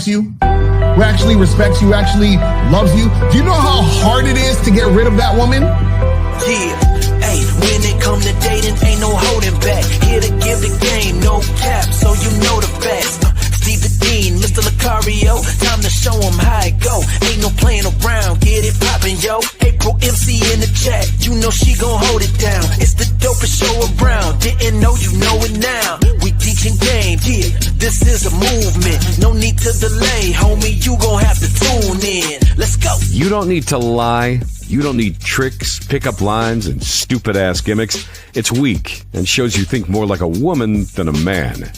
likes you, who actually respects you, actually loves you. Do you know how hard it is to get rid of that woman? Yeah, hey, when it come to dating, ain't no holding back. Here to give the game, no cap, so you know the facts. Steve the Dean, Mr. Lucario, time to show him how it go. Ain't no playing around, get it poppin', yo. April MC in the chat, you know she gon' hold it down. It's the dopest show around, didn't know you know it now. We teaching game, yeah, this is a movement. No need to delay, homie, you gon' have to tune in. Let's go. You don't need to lie. You don't need tricks, pickup lines, and stupid-ass gimmicks. It's weak and shows you think more like a woman than a man.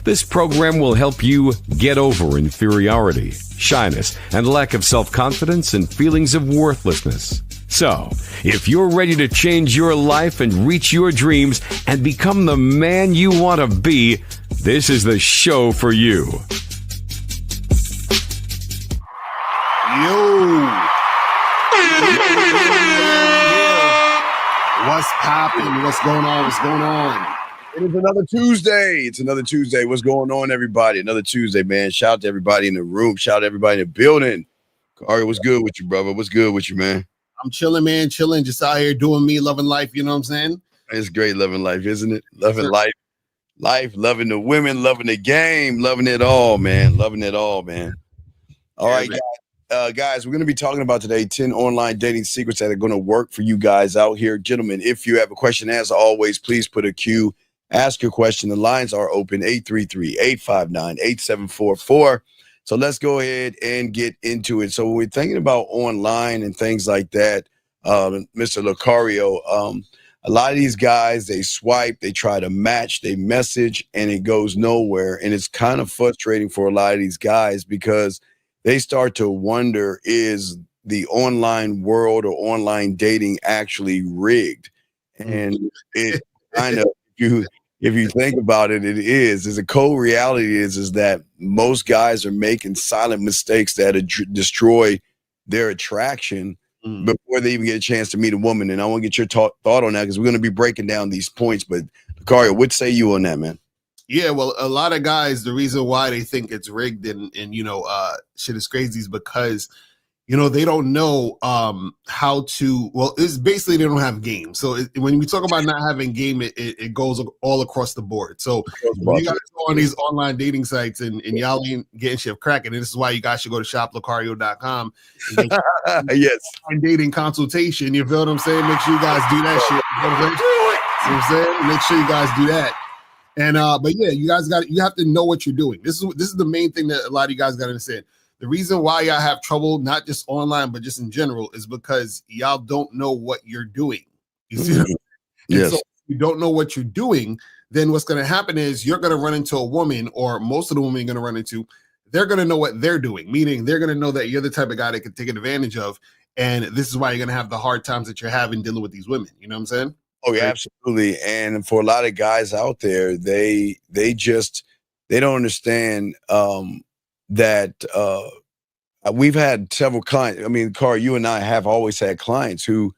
This program will help you get over inferiority, shyness, and lack of self-confidence and feelings of worthlessness. So, if you're ready to change your life and reach your dreams and become the man you want to be, this is the show for you. Yo! What's poppin'? What's going on? What's going on? It is another Tuesday. It's another Tuesday. What's going on, everybody? Another Tuesday, man. Shout out to everybody in the room. Shout out to everybody in the building. Kari, what's good with you, brother? What's good with you, man? I'm chilling, man. Chilling. Just out here doing me, loving life. You know what I'm saying? It's great loving life, isn't it? Loving life. Life, loving the women, loving the game, loving it all, man. Loving it all, man. All right, guys, we're going to be talking about today 10 online dating secrets that are going to work for you guys out here. Gentlemen, if you have a question, as always, please put a Q. Ask your question. The lines are open, 833-859-8744. So let's go ahead and get into it. So when we're thinking about online and things like that, Mr. Lucario, a lot of these guys, they swipe, they try to match, they message, and it goes nowhere. And it's kind of frustrating for a lot of these guys because they start to wonder, is the online world or online dating actually rigged? And it kind of, if you think about it, it is. As a cold reality is that most guys are making silent mistakes that destroy their attraction before they even get a chance to meet a woman. And I want to get your thought on that because we're going to be breaking down these points. But Lucario, what say you on that, man? Yeah, well, a lot of guys, the reason why they think it's rigged and shit is crazy is because, they don't know how to, well, it's basically they don't have game. So when we talk about not having game, it goes all across the board. So when you guys go on these online dating sites and y'all ain't getting shit cracking, and this is why you guys should go to shoplucario.com. Yes. Dating consultation. You feel what I'm saying? Make sure you guys do that shit. You know what I'm saying? Make sure you guys do that. And but yeah, you have to know what you're doing. This is the main thing that a lot of you guys got to understand. The reason why y'all have trouble, not just online, but just in general, is because y'all don't know what you're doing. You see what I'm saying? Yes. So if you don't know what you're doing, then what's going to happen is you're going to run into a woman, or most of the women you're going to run into, they're going to know what they're doing, meaning they're going to know that you're the type of guy that can take advantage of. And this is why you're going to have the hard times that you're having dealing with these women. You know what I'm saying? Oh, yeah, absolutely. And for a lot of guys out there, they don't understand that we've had several clients. I mean, Kari, you and I have always had clients who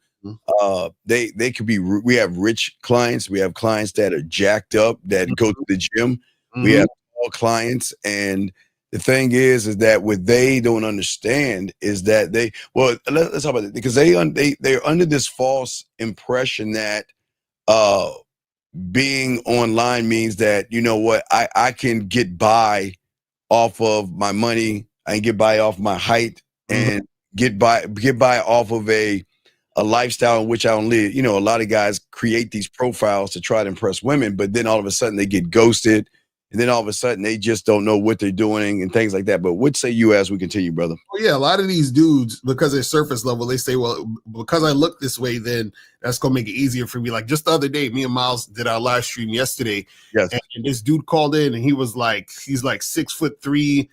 they could be. We have rich clients. We have clients that are jacked up that go to the gym. We have all clients, and the thing is that what they don't understand is that let's talk about it, because they're under this false impression that being online means that, you know what, I can get by off of my money, I can get by off my height, and get by off of a lifestyle in which I don't live. A lot of guys create these profiles to try to impress women, but then all of a sudden they get ghosted. And then all of a sudden they just don't know what they're doing and things like that. But what say you as we continue, brother? Well, yeah, a lot of these dudes, because they're surface level, they say, well, because I look this way, then that's going to make it easier for me. Like just the other day, me and Miles did our live stream yesterday. Yes. And this dude called in and he's like 6'3",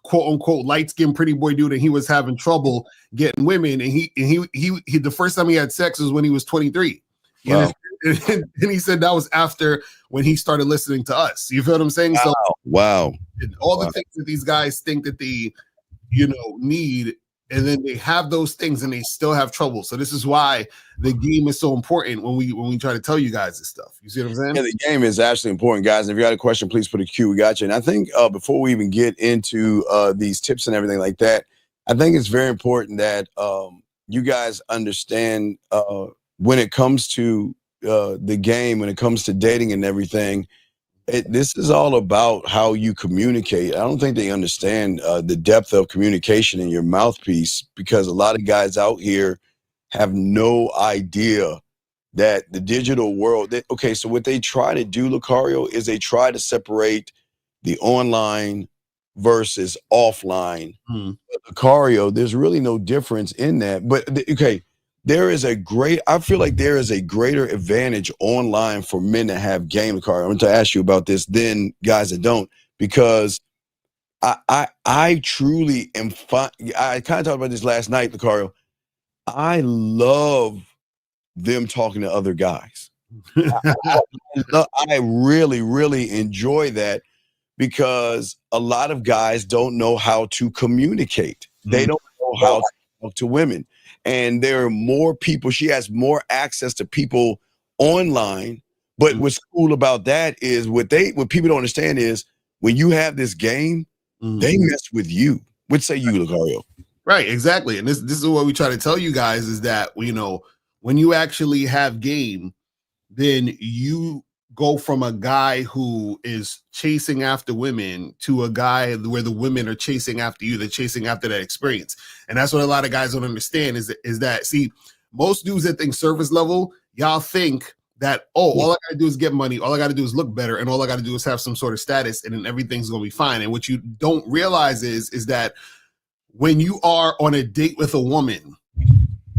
quote unquote, light skinned pretty boy dude. And he was having trouble getting women. And he the first time he had sex was when he was 23. Wow. And he said that was after when he started listening to us. You feel what I'm saying? Wow. So all the things that these guys think that they, need and then they have those things and they still have trouble. So this is why the game is so important when we try to tell you guys this stuff. You see what I'm saying? Yeah, the game is actually important, guys. If you got a question, please put a Q. We got you. And I think before we even get into these tips and everything like that, I think it's very important that you guys understand when it comes to the game, when it comes to dating and everything, this is all about how you communicate. I don't think they understand the depth of communication in your mouthpiece, because a lot of guys out here have no idea that the digital world, okay, so what they try to do, Lucario, is they try to separate the online versus offline. Lucario, there's really no difference in that. But okay, I feel like there is a greater advantage online for men that have game, Lucario. I'm going to ask you about this than guys that don't, because I truly am fine. I kind of talked about this last night, Lucario. I love them talking to other guys. I really, really enjoy that, because a lot of guys don't know how to communicate. They don't know how to talk to women. And there are more people. She has more access to people online. But what's cool about that is what people don't understand is when you have this game, they mess with you. What say you, Lucario? Right, exactly. And this is what we try to tell you guys is that, you know, when you actually have game, then you go from a guy who is chasing after women to a guy where the women are chasing after you. They're chasing after that experience. And that's what a lot of guys don't understand is that, see, most dudes that think surface level, y'all think that, all I gotta do is get money, all I gotta do is look better, and all I gotta do is have some sort of status, and then everything's gonna be fine. And what you don't realize is that when you are on a date with a woman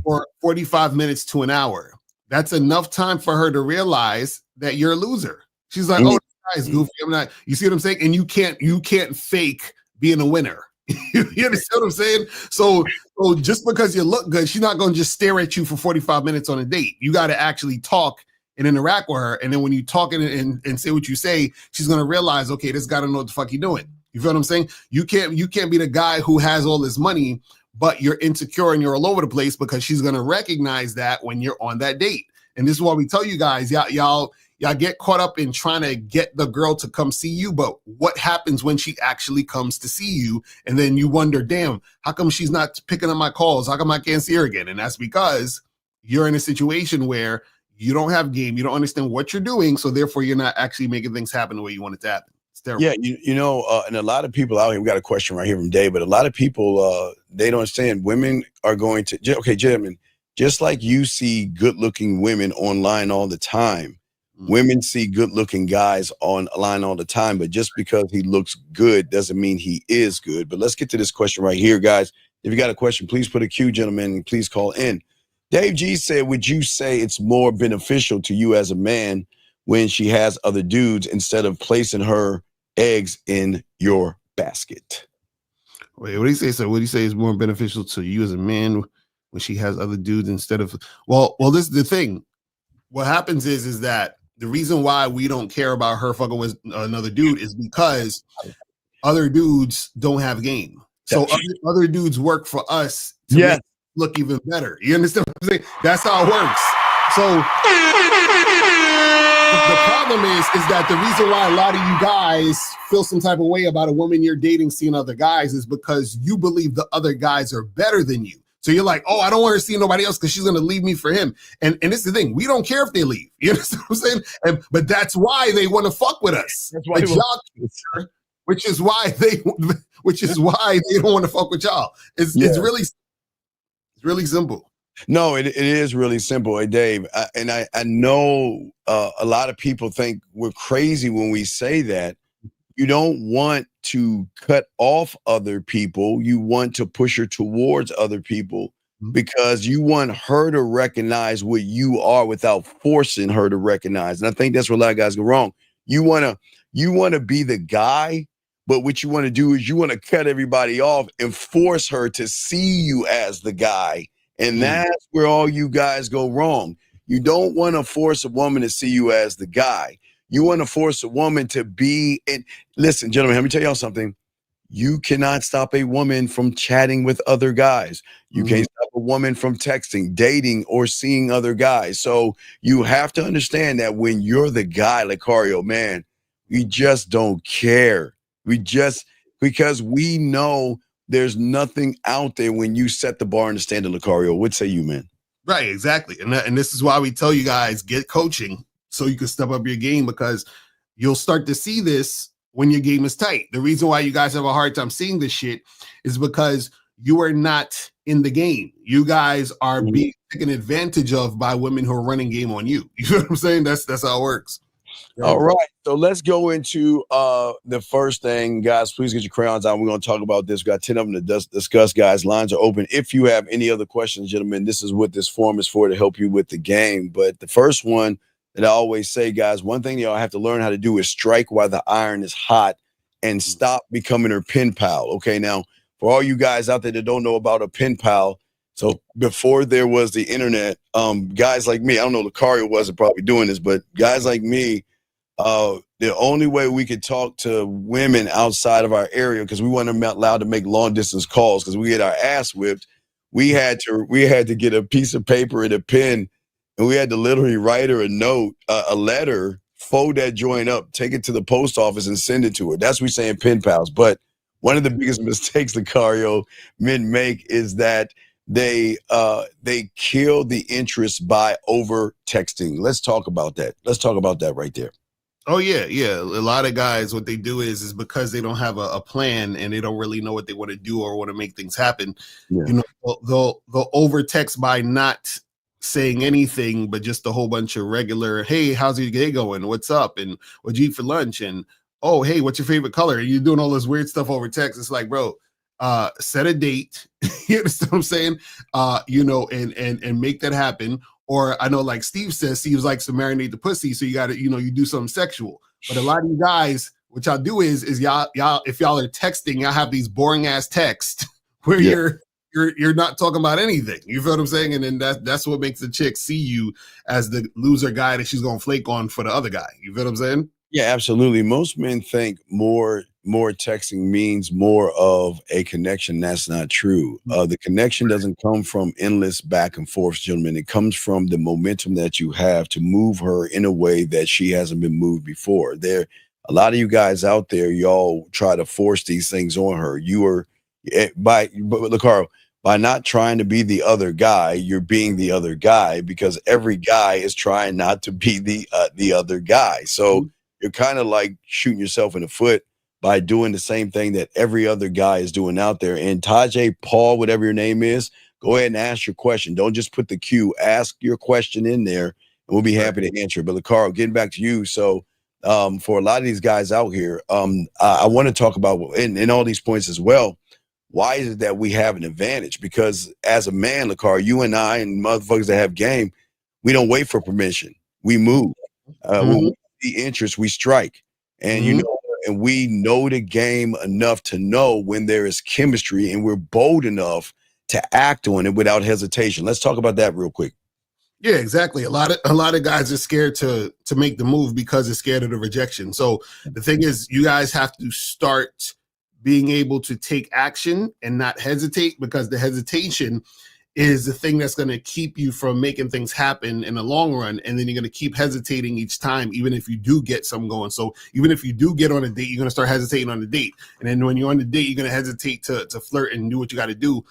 for 45 minutes to an hour, that's enough time for her to realize that you're a loser. She's like, oh, this guy's goofy. I'm not, you see what I'm saying? And you can't fake being a winner. You understand what I'm saying? So just because you look good, she's not going to just stare at you for 45 minutes on a date. You got to actually talk and interact with her. And then when you talk and say what you say, she's going to realize, okay, this guy don't know what the fuck he doing. You feel what I'm saying? You can't be the guy who has all this money, but you're insecure and you're all over the place, because she's going to recognize that when you're on that date. And this is why we tell you guys, y'all get caught up in trying to get the girl to come see you. But what happens when she actually comes to see you? And then you wonder, damn, how come she's not picking up my calls? How come I can't see her again? And that's because you're in a situation where you don't have game. You don't understand what you're doing. So therefore, you're not actually making things happen the way you want it to happen. Yeah, you know, and a lot of people out here, we got a question right here from Dave, but a lot of people, they don't understand women are going to, okay, gentlemen, just like you see good-looking women online all the time, women see good-looking guys online all the time, but just because he looks good doesn't mean he is good. But let's get to this question right here, guys. If you got a question, please put a Q, gentlemen, and please call in. Dave G said, would you say it's more beneficial to you as a man when she has other dudes instead of placing her eggs in your basket? Wait, what do you say? So what do you say is more beneficial to you as a man when she has other dudes instead of, well, this is the thing. What happens is that the reason why we don't care about her fucking with another dude is because other dudes don't have game. So other dudes work for us to make it look even better. You understand what I'm saying? That's how it works. So the problem is that the reason why a lot of you guys feel some type of way about a woman you're dating seeing other guys is because you believe the other guys are better than you. So you're like, oh, I don't want her to see nobody else because she's going to leave me for him. And this is the thing. We don't care if they leave. You understand what I'm saying? But that's why they want to fuck with us. That's why which is why they don't want to fuck with y'all. It's really simple. No, it is really simple, hey, Dave. I know a lot of people think we're crazy when we say that. You don't want to cut off other people. You want to push her towards other people because you want her to recognize what you are without forcing her to recognize. And I think that's where a lot of guys go wrong. You want to be the guy, but what you want to do is you want to cut everybody off and force her to see you as the guy. And that's where all you guys go wrong. You don't want to force a woman to see you as the guy. You want to force a woman to be, and listen, gentlemen, let me tell y'all something. You cannot stop a woman from chatting with other guys. You can't stop a woman from texting, dating, or seeing other guys. So you have to understand that when you're the guy, Lucario, man, we just don't care. Because we know there's nothing out there when you set the bar and the standard, Lucario. What say you, man? Right, exactly. And this is why we tell you guys, get coaching so you can step up your game, because you'll start to see this when your game is tight. The reason why you guys have a hard time seeing this shit is because you are not in the game. You guys are being taken advantage of by women who are running game on you. You know what I'm saying? That's how it works. All right. So let's go into the first thing, guys. Please get your crayons out. We're going to talk about this. We got 10 of them to discuss, guys. Lines are open. If you have any other questions, gentlemen, this is what this forum is for, to help you with the game. But the first one that I always say, guys, one thing y'all have to learn how to do is strike while the iron is hot and stop becoming her pen pal. Okay. Now, for all you guys out there that don't know about a pen pal, so before there was the internet, guys like me, I don't know, Lucario wasn't probably doing this, but guys like me, the only way we could talk to women outside of our area, because we weren't allowed to make long distance calls because we get our ass whipped, we had to get a piece of paper and a pen, and we had to literally write her a note, a letter, fold that joint up, take it to the post office and send it to her. That's what we're saying, pen pals. But one of the biggest mistakes Lucario men make is that they kill the interest by over texting. Let's talk about that. Let's talk about that right there. Oh yeah. A lot of guys, what they do is because they don't have a plan and they don't really know what they want to do or want to make things happen. Yeah. You know, they'll over text by not saying anything, but just a whole bunch of regular, hey, how's your day going? What's up? And what'd you eat for lunch? And oh, hey, what's your favorite color? And you're doing all this weird stuff over text. It's like, bro, set a date. You understand what I'm saying? You know, and make that happen. Or I know, like Steve says, Steve likes to marinate the pussy, so you got to, you know, you do something sexual. But a lot of you guys, what y'all do is y'all if y'all are texting, y'all have these boring ass texts where you're not talking about anything. You feel what I'm saying? And then that's what makes the chick see you as the loser guy that she's gonna flake on for the other guy. You feel what I'm saying? Yeah, absolutely. Most men think more texting means more of a connection. That's not true. The connection doesn't come from endless back and forth, gentlemen. It comes from the momentum that you have to move her in a way that she hasn't been moved before. There, a lot of you guys out there, y'all try to force these things on her. You are Lucario, by not trying to be the other guy, you're being the other guy, because every guy is trying not to be the other guy. So you're kind of like shooting yourself in the foot by doing the same thing that every other guy is doing out there. And Tajay, Paul, whatever your name is, go ahead and ask your question. Don't just put the Q. Ask your question in there, and we'll be happy to answer it. But Lucario, getting back to you. So for a lot of these guys out here, I want to talk about, in all these points as well, why is it that we have an advantage? Because as a man, Lucario, you and I and motherfuckers that have game, we don't wait for permission. We move. When we see interest, we strike. And you know, and we know the game enough to know when there is chemistry, and we're bold enough to act on it without hesitation. Let's talk about that real quick. Yeah, exactly. A lot of guys are scared to make the move because they're scared of the rejection. So the thing is, you guys have to start being able to take action and not hesitate, because the hesitation is the thing that's going to keep you from making things happen in the long run. And then you're going to keep hesitating each time, even if you do get something going. So even if you do get on a date, you're going to start hesitating on the date. And then when you're on the date, you're going to hesitate to flirt and do what you got to do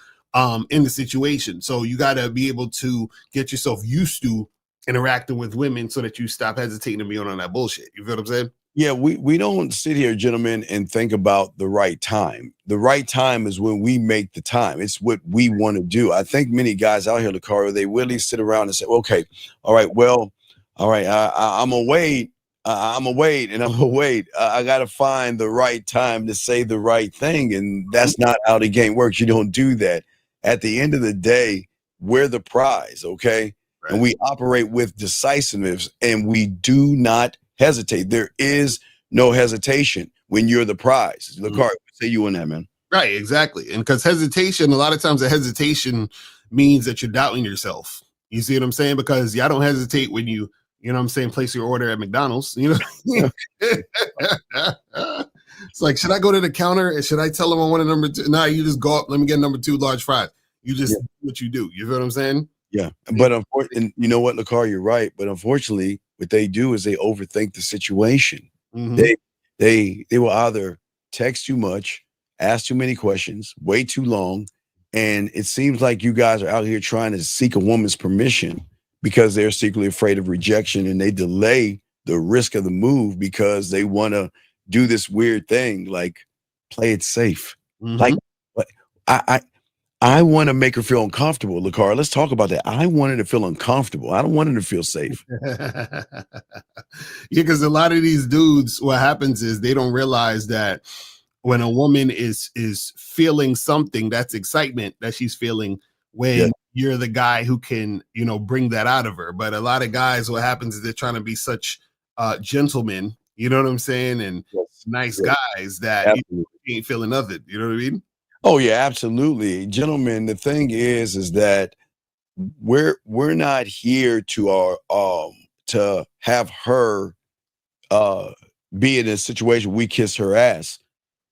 in the situation. So you got to be able to get yourself used to interacting with women so that you stop hesitating and be on that bullshit. You feel what I'm saying? Yeah, we don't sit here, gentlemen, and think about the right time. The right time is when we make the time. It's what we want to do. I think many guys out here, Lucario, they really sit around and say, okay, all right, I'm going to wait. I'm going to wait and I'm going to wait. I got to find the right time to say the right thing. And that's not how the game works. You don't do that. At the end of the day, we're the prize, okay? Right. And we operate with decisiveness, and we do not hesitate. There is no hesitation when you're the prize. Lucario, say you on that, man. Right, exactly. And because hesitation, a lot of times the hesitation means that you're doubting yourself. You see what I'm saying? Because y'all don't hesitate when you know what I'm saying, place your order at McDonald's, you know. It's like, should I go to the counter and should I tell them I want a number two? Nah, you just go up. Let me get number 2 large fries. You just Yeah. do what you do. You feel what I'm saying? Yeah, but unfortunately, you know what, Lacar, you're right. But unfortunately, what they do is they overthink the situation. Mhm. They will either text too much, ask too many questions, wait too long, and it seems like you guys are out here trying to seek a woman's permission because they're secretly afraid of rejection, and they delay the risk of the move because they want to do this weird thing, like play it safe. Like, Mhm. what I want to make her feel uncomfortable, Lacar. Let's talk about that. I want her to feel uncomfortable. I don't want her to feel safe. Yeah, because a lot of these dudes, what happens is they don't realize that when a woman is feeling something, that's excitement that she's feeling Yeah. when you're the guy who can, bring that out of her. But a lot of guys, what happens is they're trying to be such gentlemen, you know what I'm saying, and Yes. nice Yes. guys that Absolutely. you ain't feeling nothing. You know what I mean? Oh yeah, absolutely. Gentlemen, the thing is that we're not here to to have her uh be in a situation we kiss her ass.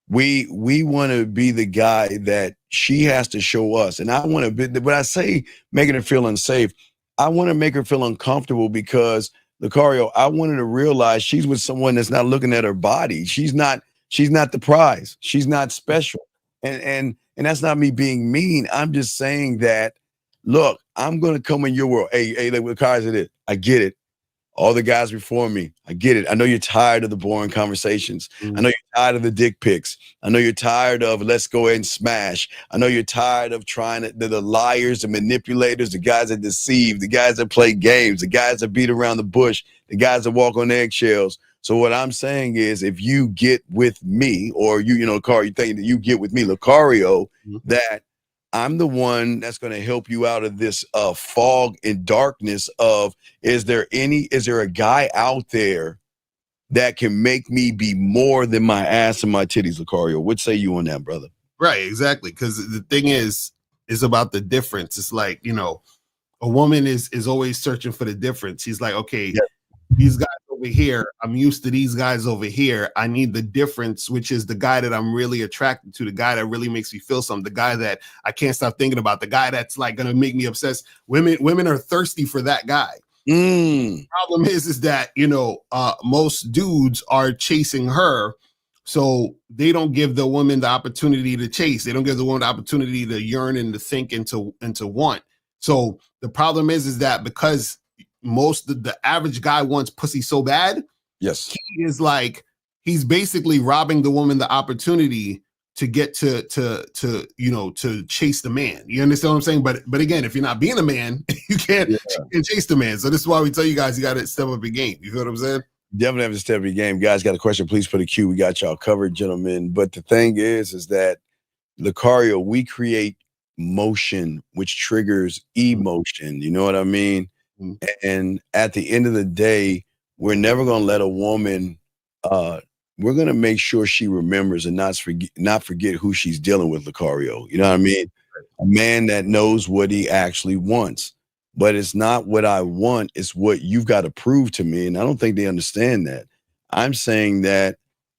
We want to be the guy that she has to show us. And I want to be, when I say making her feel unsafe, I want to make her feel uncomfortable because Lucario, I want her to realize she's with someone that's not looking at her body. She's not the prize. She's not special. And that's not me being mean. I'm just saying that, look, I'm gonna come in your world. Hey, like what cars it is. I get it. All the guys before me, I get it. I know you're tired of the boring conversations. I know you're tired of the dick pics. I know you're tired of let's go ahead and smash. I know you're tired of trying to, the liars, the manipulators, the guys that deceive, the guys that play games, the guys that beat around the bush, the guys that walk on eggshells. So what I'm saying is if you get with me, or Car, you think that you get with me, Lucario, that I'm the one that's going to help you out of this fog and darkness of, is there a guy out there that can make me be more than my ass and my titties, Lucario? What say you on that, brother? Right, exactly. Because the thing is about the difference. It's like, a woman is always searching for the difference. She's like, okay, Yeah. these guys over here, I'm used to these guys over here. I need the difference, which is the guy that I'm really attracted to, the guy that really makes me feel something, the guy that I can't stop thinking about, the guy that's like gonna make me obsessed. Women are thirsty for that guy. The problem is that most dudes are chasing her, so they don't give the woman the opportunity to chase. They don't give the woman the opportunity to yearn and to think and to want. So the problem is that because the average guy wants pussy so bad, Yes. he is like, he's basically robbing the woman the opportunity to get to chase the man. You understand what I'm saying? But again, if you're not being a man, you can't chase the man. So this is why we tell you guys, you got to step up your game. You feel what I'm saying? Definitely have to step up your game. Guys, got a question, please put a Q. We got y'all covered, gentlemen. But the thing is that Lucario, we create motion, which triggers emotion. You know what I mean? Mm-hmm. And at the end of the day, we're never going to let a woman, we're going to make sure she remembers and not forget who she's dealing with, Lucario. You know what I mean? A man that knows what he actually wants. But it's not what I want, it's what you've got to prove to me. And I don't think they understand that. I'm saying that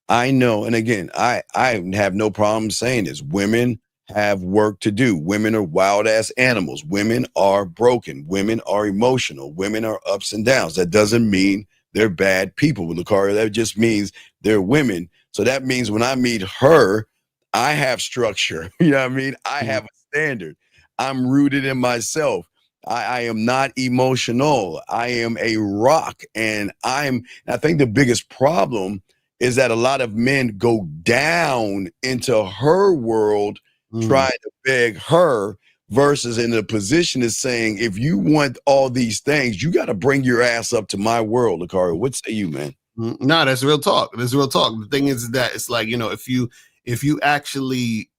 I know, and again, I have no problem saying this. Women have work to do. Women are wild ass animals. Women are broken. Women are emotional. Women are ups and downs. That doesn't mean they're bad people, Lucario. That just means they're women. So that means when I meet her, I have structure. You know what I mean? I have a standard. I'm rooted in myself. I am not emotional. I am a rock. And I think the biggest problem is that a lot of men go down into her world trying to beg her versus in a position of saying, if you want all these things, you got to bring your ass up to my world, Lucario. What say you, man? No, that's real talk. That's real talk. The thing is that it's like, if you actually,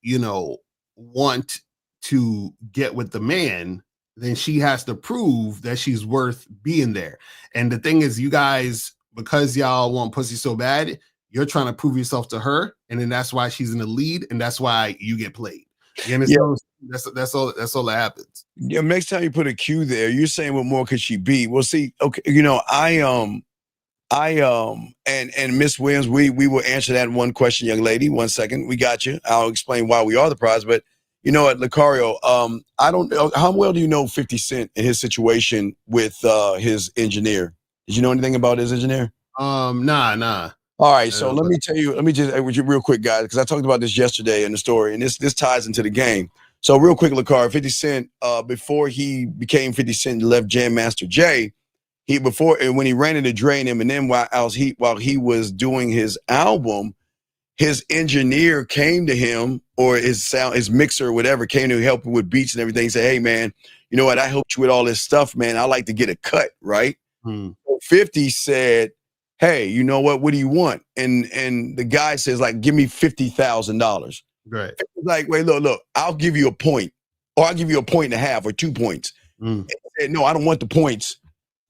want to get with the man, then she has to prove that she's worth being there. And the thing is, you guys, because y'all want pussy so bad, you're trying to prove yourself to her, and then that's why she's in the lead, and that's why you get played. You understand? Yeah. That's all that happens. Yeah, next time you put a Q there, you're saying what more could she be? Well, see, okay, And Miss Williams, we will answer that one question, young lady. 1 second, we got you. I'll explain why we are the prize. But you know what, Lucario, I don't know how well do you know 50 Cent and his situation with his engineer? Did you know anything about his engineer? Nah. All right, so let me tell you, let me just with you real quick, guys, because I talked about this yesterday in the story, and this ties into the game. So real quick, Lucario, 50 Cent, before he became 50 Cent, left Jam Master Jay. When he ran into Dre and Eminem while he was doing his album, his engineer came to him, or his mixer or whatever came to help him with beats and everything. He said, "Hey man, you know what? I helped you with all this stuff, man. I like to get a cut, right?" So 50 said, "Hey, you know what? What do you want?" And the guy says, like, "Give me $50,000." Right. Like, wait, look, I'll give you a point, or I'll give you a point and a half or 2 points. And he said, "No, I don't want the points.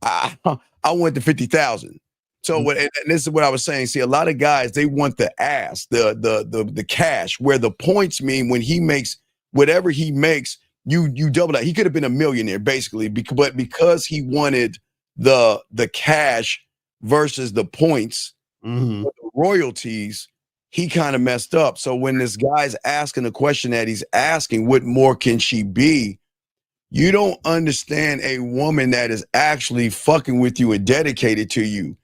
I want the 50,000." So and this is what I was saying. See, a lot of guys, they want the ass, the cash, where the points mean when he makes whatever he makes, you double that. He could have been a millionaire basically, but because he wanted the cash versus the points, the royalties, he kind of messed up. So when this guy's asking the question that he's asking, what more can she be? You don't understand a woman that is actually fucking with you and dedicated to you.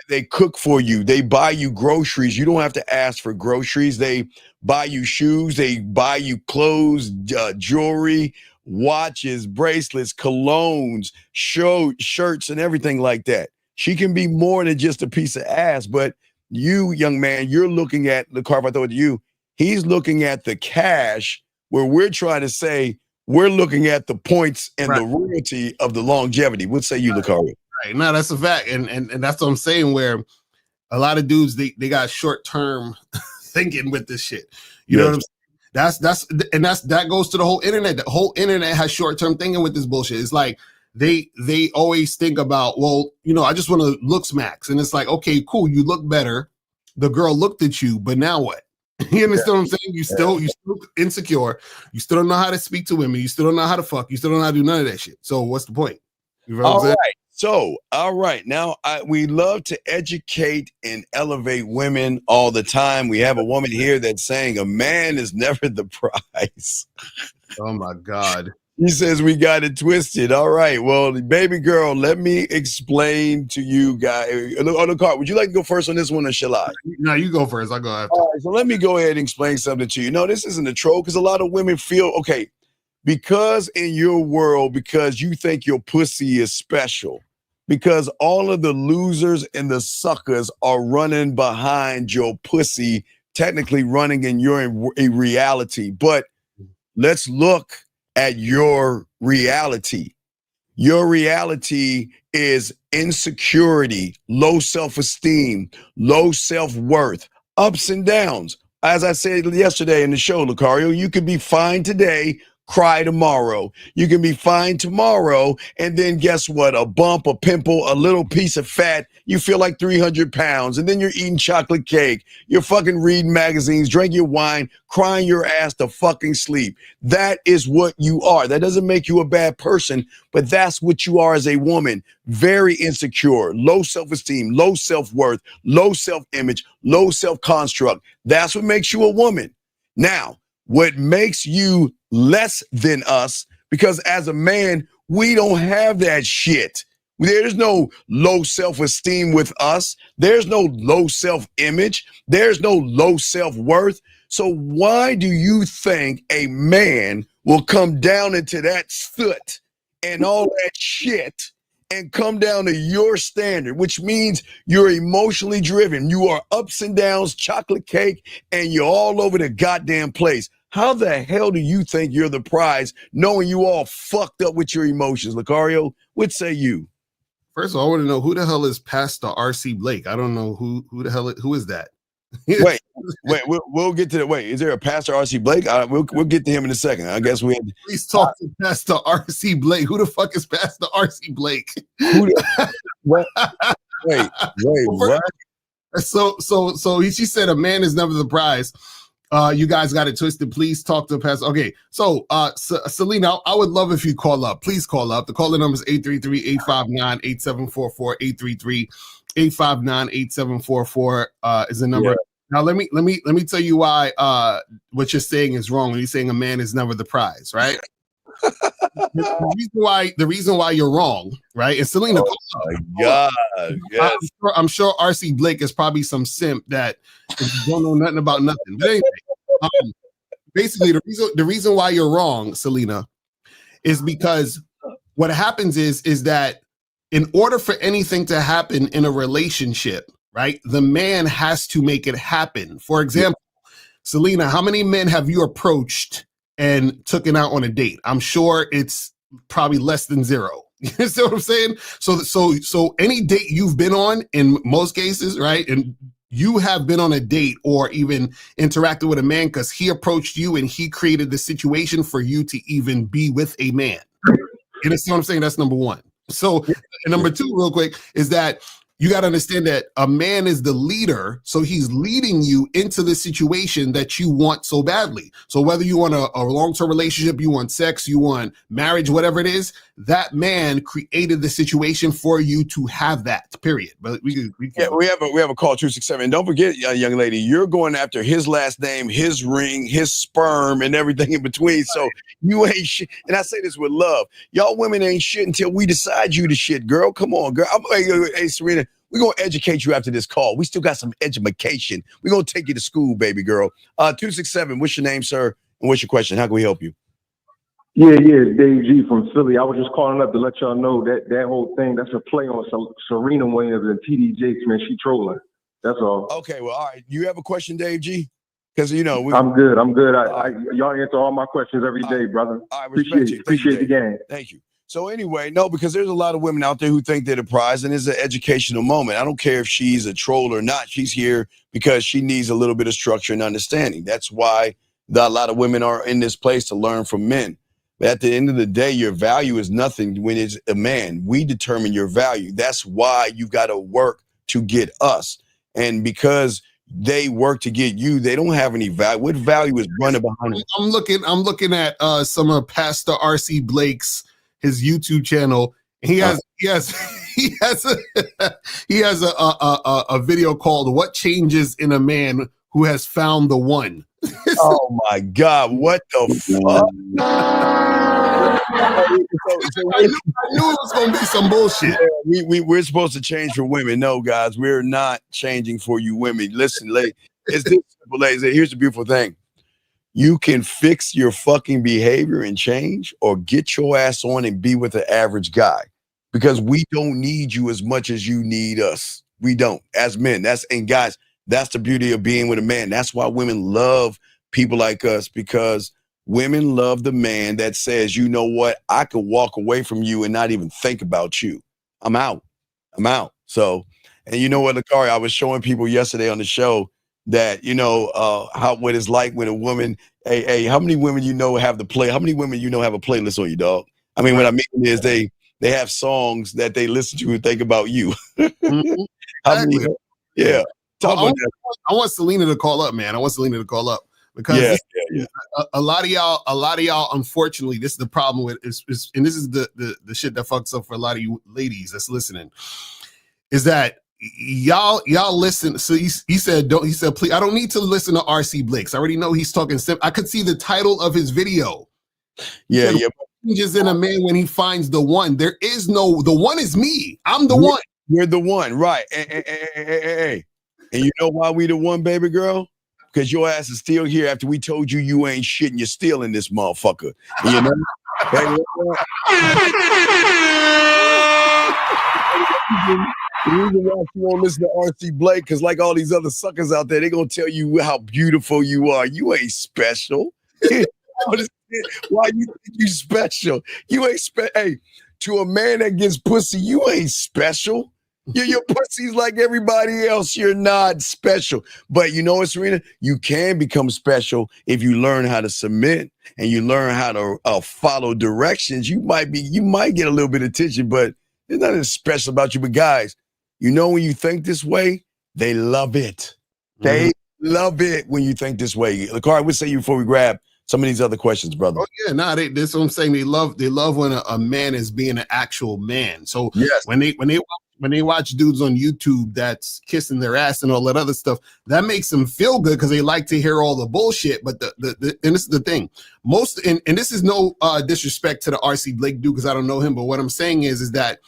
They cook for you. They buy you groceries. You don't have to ask for groceries. They buy you shoes. They buy you clothes, jewelry, watches, bracelets, colognes, shirts, and everything like that. She can be more than just a piece of ass. But you, young man, you're looking at the car. If I throw it to you, he's looking at the cash, where we're trying to say we're looking at the points and the royalty of the longevity. What say you, Lucario? Right. No, that's a fact. And that's what I'm saying, where a lot of dudes, they got short-term thinking with this shit. You know what I'm saying? That goes to the whole internet. The whole internet has short-term thinking with this bullshit. It's like they always think about, well, you know, I just want to look smacks. And it's like, okay, cool, you look better. The girl looked at you, but now what? You understand what I'm saying? You still insecure. You still don't know how to speak to women. You still don't know how to fuck. You still don't know how to do none of that shit. So what's the point? You know what I'm saying? Right. So, all right. Now, we love to educate and elevate women all the time. We have a woman here that's saying a man is never the prize. Oh, my God. He says we got it twisted. All right. Well, baby girl, let me explain to you guys. On the card, would you like to go first on this one, or shall I? No, you go first. I'll go after. All right, so let me go ahead and explain something to you. No, this isn't a troll, because a lot of women feel, okay, because in your world, because you think your pussy is special, because all of the losers and the suckers are running behind your pussy, technically running in your reality. But let's look at your reality. Your reality is insecurity, low self-esteem, low self-worth, ups and downs. As I said yesterday in the show, Lucario, you could be fine today, cry tomorrow. You can be fine tomorrow, and then guess what? A bump, a pimple, a little piece of fat. You feel like 300 pounds, and then you're eating chocolate cake. You're fucking reading magazines, drinking your wine, crying your ass to fucking sleep. That is what you are. That doesn't make you a bad person, but that's what you are as a woman. Very insecure, low self-esteem, low self-worth, low self-image, low self-construct. That's what makes you a woman. Now, what makes you less than us, because as a man, we don't have that shit. There's no low self-esteem with us. There's no low self-image. There's no low self-worth. So why do you think a man will come down into that soot and all that shit and come down to your standard, which means you're emotionally driven. You are ups and downs, chocolate cake, and you're all over the goddamn place. How the hell do you think you're the prize, knowing you all fucked up with your emotions? Lucario, what say you? First of all, I want to know who the hell is Pastor R.C. Blake. I don't know who is that. Wait, we'll get to that. Wait, is there a Pastor R.C. Blake? We'll get to him in a second. I guess we. Please talk to Pastor R.C. Blake. Who the fuck is Pastor R.C. Blake? What? Wait, what? So she said a man is never the prize. You guys got it twisted. Please talk to Pastor. Okay, so Selena, I would love if you call up. Please call up. The caller number is 833-859-8744, 859-8744 is the number. Yeah. Now let me tell you why what you're saying is wrong when you're saying a man is never the prize, right? the reason why you're wrong, right? And Selena, Oh my God, yes. I'm sure RC Blake is probably some simp that don't know nothing about nothing. But anyway, basically the reason why you're wrong, Selena, is because what happens is that in order for anything to happen in a relationship, right, the man has to make it happen. For example, Selena, how many men have you approached and taken out on a date? I'm sure it's probably less than zero. You see what I'm saying? So any date you've been on, in most cases, right, and you have been on a date or even interacted with a man because he approached you and he created the situation for you to even be with a man. You understand what I'm saying? That's number one. So, and number two, real quick, is that you got to understand that a man is the leader. So he's leading you into the situation that you want so badly. So whether you want a long-term relationship, you want sex, you want marriage, whatever it is, that man created the situation for you to have that, period. But we have a call 267. And don't forget, young lady, you're going after his last name, his ring, his sperm, and everything in between. So you ain't shit. And I say this with love. Y'all women ain't shit until we decide you to shit, girl. Come on, girl. Hey, Serena, we're going to educate you after this call. We still got some education. We're going to take you to school, baby girl. 267, what's your name, sir? And what's your question? How can we help you? Yeah, it's Dave G from Philly. I was just calling up to let y'all know that whole thing, that's a play on Serena Williams and TD Jakes, man. She trolling. That's all. Okay, well, all right. You have a question, Dave G? Because, you know. I'm good. Y'all answer all my questions every day, brother. I appreciate the game. Thank you. So anyway, no, because there's a lot of women out there who think they're the prize, and it's an educational moment. I don't care if she's a troll or not. She's here because she needs a little bit of structure and understanding. That's why a lot of women are in this place to learn from men. But at the end of the day, your value is nothing when it's a man. We determine your value. That's why you got to work to get us. And because they work to get you, they don't have any value. What value is running behind it? I'm looking at some of Pastor RC Blake's his YouTube channel. He has a video called "What Changes in a Man Who Has Found the One." Oh my God! What the fuck? I knew it was gonna be some bullshit. Yeah, we're supposed to change for women. No, guys, we're not changing for you women. Listen, it's this simple, ladies. Here's the beautiful thing. You can fix your fucking behavior and change, or get your ass on and be with an average guy, because we don't need you as much as you need us. We don't, as men. And guys, that's the beauty of being with a man. That's why women love people like us, because women love the man that says, you know what, I could walk away from you and not even think about you. I'm out. So, and you know what, Lakari, I was showing people yesterday on the show that, you know, what it's like when a woman, hey, how many women have a playlist on you, dog? I mean, what I mean is they have songs that they listen to and think about you. Mm-hmm. How many? Yeah. I want Selena to call up, man. I want Selena to call up because a lot of y'all, unfortunately, this is the problem with is and this is the shit that fucks up for a lot of you ladies that's listening, is that y'all listen. So he said, please, I don't need to listen to RC Blake's. I already know he's talking. I could see the title of his video. Yeah. Changes in a man when he finds the one. There is no, the one is me. I'm the one. You're the one, right? Hey. And you know why we the one, baby girl? Because your ass is still here after we told you ain't shit and you're still in this motherfucker. And you know? The reason why you won't listen to RC Blake, because like all these other suckers out there, they're going to tell you how beautiful you are. You ain't special. Why you think you special? You ain't special. Hey, to a man that gets pussy, you ain't special. Your pussy's like everybody else. You're not special. But you know what, Serena? You can become special if you learn how to submit and you learn how to follow directions. You might get a little bit of attention, but there's nothing special about you. But guys, you know, when you think this way, they love it. They love it when you think this way. Lakari, what say you before we grab some of these other questions, brother? Oh yeah, this is what I'm saying. They love when a man is being an actual man. So yes. when they watch when they watch dudes on YouTube that's kissing their ass and all that other stuff, that makes them feel good because they like to hear all the bullshit. But the and this is the thing, most and this is no disrespect to the RC Blake dude because I don't know him, but what I'm saying is that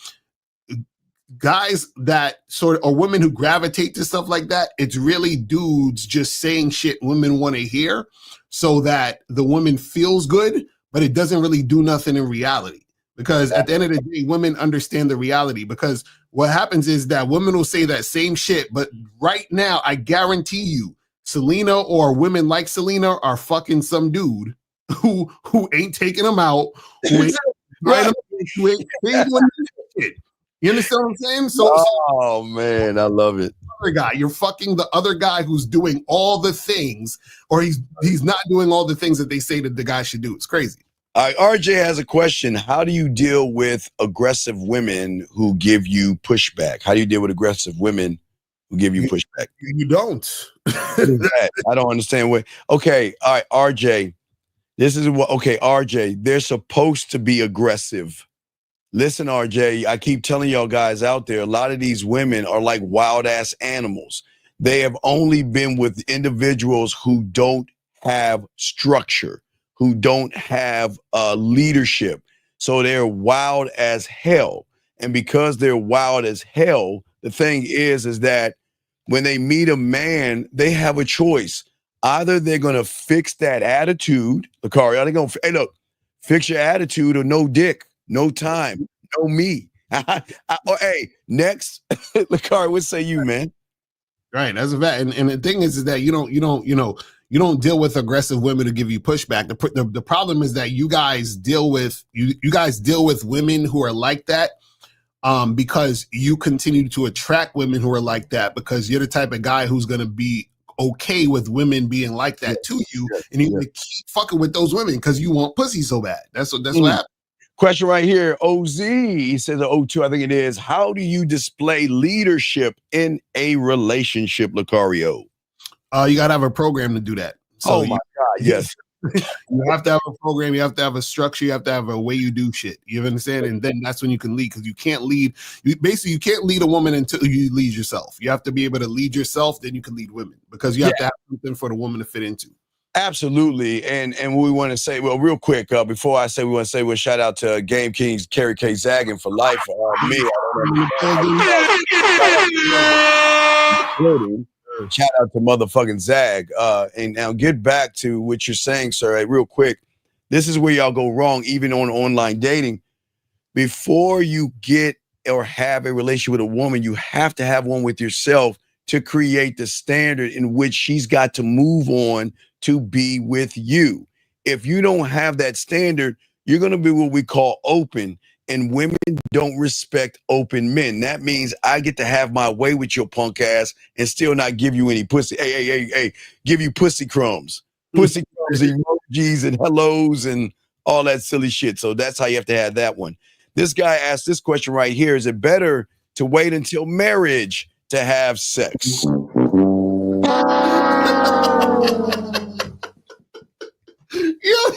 guys that sort of or women who gravitate to stuff like that, it's really dudes just saying shit women want to hear so that the woman feels good, but it doesn't really do nothing in reality. Because at the end of the day, women understand the reality. Because what happens is that women will say that same shit, but right now, I guarantee you, Selena or women like Selena are fucking some dude who ain't taking them out, who ain't, right. who ain't doing shit. You understand what I'm saying? Oh man, I love it. Other guy, you're fucking the other guy who's doing all the things, or he's not doing all the things that they say that the guy should do. It's crazy. All right, RJ has a question. How do you deal with aggressive women who give you pushback? How do you deal with aggressive women who give you pushback? You don't. I don't understand what. Okay, all right, RJ. This is what. Okay, RJ. They're supposed to be aggressive. Listen, RJ. I keep telling y'all guys out there. A lot of these women are like wild ass animals. They have only been with individuals who don't have structure, who don't have leadership. So they're wild as hell. And because they're wild as hell, the thing is that when they meet a man, they have a choice. Either they're going to fix that attitude, Lucario, they're going to, hey, look, fix your attitude or no dick, no time, no me. Hey, next, Lucario, what say you, man? Right, that's a fact. And the thing is that you don't deal with aggressive women to give you pushback. The problem is that you guys deal with women who are like that because you continue to attract women who are like that because you're the type of guy who's going to be okay with women being like that to you, and you're going to keep fucking with those women because you want pussy so bad. That's what happens. Question right here. OZ, he says, O2, I think it is. How do you display leadership in a relationship, Lucario? You got to have a program to do that. So my God, yes. You have to have a program. You have to have a structure. You have to have a way you do shit. You understand? And then that's when you can lead, because you can't lead. You can't lead a woman until you lead yourself. You have to be able to lead yourself. Then you can lead women, because you have to have something for the woman to fit into. Absolutely. And we want to say, well, real quick, before I say, we want to say, well, shout out to Game Kings, Kerry K. Zaggin for life. Shout out to motherfucking Zag. And now get back to what you're saying, sir. Hey, real quick. This is where y'all go wrong, even on online dating. Before you get or have a relationship with a woman, you have to have one with yourself to create the standard in which she's got to move on to be with you. If you don't have that standard, you're going to be what we call open, and women don't respect open men. That means I get to have my way with your punk ass and still not give you any pussy. Hey, give you pussy crumbs, emojis and hellos and all that silly shit. So that's how you have to have that one. This guy asked this question right here. Is it better to wait until marriage to have sex?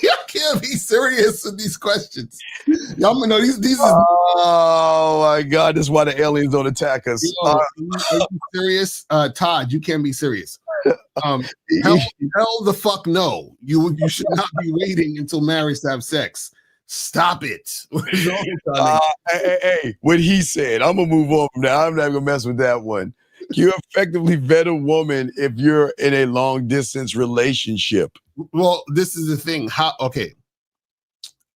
Y'all can't be serious with these questions. Y'all know these is. Oh my God! This is why the aliens don't attack us. Are you serious, Todd? You can't be serious. Hell the fuck no. You should not be waiting until marriage to have sex. Stop it. Hey, what he said. I'm gonna move on from that. I'm not gonna mess with that one. You effectively vet a woman if you're in a long distance relationship. Well, this is the thing. How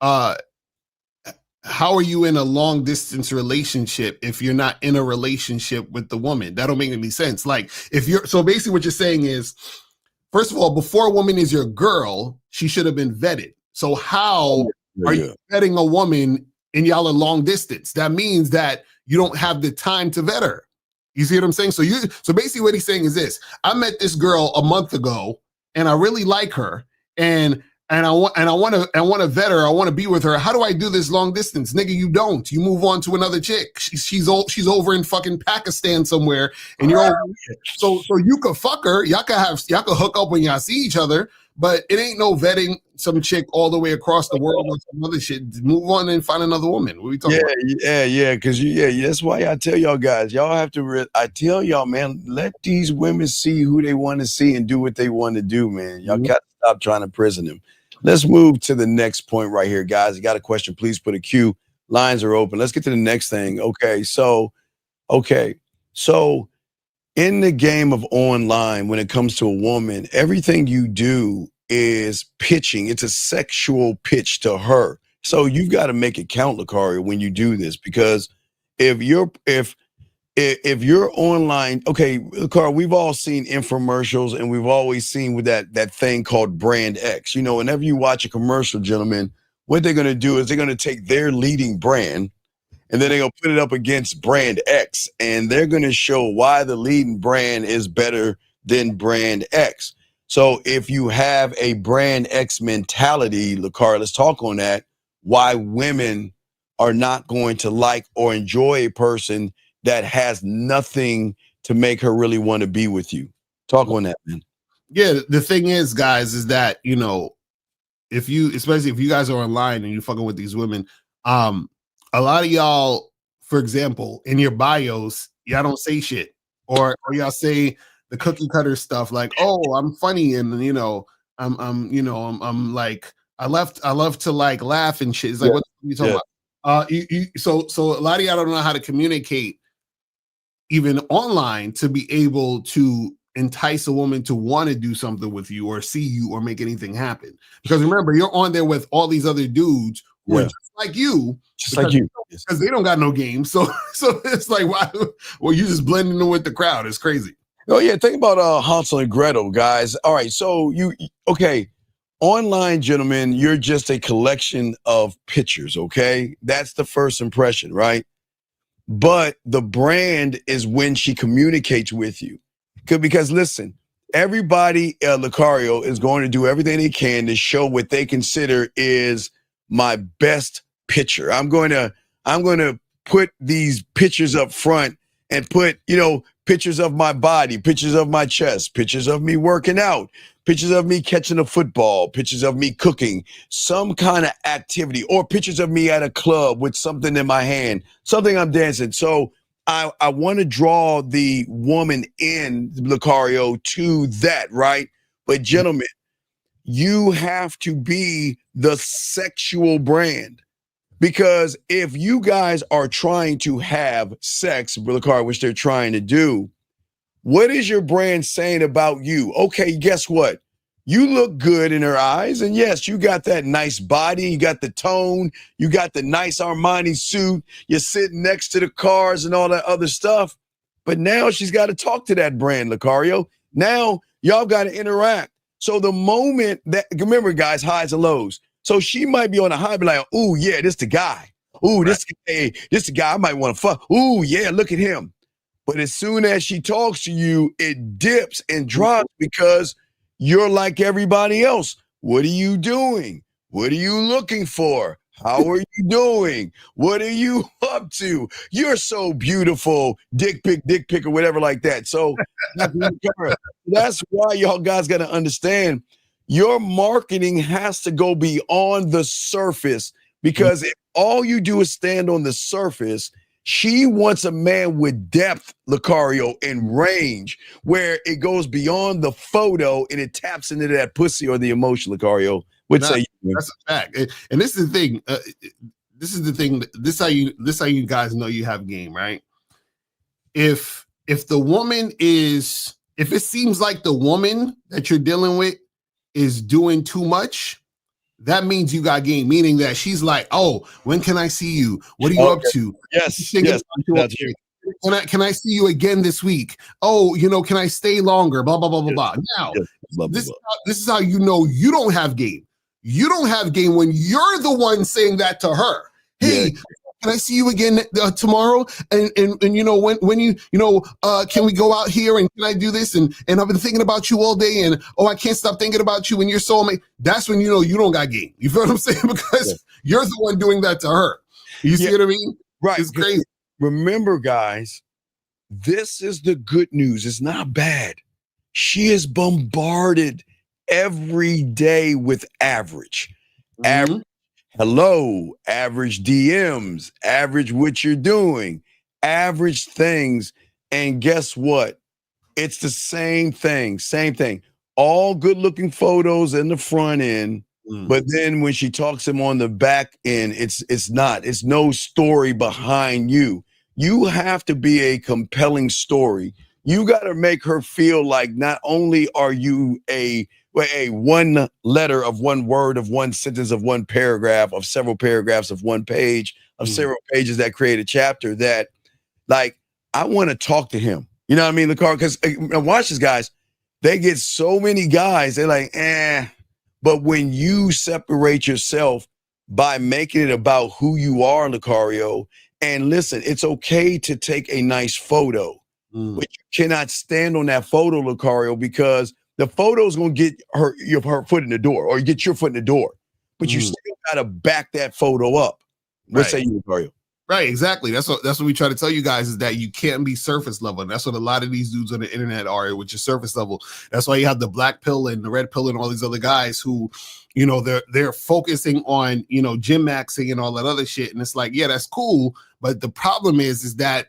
are you in a long distance relationship if you're not in a relationship with the woman? That don't make any sense. Like, so basically what you're saying is, first of all, before a woman is your girl, she should have been vetted. So how are you vetting a woman and y'all are long distance? That means that you don't have the time to vet her. You see what I'm saying? So basically what he's saying is this: I met this girl a month ago and I really like her, and I want to vet her. I want to be with her. How do I do this long distance? Nigga, you don't. You move on to another chick. She's over in fucking Pakistan somewhere, and you're over here. So you could fuck her. Y'all could hook up when y'all see each other. but it ain't no vetting some chick all the way across the world or some other shit. Move on and find another woman. What are we talking about? Yeah. Because that's why I tell y'all guys, y'all have to. I tell y'all, man, let these women see who they want to see and do what they want to do, man. Y'all got to stop trying to prison them. Let's move to the next point right here, guys. You got a question? Please put a Q. Lines are open. Let's get to the next thing. Okay, so in the game of online, when it comes to a woman, everything you do is pitching. It's a sexual pitch to her. So you've got to make it count, Lucario, when you do this, because if you're online, okay, Lucario, we've all seen infomercials, and we've always seen with that thing called brand X. You know, whenever you watch a commercial, gentlemen, what they're going to do is they're going to take their leading brand, and then they're going to put it up against brand X, and they're going to show why the leading brand is better than brand X. So if you have a brand X mentality, Lucario, let's talk on that, why women are not going to like or enjoy a person that has nothing to make her really want to be with you. Talk on that, man. Yeah, the thing is, guys, is that, you know, especially if you guys are online and you're fucking with these women, a lot of y'all, for example, in your bios, y'all don't say shit, or y'all say the cookie cutter stuff like, "Oh, I'm funny," and I'm like, I love to like laugh and shit. It's like, what are you talking about? So a lot of y'all don't know how to communicate even online to be able to entice a woman to want to do something with you or see you or make anything happen. Because remember, you're on there with all these other dudes who are just like you. Because they don't got no game. So it's like, why? Well, you just blending in with the crowd. It's crazy. Oh, yeah. Think about Hansel and Gretel, guys. All right. So online, gentlemen, you're just a collection of pictures. Okay. That's the first impression, right? But the brand is when she communicates with you. Because listen, everybody, Lucario, is going to do everything they can to show what they consider is my best picture. I'm going to put these pictures up front and put, pictures of my body, pictures of my chest, pictures of me working out, pictures of me catching a football, pictures of me cooking, some kind of activity, or pictures of me at a club with something in my hand, something I'm dancing. So I want to draw the woman in, Lucario, to that, right? But gentlemen, you have to be the sexual brand. Because if you guys are trying to have sex, Lucario, which they're trying to do, what is your brand saying about you? Okay, guess what? You look good in her eyes. And yes, you got that nice body. You got the tone. You got the nice Armani suit. You're sitting next to the cars and all that other stuff. But now she's got to talk to that brand, Lucario. Now y'all got to interact. So the moment that, remember, guys, highs and lows. So she might be on a high, be like, "Ooh, yeah, this the guy. Ooh, this the guy I might want to fuck. Ooh, yeah, look at him." But as soon as she talks to you, it dips and drops because you're like everybody else. What are you doing? What are you looking for? How are you doing? What are you up to? You're so beautiful. Dick pic, or whatever like that. So that's why y'all guys got to understand. Your marketing has to go beyond the surface, because if all you do is stand on the surface, she wants a man with depth, Lucario, and range, where it goes beyond the photo and it taps into that pussy or the emotion, Lucario. That's a fact. And this is the thing. This is the thing. This how you guys know you have game, right? If the woman is, if it seems like the woman that you're dealing with is doing too much, that means you got game, meaning that she's like, "Oh, when can I see you? What are you up to?" Yes. Can I see you again this week? Oh, can I stay longer? Blah, blah, blah, blah, blah. Now, this is how you know you don't have game. You don't have game when you're the one saying that to her. Hey, can I see you again tomorrow? And when you can we go out here and can I do this? And I've been thinking about you all day, and I can't stop thinking about you and your soulmate. That's when you know you don't got game. You feel what I'm saying? Because you're the one doing that to her. You see what I mean? Right. It's crazy. Remember, guys, this is the good news. It's not bad. She is bombarded every day with average. Mhm. Hello, average DMs, average what you're doing, average things. And guess what? It's the same thing, same thing. All good looking photos in the front end. But then when she talks him on the back end, it's not. It's no story behind you. You have to be a compelling story. You got to make her feel like not only are you a one letter of one word of one sentence of one paragraph of several paragraphs of one page of several pages that create a chapter, that like I want to talk to him. You know what I mean? The car, because watch this, guys. They get so many guys. They're like, eh. But when you separate yourself by making it about who you are, Lucario, and listen, it's okay to take a nice photo, but you cannot stand on that photo, Lucario, because the photo is going to get her foot in the door, or get your foot in the door. But you still got to back that photo up. What say you, Lucario? Right, exactly. That's what we try to tell you guys, is that you can't be surface level. And that's what a lot of these dudes on the internet are, which is surface level. That's why you have the black pill and the red pill and all these other guys who, you know, they're focusing on, you know, gym maxing and all that other shit. And it's like, yeah, that's cool. But the problem is that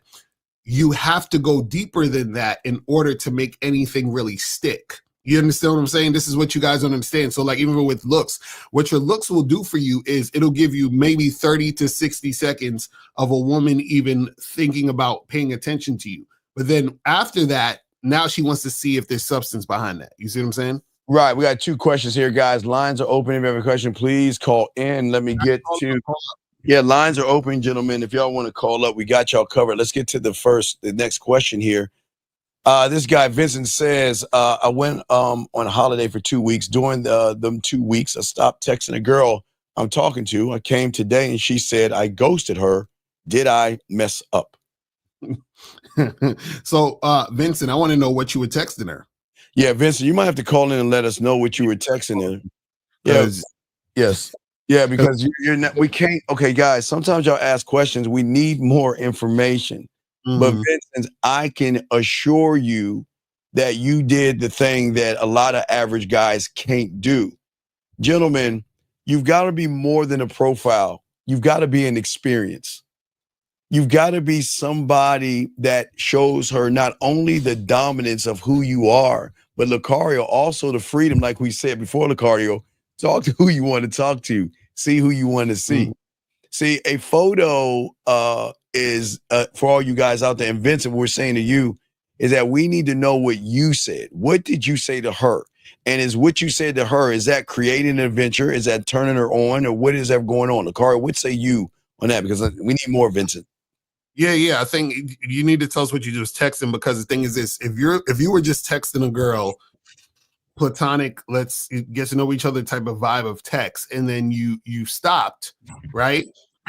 you have to go deeper than that in order to make anything really stick. You understand what I'm saying? This is what you guys don't understand. So like, even with looks, what your looks will do for you is it'll give you maybe 30 to 60 seconds of a woman even thinking about paying attention to you. But then after that, now she wants to see if there's substance behind that. You see what I'm saying? Right. We got 2 questions here, guys. Lines are open. If you have a question, please call in. Let me get to... Yeah, lines are open, gentlemen. If y'all want to call up, we got y'all covered. Let's get to the next question here. This guy, Vincent, says, I went on a holiday for 2 weeks. During them 2 weeks, I stopped texting a girl I'm talking to. I came today and she said I ghosted her. Did I mess up? So, Vincent, I want to know what you were texting her. Yeah, Vincent, you might have to call in and let us know what you were texting her. Yeah. Yes. Yeah, because you're not, we can't. Okay, guys, sometimes y'all ask questions. We need more information. But Vincent, I can assure you that you did the thing that a lot of average guys can't do. Gentlemen, you've got to be more than a profile. You've got to be an experience. You've got to be somebody that shows her not only the dominance of who you are, but Lucario, also the freedom, like we said before, Lucario, talk to who you want to talk to, see who you want to see. See, a photo is, for all you guys out there, and Vincent, what we're saying to you is that we need to know what you said. What did you say to her? And is what you said to her, is that creating an adventure? Is that turning her on? Or what is that going on? Lucario, what say you on that? Because we need more, Vincent. Yeah. I think you need to tell us what you just texting, because the thing is this: if you were just texting a girl, platonic, let's get to know each other type of vibe of text, and then you stopped, right?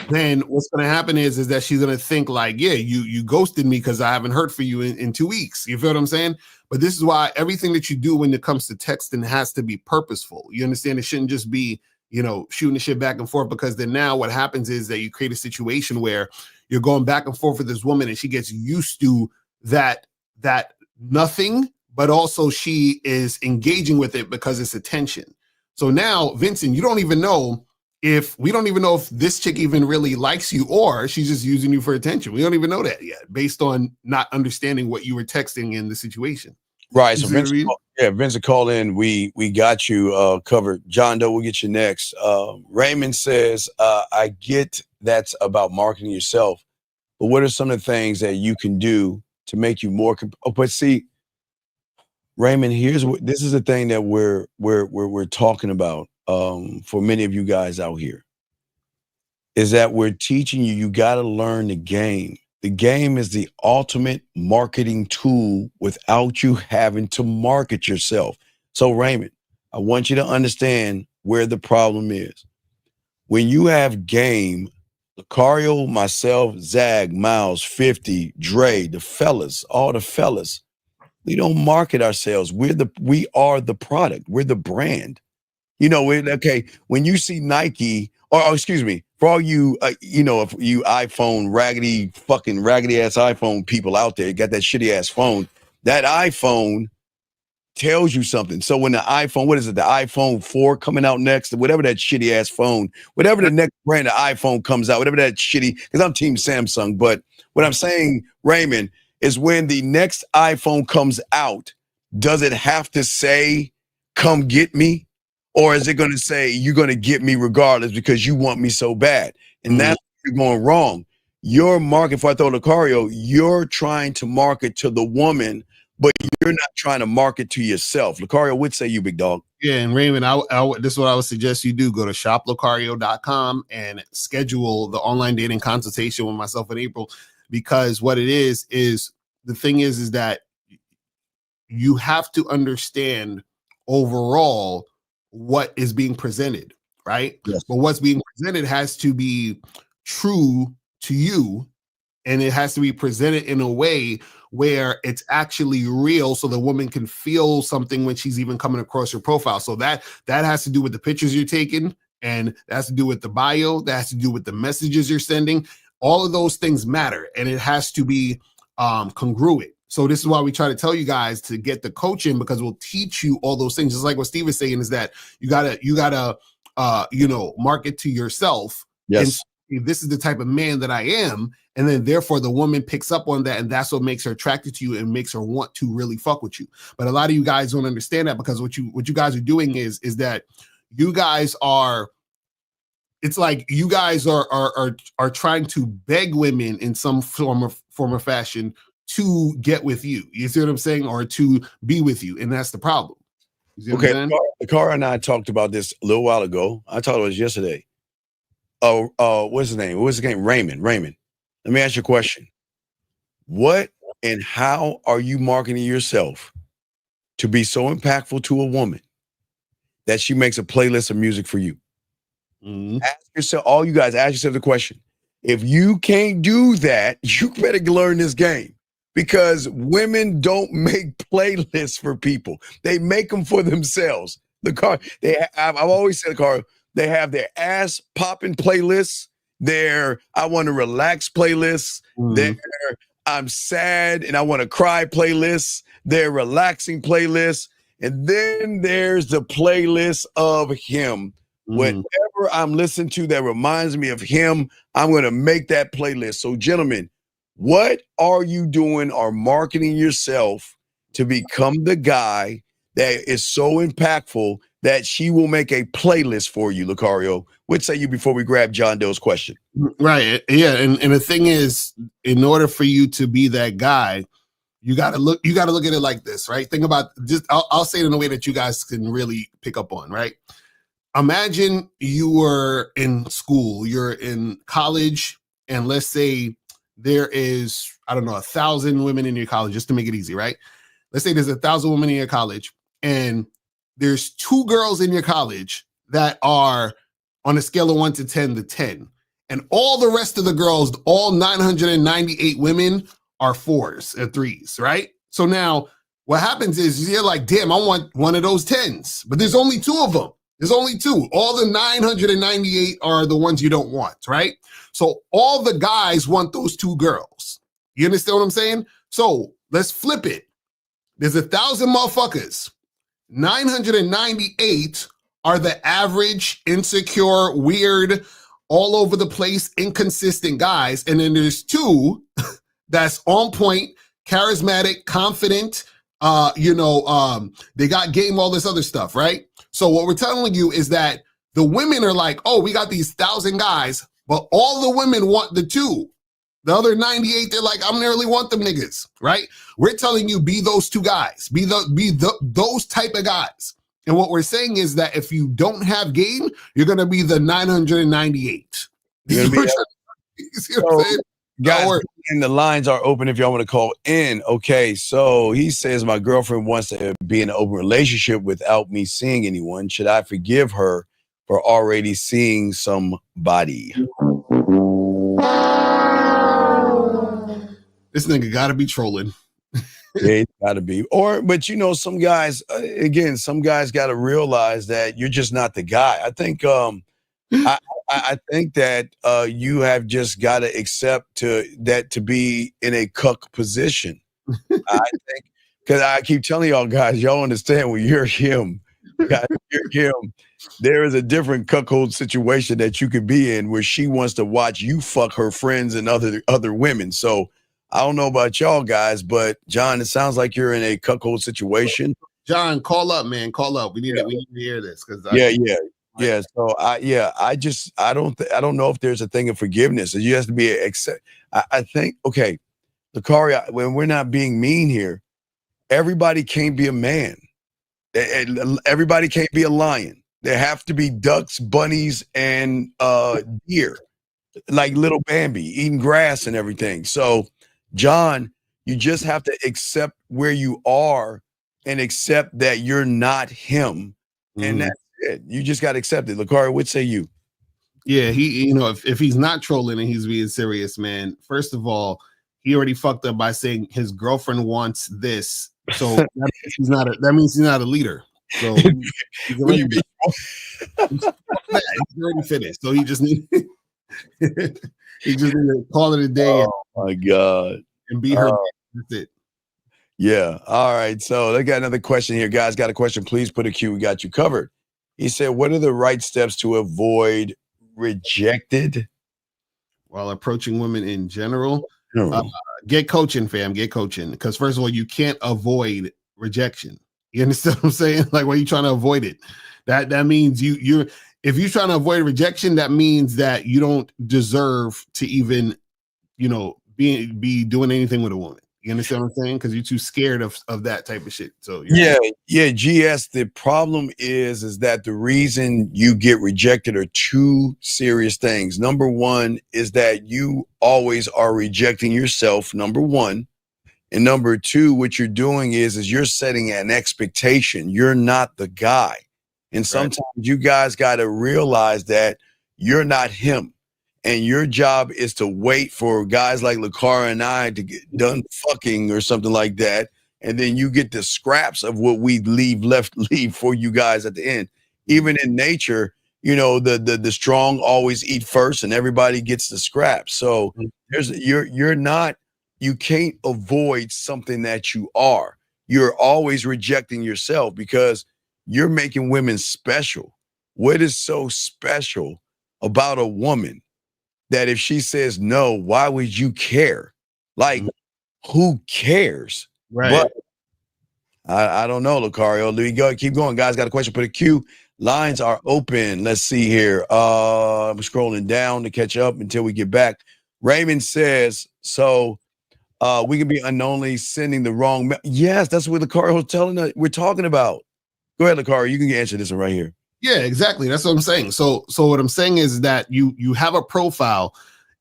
Then what's going to happen is that she's going to think like, yeah, you ghosted me because I haven't heard from you in 2 weeks. You feel what I'm saying? But this is why everything that you do when it comes to texting has to be purposeful. You understand? It shouldn't just be, you know, shooting the shit back and forth, because then now what happens is that you create a situation where you're going back and forth with this woman and she gets used to that nothing, but also she is engaging with it because it's attention. So now, Vincent, we don't even know if this chick even really likes you, or she's just using you for attention. We don't even know that yet, based on not understanding what you were texting in the situation. Right. So Vincent, call in. We got you covered. John Doe, we'll get you next. Raymond says, I get that's about marketing yourself, but what are some of the things that you can do to make you more but see, Raymond, this is the thing that we're talking about for many of you guys out here, is that we're teaching you got to learn the game. The game is the ultimate marketing tool without you having to market yourself. So Raymond, I want you to understand where the problem is. When you have game, Lucario, myself, Zag, Miles, 50, Dre, the fellas, all the fellas, we don't market ourselves. We are the product. We're the brand. You know, okay, when you see Nike, or excuse me, for all you, if you iPhone, raggedy ass iPhone people out there, got that shitty ass phone, that iPhone tells you something. So when the iPhone, what is it, the iPhone 4 coming out next, whatever that shitty ass phone, whatever the next brand of iPhone comes out, whatever that shitty, because I'm team Samsung, but what I'm saying, Raymond, is when the next iPhone comes out, does it have to say, come get me? Or is it going to say, you're going to get me regardless because you want me so bad? And that's where you're going wrong. Your market, for I throw Lucario, you're trying to market to the woman, but you're not trying to market to yourself. Lucario, what say you, big dog? Yeah, and Raymond, this is what I would suggest you do. Go to shoplucario.com and schedule the online dating consultation with myself in April, because what it is the thing is that you have to understand overall what is being presented, right? Yes. But what's being presented has to be true to you, and it has to be presented in a way where it's actually real, so the woman can feel something when she's even coming across your profile. So that has to do with the pictures you're taking, and that has to do with the bio, that has to do with the messages you're sending. All of those things matter, and it has to be congruent. So this is why we try to tell you guys to get the coaching, because we'll teach you all those things. Just like what Steve is saying, is that you gotta market to yourself. Yes. And this is the type of man that I am. And then therefore the woman picks up on that, and that's what makes her attracted to you and makes her want to really fuck with you. But a lot of you guys don't understand that, because what you guys are doing is that you guys are, it's like you guys are trying to beg women in some form of fashion to get with you. You see what I'm saying? Or to be with you. And that's the problem. You see what I'm saying? Lucario and I talked about this a little while ago. I talked about this yesterday. What's his name? What's his name? Raymond. Let me ask you a question. What and how are you marketing yourself to be so impactful to a woman that she makes a playlist of music for you? Ask yourself, all you guys, ask yourself the question. If you can't do that, you better learn this game, because women don't make playlists for people. They make them for themselves. I've always said, Carl, they have their ass popping playlists, their I want to relax playlists, their I'm sad and I want to cry playlists, their relaxing playlists, and then there's the playlist of him. Whatever I'm listening to that reminds me of him, I'm going to make that playlist. So, gentlemen, what are you doing or marketing yourself to become the guy that is so impactful that she will make a playlist for you, Lucario? What say you before we grab John Doe's question? Right. Yeah. And the thing is, in order for you to be that guy, you got to look at it like this, right? Think about just, I'll say it in a way that you guys can really pick up on, right? Imagine you were in school, you're in college, and let's say there is, I don't know, 1,000 women in your college, just to make it easy, right? Let's say there's 1,000 women in your college, and there's 2 girls in your college that are on a scale of 1 to 10 to 10. And all the rest of the girls, all 998 women, are 4s or 3s, right? So now what happens is you're like, damn, I want one of those 10s, but there's only 2 of them. There's only 2. All the 998 are the ones you don't want, right? So all the guys want those 2 girls. You understand what I'm saying? So let's flip it. There's 1,000 motherfuckers. 998 are the average, insecure, weird, all over the place, inconsistent guys. And then there's 2 that's on point, charismatic, confident, they got game, all this other stuff, right? So what we're telling you is that the women are like, oh, we got these 1,000 guys, but all the women want the 2. The other 98, they're like, I don't really want them niggas, right? We're telling you, be those 2 guys, be those type of guys. And what we're saying is that if you don't have game, you're going to be the 998. You see what I'm saying? Guys, and the lines are open if y'all want to call in. Okay, so he says, my girlfriend wants to be in an open relationship without me seeing anyone. Should I forgive her for already seeing somebody? This nigga gotta be trolling. Yeah, it's gotta be. But some guys, again, some guys gotta realize that you're just not the guy. I think I think that you have just got to accept to be in a cuck position. I think Because I keep telling y'all guys, y'all understand when you're him, guys, you're him. There is a different cuckold situation that you could be in where she wants to watch you fuck her friends and other women. So I don't know about y'all guys, but John, it sounds like you're in a cuckold situation. John, call up, man. Call up. We need to hear this because Yeah. So I don't know if there's a thing of forgiveness. You have to be accept. I think okay, Lakari, when we're not being mean here, everybody can't be a man. Everybody can't be a lion. There have to be ducks, bunnies, and deer, like little Bambi eating grass and everything. So, John, you just have to accept where you are and accept that you're not him, and that's it. You just got to accept it. Lakari, what say you? Yeah, he, if he's not trolling and he's being serious, man, first of all, he already fucked up by saying his girlfriend wants this. So that means he's not a leader. So he's already finished. So he just need to call it a day. Oh my God. And be her. That's it. Yeah. All right. So I got another question here. Guys, got a question. Please put a Q. We got you covered. He said, what are the right steps to avoid rejected while approaching women in general? Get coaching, fam. Get coaching. Because first of all, you can't avoid rejection. You understand what I'm saying? Like, when you're trying to avoid it, that means if you're trying to avoid rejection, that means that you don't deserve to even, be doing anything with a woman. You understand what I'm saying? Because you're too scared of that type of shit. So yeah. GS. The problem is that the reason you get rejected are two serious things. Number one is that you always are rejecting yourself. Number one. And number two, what you're doing is you're setting an expectation. You're not the guy. And sometimes you guys got to realize that you're not him. And your job is to wait for guys like Lakara and I to get done fucking or something like that. And then you get the scraps of what we leave for you guys at the end. Even in nature, the strong always eat first and everybody gets the scraps. So you can't avoid something that you are. You're always rejecting yourself because you're making women special. What is so special about a woman that if she says no, why would you care? Like, who cares? Right. But I don't know, Lucario. There you go. Keep going, guys. Got a question for the queue. Lines are open. Let's see here. I'm scrolling down to catch up until we get back. Raymond says, so we can be unknowingly sending the wrong. Yes, that's what Lucario was telling us. We're talking about. Go ahead, Lucario. You can answer this one right here. Yeah, exactly. That's what I'm saying. So what I'm saying is that you have a profile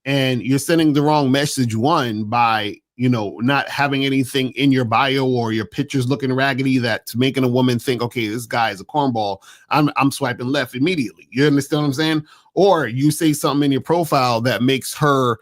and you're sending the wrong message, one, by not having anything in your bio or your pictures looking raggedy, that's making a woman think, okay, this guy is a cornball. I'm swiping left immediately. You understand what I'm saying? Or you say something in your profile that makes her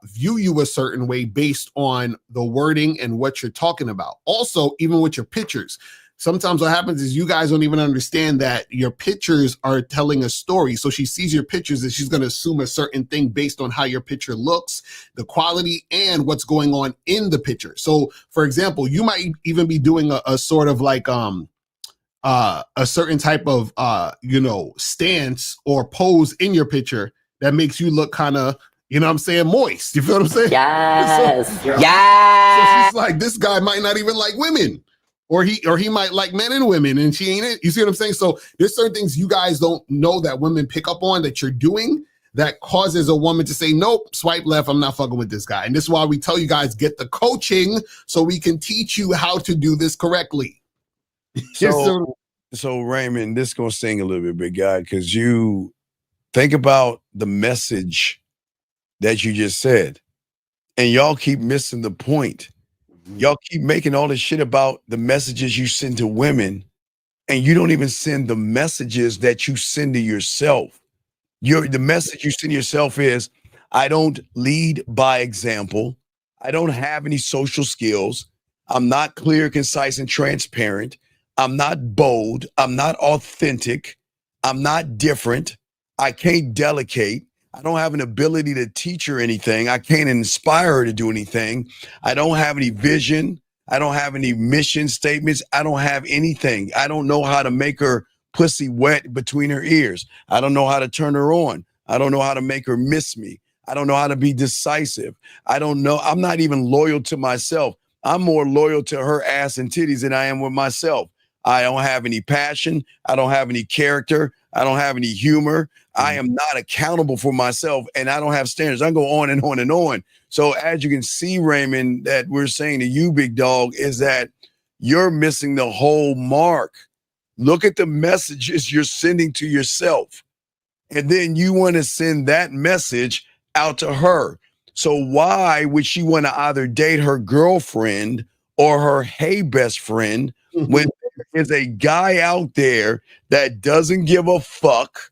view you a certain way based on the wording and what you're talking about. Also, even with your pictures, sometimes what happens is you guys don't even understand that your pictures are telling a story. So she sees your pictures and she's going to assume a certain thing based on how your picture looks, the quality, and what's going on in the picture. So, for example, you might even be doing a sort of like a certain type of stance or pose in your picture that makes you look kind of, moist. You feel what I'm saying? Yes. So she's like, this guy might not even like women. Or he might like men and women, and she ain't it. You see what I'm saying? So there's certain things you guys don't know that women pick up on that you're doing that causes a woman to say, nope, swipe left, I'm not fucking with this guy. And this is why we tell you guys, get the coaching so we can teach you how to do this correctly. So Raymond, this is going to sting a little bit, big guy, because you think about the message that you just said, and y'all keep missing the point. Y'all keep making all this shit about the messages you send to women, and you don't even send the messages that you send to yourself. The message you send yourself is, I don't lead by example. I don't have any social skills. I'm not clear, concise, and transparent. I'm not bold. I'm not authentic. I'm not different. I can't delegate. I don't have an ability to teach her anything. I can't inspire her to do anything. I don't have any vision. I don't have any mission statements. I don't have anything. I don't know how to make her pussy wet between her ears. I don't know how to turn her on. I don't know how to make her miss me. I don't know how to be decisive. I don't know. I'm not even loyal to myself. I'm more loyal to her ass and titties than I am with myself. I don't have any passion. I don't have any character. I don't have any humor. I am not accountable for myself, and I don't have standards. I go on and on and on. So as you can see, Raymond, that we're saying to you, big dog, is that you're missing the whole mark. Look at the messages you're sending to yourself. And then you want to send that message out to her. So why would she want to either date her girlfriend or her hey best friend when there is a guy out there that doesn't give a fuck?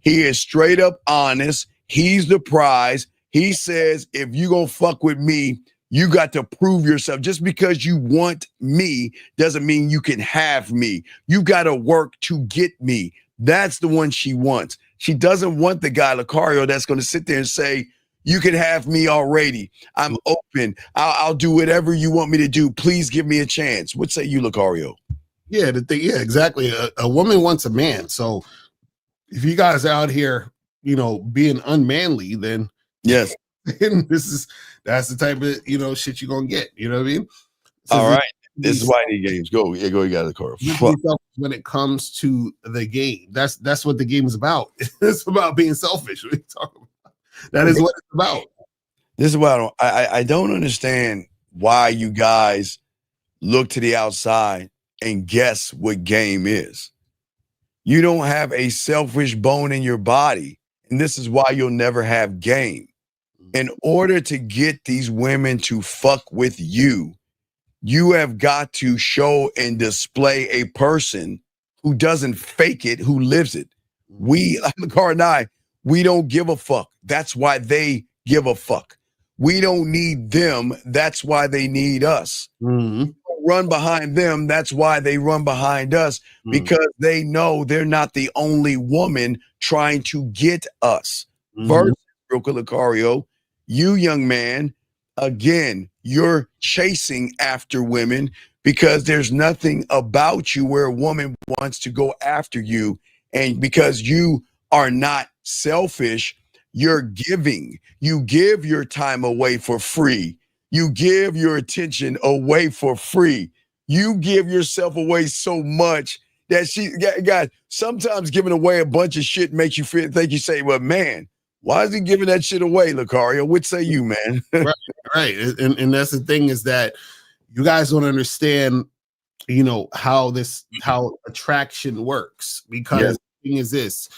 He is straight up honest. He's the prize. He says, if you gonna fuck with me, you got to prove yourself. Just because you want me doesn't mean you can have me. You got to work to get me. That's the one she wants. She doesn't want the guy, Lucario, that's going to sit there and say, you can have me already. I'm open. I'll do whatever you want me to do. Please give me a chance. What say you, Lucario? Yeah, yeah, exactly. A woman wants a man. So if you guys are out here, being unmanly, then yes, that's the type of shit you're gonna get. You know what I mean? So all right. This is why I need games. Go. Yeah, go. You got the car. When it comes to the game, that's what the game is about. It's about being selfish. What are you talking about? That is what it's about. This is why I don't understand why you guys look to the outside and guess what game is. You don't have a selfish bone in your body, and this is why you'll never have game. In order to get these women to fuck with you, you have got to show and display a person who doesn't fake it, who lives it. We, Car and I, we don't give a fuck. That's why they give a fuck. We don't need them. That's why they need us. Mm-hmm. Run behind them. That's why they run behind us, because they know they're not the only woman trying to get us. Versus, Lucario, you young man, again, you're chasing after women because there's nothing about you where a woman wants to go after you. And because you are not selfish, you're giving. You give your time away for free. You give your attention away for free. You give yourself away so much that guys, sometimes giving away a bunch of shit makes you think you say, well, man, why is he giving that shit away, Lucario? What say you, man? Right. And that's the thing, is that you guys don't understand, how attraction works. Because the thing is this,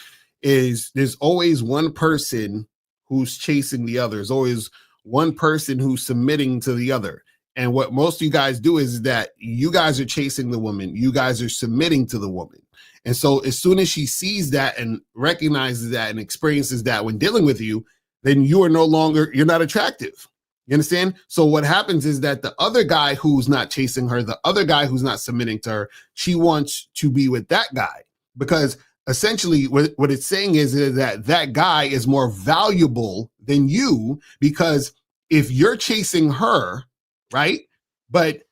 is there's always one person who's chasing the other. There's always one person who's submitting to the other. And what most of you guys do is that you guys are chasing the woman. You guys are submitting to the woman. And so as soon as she sees that and recognizes that and experiences that when dealing with you, then you're not attractive. You understand? So what happens is that the other guy who's not chasing her, the other guy who's not submitting to her, she wants to be with that guy, because essentially what it's saying is that that guy is more valuable than you, because if you're chasing her, right, but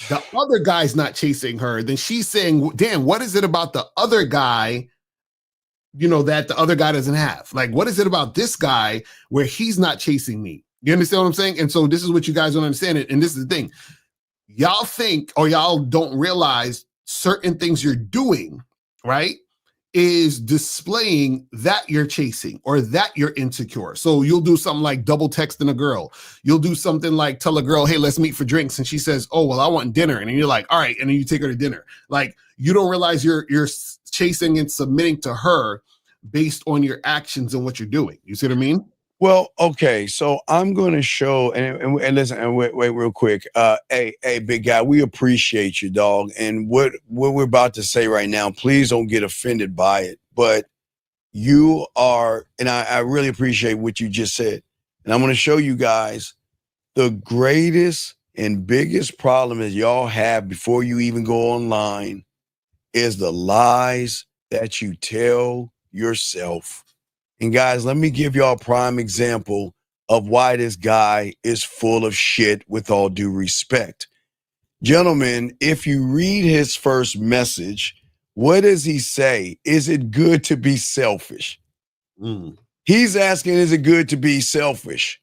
the other guy's not chasing her, then she's saying, damn, what is it about the other guy, that the other guy doesn't have? Like, what is it about this guy where he's not chasing me? You understand what I'm saying? And so this is what you guys don't understand. And this is the thing. Y'all think, or y'all don't realize, certain things you're doing, right, is displaying that you're chasing or that you're insecure. So you'll do something like double texting a girl. You'll do something like tell a girl, hey, let's meet for drinks. And she says, oh, well, I want dinner. And then you're like, all right. And then you take her to dinner. Like, you don't realize you're chasing and submitting to her based on your actions and what you're doing. You see what I mean? Well, okay, so I'm going to show, and listen, and wait real quick. Hey, big guy, we appreciate you, dog. And what we're about to say right now, please don't get offended by it. But you are, and I really appreciate what you just said. And I'm going to show you guys the greatest and biggest problem that y'all have before you even go online is the lies that you tell yourself. And guys, let me give y'all a prime example of why this guy is full of shit, with all due respect. Gentlemen, if you read his first message, what does he say? Is it good to be selfish? He's asking, is it good to be selfish?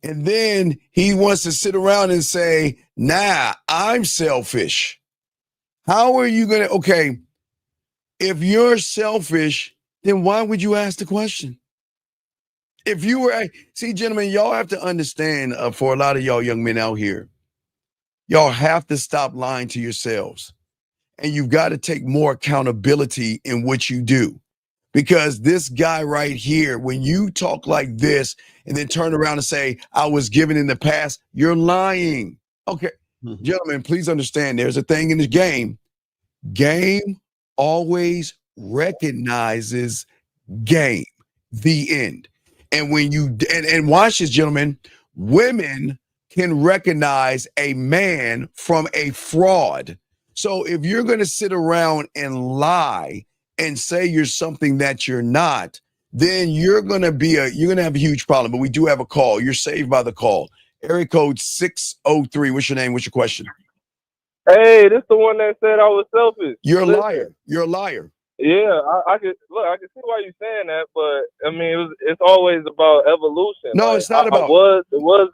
And then he wants to sit around and say, nah, I'm selfish. How are you going to, okay, if you're selfish, then why would you ask the question? If you were, see, gentlemen, y'all have to understand for a lot of y'all young men out here, y'all have to stop lying to yourselves. And you've got to take more accountability in what you do. Because this guy right here, when you talk like this and then turn around and say, I was given in the past, you're lying. Okay, gentlemen, please understand there's a thing in this game. Game always recognizes game, the end. And when you, and watch this, gentlemen, women can recognize a man from a fraud. So if you're going to sit around and lie and say you're something that you're not, then you're going to have a huge problem. But we do have a call. You're saved by the call. Area code 603. What's your name? What's your question? Hey, this the one that said I was selfish. You're a liar. You're a liar. Yeah, I can see why you're saying that, but I mean, it's always about evolution. No, like, it's not about. It was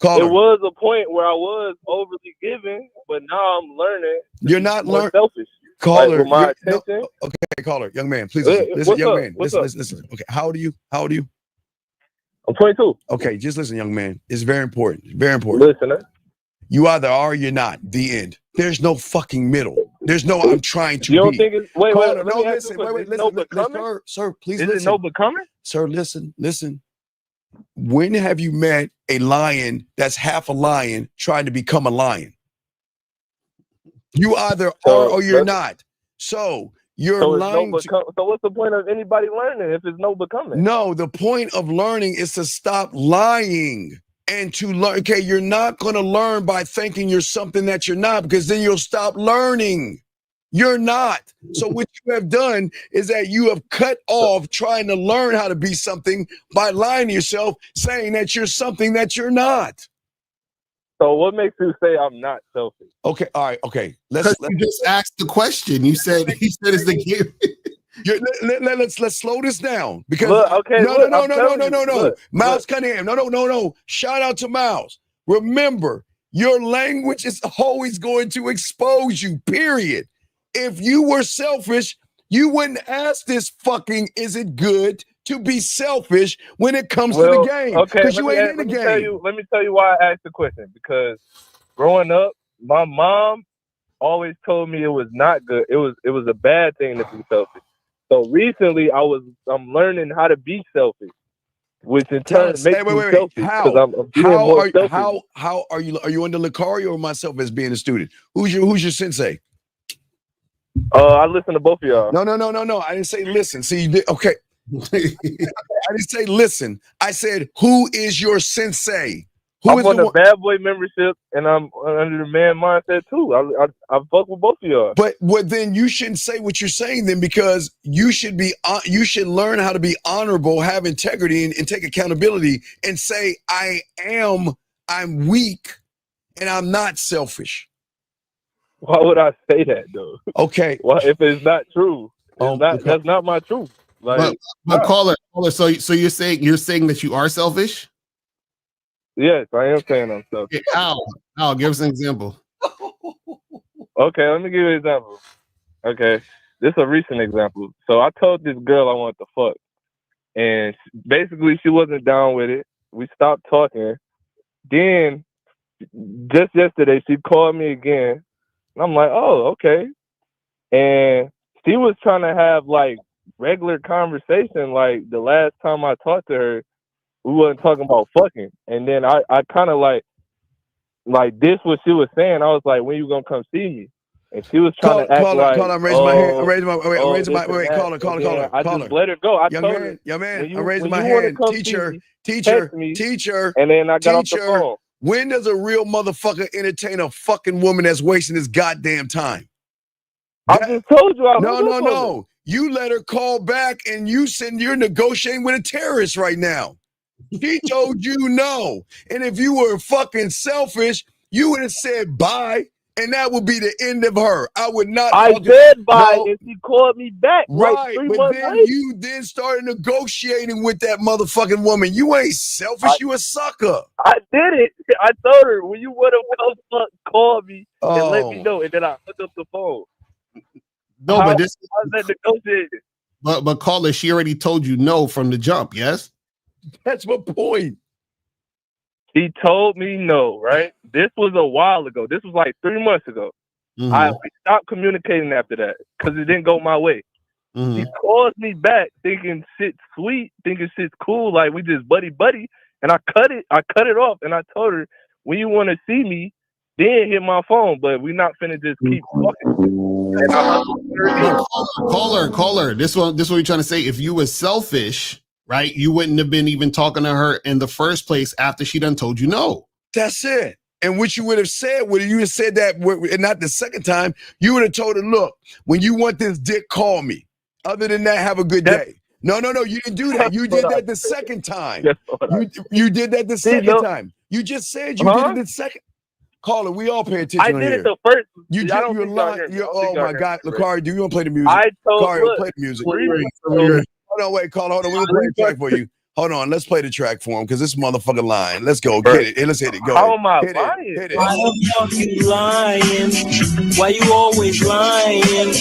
Caller. a point where I was overly giving, but now I'm learning. You're not more learning. selfish. Caller, like, my attention. No, okay, caller, young man, please listen, young man, listen. Okay, how old are you? I'm 22. Okay, just listen, young man. It's very important. Very important. Listening. You either are or you're not. The end. There's no fucking middle. There's no I'm trying to You don't be. think it's wait, Caller, no, listen, sir, please listen. Is it no becoming? Sir, listen. When have you met a lion that's half a lion trying to become a lion? You either are or you're not. So you're lying. So what's the point of anybody learning if it's no becoming? No, the point of learning is to stop lying and to learn. Okay, you're not going to learn by thinking you're something that you're not, because then you'll stop learning. You're not. So what you have done is that you have cut off trying to learn how to be something by lying to yourself, saying that you're something that you're not. So what makes you say I'm not selfish? Okay, all right, okay. You just asked the question. He said it's the game. Let's slow this down because no. Miles Cunningham, no. Shout out to Miles. Remember, your language is always going to expose you. Period. If you were selfish, you wouldn't ask this fucking. Is it good to be selfish when it comes to the game? Okay, because you ain't in the game. Let me tell you why I asked the question. Because growing up, my mom always told me it was not good. It was a bad thing to be selfish. So recently, I'm learning how to be selfish, which in turn makes me selfish. How are you? Are you under Lucario or myself as being a student? Who's your sensei? I listen to both of y'all. No. I didn't say listen. See, you did, okay. I didn't say listen. I said, who is your sensei? I'm on the bad boy membership, and I'm under the man mindset too. I fuck with both of y'all. But then you shouldn't say what you're saying then, because you should should learn how to be honorable, have integrity, and take accountability, and say I'm weak, and I'm not selfish. Why would I say that though? Okay. Well, if it's not true, that's not my truth. Like, but caller. So you're saying that you are selfish? Yes, I am saying I'm selfish. Al, give us an example. Okay, let me give you an example. Okay, this is a recent example. So I told this girl I wanted to fuck, and basically she wasn't down with it. We stopped talking. Then just yesterday she called me again. And I'm like, oh, okay. And she was trying to have like regular conversation. Like the last time I talked to her, we wasn't talking about fucking. And then I kind of like this what she was saying. I was like, when you gonna come see me? And she was trying to act like, I'm raising my hand. I'm raising my caller. I just let her go. I told her, young man, I'm raising my hand. Teacher. And then I got off the phone. When does a real motherfucker entertain a fucking woman that's wasting his goddamn time? I just told you. No. You let her call back, and you're negotiating with a terrorist right now. She told you no. And if you were fucking selfish, you would have said bye and that would be the end of her. I would not. I did buy it, and she called me back like 3 but months then later. you then started negotiating with that motherfucking woman. You ain't selfish. You a sucker. I did it. I told her, when you want to go fuck, call me and let me know, and then I hooked up the phone. No, but this how's that negotiated? But caller, she already told you no from the jump. Yes, that's my point. He told me no, right? This was a while ago. This was like 3 months ago. Mm-hmm. We stopped communicating after that because it didn't go my way. Mm-hmm. He calls me back thinking shit's sweet, thinking shit's cool, like we just buddy, and I cut it off, and I told her, when you want to see me, then hit my phone, but we not finna just keep talking. Caller. This what you're trying to say. If you were selfish, right, you wouldn't have been even talking to her in the first place after she done told you no. That's it. And what you would have said, would you have said that, and not the second time, you would have told her, look, when you want this dick, call me. Other than that, have a good day. No, you didn't do that. You did that the second time. You did that the second time. You just said you did it the second. Caller, we all pay attention. I did it the first. You're lying. Oh my God, Lakari, do you want to play the music? Lakari, play the music. Hold on, wait, caller, hold on. We're gonna play the track for you. Hold on, let's play the track for him because this motherfucker lying. Let's go, get it. Hey, let's hit it. Go. How am I lying? Hit it. Why the fuck you lying? Why you always lying?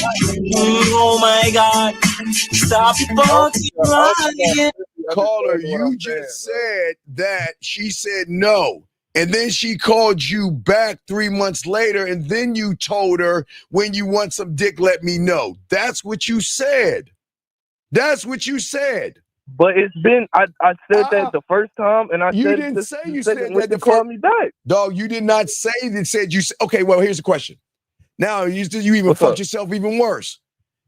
Oh my God! Stop fucking lying. Caller, you just said that she said no. And then she called you back 3 months later, and then you told her, when you want some dick, let me know. That's what you said. That's what you said. But it's been, I said that the first time, and you didn't say you said that the call me back. Dog, you did not say that. Said you. Okay, well, here's the question. Now you even fucked yourself even worse.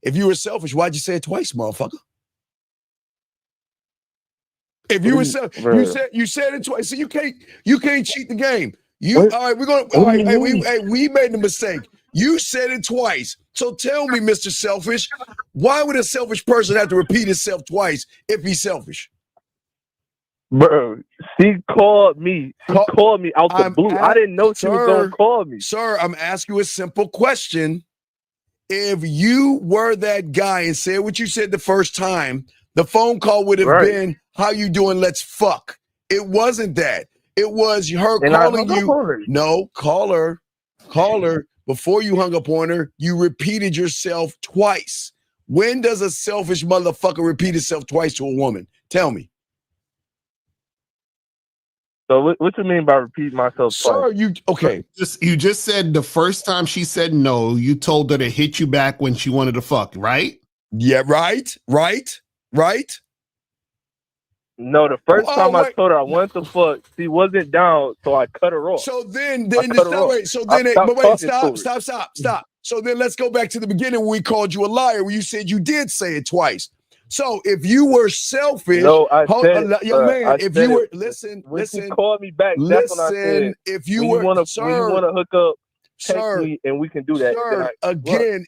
If you were selfish, why'd you say it twice, motherfucker? If you were selfish, you said it twice. So you can't cheat the game. All right, we're gonna. All right, we made the mistake. You said it twice. So tell me, Mr. Selfish, why would a selfish person have to repeat himself twice if he's selfish? Bro, she called me. She called me out the blue. I didn't know she was going to call me. Sir, I'm asking you a simple question. If you were that guy and said what you said the first time, the phone call would have been, how you doing? Let's fuck. It wasn't that. It was her calling you. No, caller. Before you hung up on her, you repeated yourself twice. When does a selfish motherfucker repeat himself twice to a woman? Tell me. So what you mean by repeat myself twice? Okay. You just said the first time she said no, you told her to hit you back when she wanted to fuck, right? Yeah, right. No, the first time I told her I wanted to fuck, she wasn't down, so I cut her off. So then stop. So then let's go back to the beginning when we called you a liar, when you said you did say it twice. So if you were selfish, if you were listen, she called me back. That's when I said, if you want to hook up, text me and we can do that. Sir,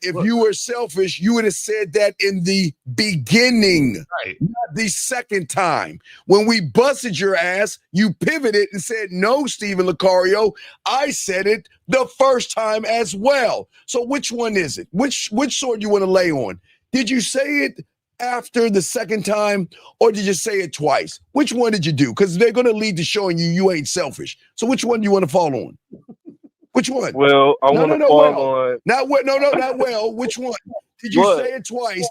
if you were selfish, you would have said that in the beginning, not the second time. When we busted your ass, you pivoted and said, no, Stephen Lucario, I said it the first time as well. So which one is it? Which sword you want to lay on? Did you say it after the second time, or did you say it twice? Which one did you do? Because they're going to lead to showing you ain't selfish. So which one do you want to fall on? Which one? Well, I want to fall on. Not well. Which one? Did you say it twice?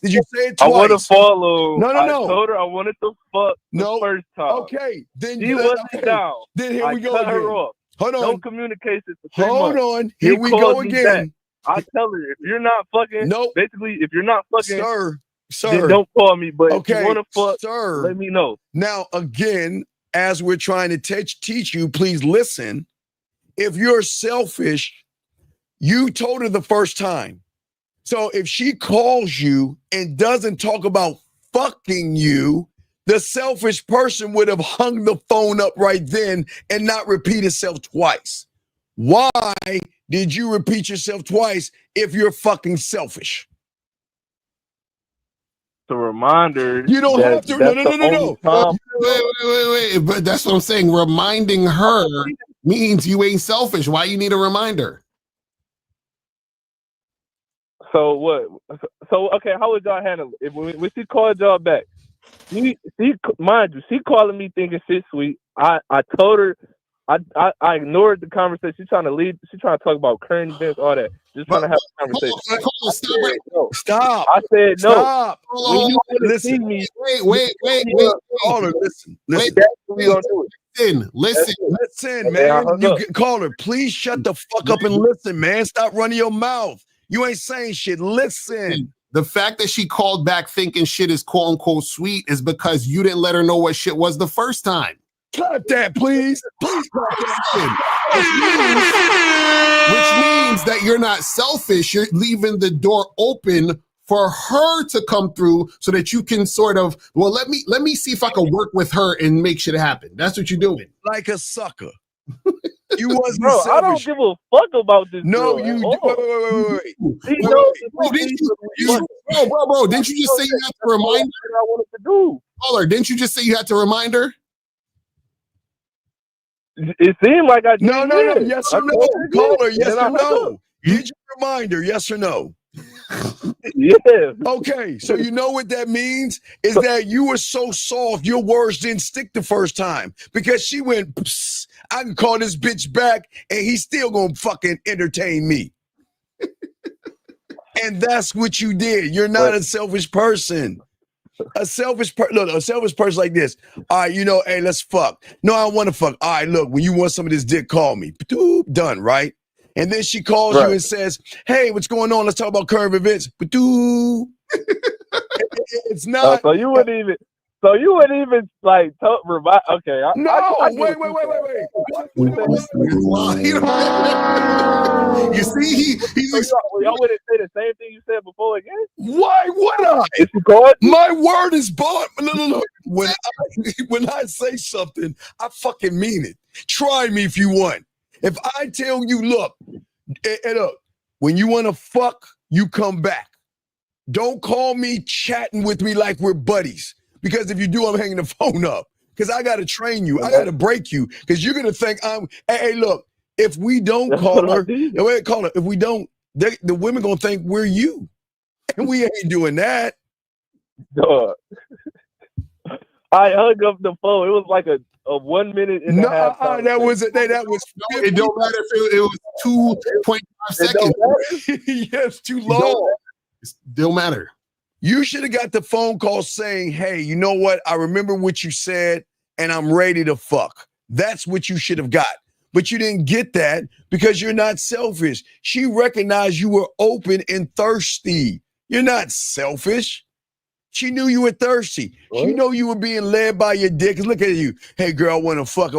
I want to follow. No. I told her I wanted to fuck the first time. Okay. Then she wasn't down. Then here we go again. Her off. Hold on. No communication for 3 months. Hold on. Here we go again. I tell her, if you're not fucking, basically, if you're not fucking, sir, then don't call me. But if you want to fuck, let me know. Now, again, as we're trying to teach you, please listen. If you're selfish, you told her the first time. So if she calls you and doesn't talk about fucking you, the selfish person would have hung the phone up right then and not repeat itself twice. Why did you repeat yourself twice if you're fucking selfish? To remind her. You don't have to. No. Wait. But that's what I'm saying. Reminding her means you ain't selfish. Why you need a reminder? So what? So okay, how would y'all handle it? If when she called y'all back, she mind you, she calling me thinking shit sweet. I told her I ignored the conversation. She's trying to lead. She's trying to talk about current events, all that. Just trying to have a conversation. Stop. I said no. Stop. When you want to see Listen. me, Wait. Caller, listen. that's what we gonna do it. Listen, man. Caller, please shut the fuck up and listen, man. Stop running your mouth. You ain't saying shit. Listen. The fact that she called back thinking shit is quote unquote sweet is because you didn't let her know what shit was the first time. Cut that, please. Please cut that. Which means that you're not selfish. You're leaving the door open for her to come through so that you can sort of, well, let me see if I can work with her and make shit happen. That's what you're doing. Like a sucker. You wasn't Bro, selfish. I don't give a fuck about this. No, girl you. wait. Bro, didn't you just say you had to remind her? I wanted to do. Caller, didn't you just say you had to remind her? It seemed like I did. No. Yes or no? Caller, yes or no? Did you remind her? Yes or no? Yeah. Okay, so you know what that means is that you were so soft, your words didn't stick the first time because she went, psst, I can call this bitch back and he's still gonna fucking entertain me. And that's what you did. You're not a selfish person. A selfish person like this. All right, hey, let's fuck. No, I don't want to fuck. All right, look, when you want some of this dick, call me. Done, right? And then she calls you and says, hey, what's going on? Let's talk about current events. It's not. So you wouldn't even like remind. Okay. Wait. You see, y'all wouldn't say the same thing you said before again. Why would I? Is she called? My word is bond. No. When I say something, I fucking mean it. Try me if you want. If I tell you, look, when you want to fuck, you come back. Don't call me chatting with me like we're buddies. Because if you do, I'm hanging the phone up. Because I got to train you. I got to break you. Because you're going to think hey, look, if we don't call her, if we don't, the women going to think we're you. And we ain't doing that. Duh. I hung up the phone. It was like a 1 minute and a half. That was. It don't matter if it was 2.5 seconds. Yes, too long. It don't matter. You should have got the phone call saying, hey, you know what? I remember what you said and I'm ready to fuck. That's what you should have got. But you didn't get that because you're not selfish. She recognized you were open and thirsty. You're not selfish. She knew you were thirsty. What? She knew you were being led by your dick. Look at you. Hey, girl, I want to fuck.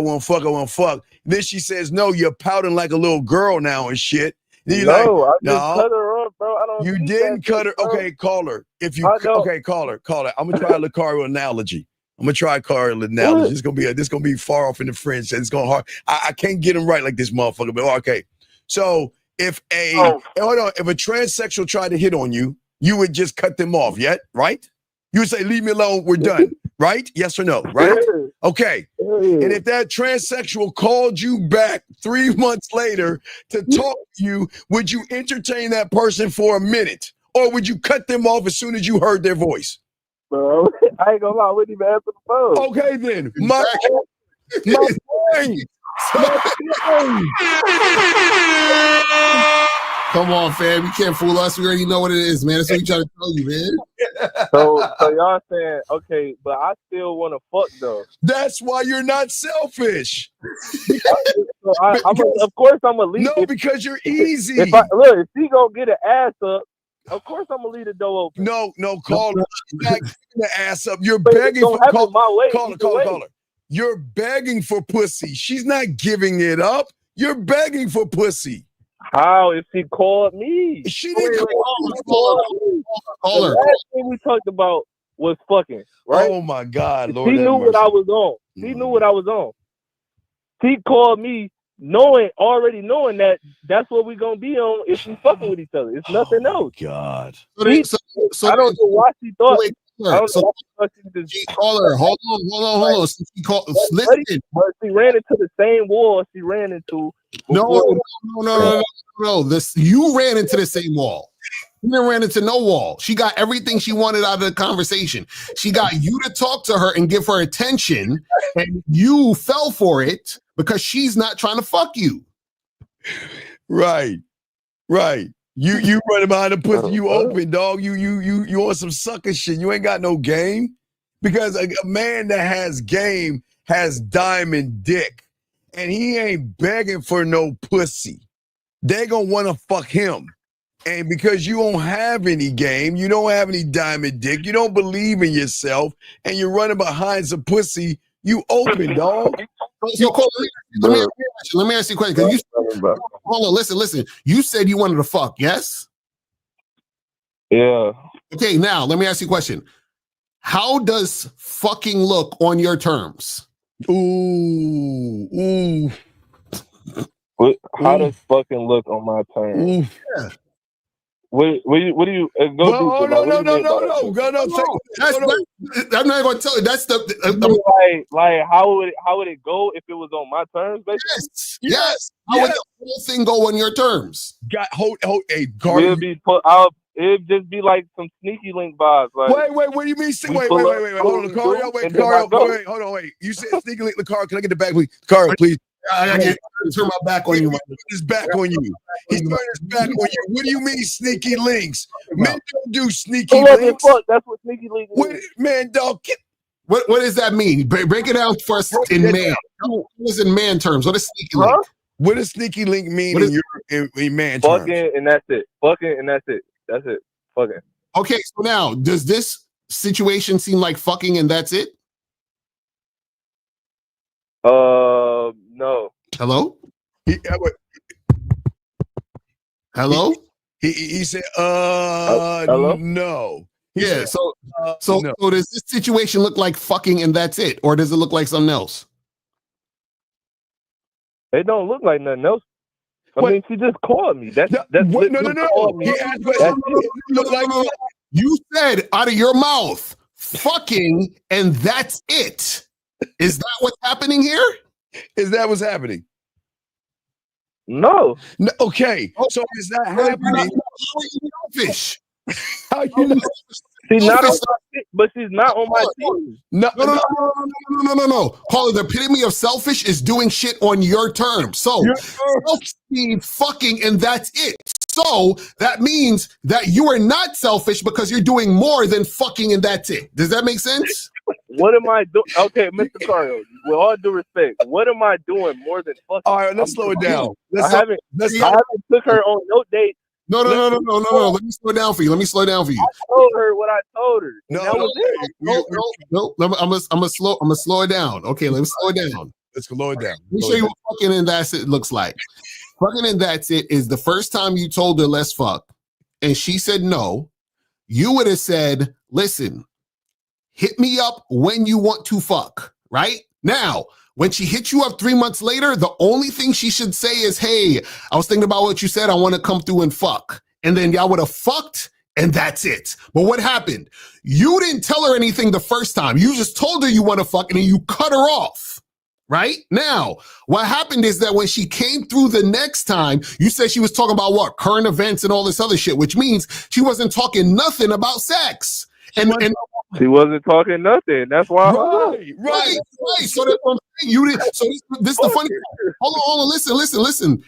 Then she says, no, you're pouting like a little girl now and shit. Then you're I just cut her up, bro. I don't. You didn't cut her. Bro. Okay, call her. Call her. I'm gonna try a Lucario analogy. It's gonna be far off in the French. It's gonna hard. I can't get him right like this motherfucker. But okay. So if a transsexual tried to hit on you, you would just cut them off. Yet, right? You would say, leave me alone, we're done. Right? Yes or no? Right? Okay. And if that transsexual called you back 3 months later to talk to you, would you entertain that person for a minute? Or would you cut them off as soon as you heard their voice? Bro, I ain't gonna lie, I wouldn't even answer the phone. Okay, then. Come on, fam. You can't fool us. We already know what it is, man. That's what we trying to tell you, man. So y'all saying, okay, but I still want to fuck, though. That's why you're not selfish. Of course, I'm going to leave. No, because you're easy. If she going to get an ass up, of course, I'm going to leave the door open. No, call her. She's not getting the ass up. You're begging for caller. You're begging for pussy. She's not giving it up. You're begging for pussy. How if she called me? She didn't call her. The last thing we talked about was fucking, right? Oh my God, Lord. She knew what I was on. She knew what I was on. She called me already knowing that that's what we're gonna be on if we fucking with each other. It's nothing else. God. So I don't know why she thought. Call her. Hold on. Listen. But she ran into the same wall she ran into. No. You ran into the same wall. She didn't ran into no wall. She got everything she wanted out of the conversation. She got you to talk to her and give her attention, and you fell for it because she's not trying to fuck you. Right. You running behind the pussy, you open, dog. You on some sucker shit. You ain't got no game. Because a man that has game has diamond dick. And he ain't begging for no pussy. They gonna wanna fuck him. And because you don't have any game, you don't have any diamond dick, you don't believe in yourself, and you're running behind some pussy, you open, dog. So Cole, let me ask you a question. Hold on, listen. You said you wanted to fuck, yes? Yeah. Okay, now let me ask you a question. How does fucking look on your terms? Ooh. How does fucking look on my terms? Yeah. What do you go do? No. I'm not going to tell you. That's the like how would it go if it was on my terms? Basically? Yes. How would the whole thing go on your terms? Hold, hey, Garden. It'd just be like some sneaky link vibes. Like, wait, what do you mean? Wait, hold on, Lucario, wait. You said sneaky link, Lucario. Can I get the back, please? Lucario, please. I gotta turn my back on you. His back on you. He's turning his back on you. What do you mean sneaky links? Men don't do sneaky links. That's what sneaky links is. Man, dog. What does that mean? Break it down first in man. What is in man terms? What is sneaky link? What does sneaky link mean in man terms? Fucking and that's it. Fucking and that's it. That's it. Fucking. Okay, so now does this situation seem like fucking and that's it? No. Hello? Hello? He said, hello? No. Yeah, so does this situation look like fucking and that's it? Or does it look like something else? It don't look like nothing else. I mean, she just called me. That's no. You said out of your mouth, fucking, and that's it. Is that what's happening here? Is that what's happening? No. Okay. So is that happening? Fish. How you know? She's not on my but she's not on my team. No. Caller, the epitome of selfish is doing shit on your terms. So selfish means fucking and that's it. So that means that you are not selfish because you're doing more than fucking and that's it. Does that make sense? What am I doing? Okay, Mr. Cario, with all due respect, what am I doing more than fucking? All right, let's slow it down. I haven't took her on no date. No. Let me slow it down for you. I told her what I told her. No. I'm gonna slow it down. Okay, let me slow it down. Let's slow it down. Let me show you what fucking and that's it looks like. Fucking and that's it is the first time you told her let's fuck, and she said no. You would have said, listen, hit me up when you want to fuck, right? Now, when she hits you up 3 months later, the only thing she should say is, hey, I was thinking about what you said. I want to come through and fuck. And then y'all would have fucked and that's it. But what happened? You didn't tell her anything the first time. You just told her you want to fuck and then you cut her off. Right? Now, what happened is that when she came through the next time, you said she was talking about what? Current events and all this other shit, which means she wasn't talking nothing about sex. And she wasn't talking nothing. That's why. Right. So that's what I'm saying. You didn't. So this is the funny part. Hold on. Listen.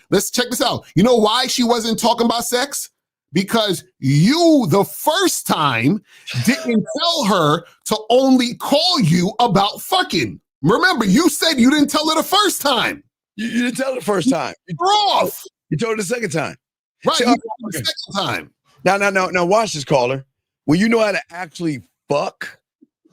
Let's check this out. You know why she wasn't talking about sex? Because you, the first time, didn't tell her to only call you about fucking. Remember, you said you didn't tell her the first time. You didn't tell her the first time. You're off. You told her the second time. Right. You told her the second time. Now, watch this, caller. When you know how to actually fuck,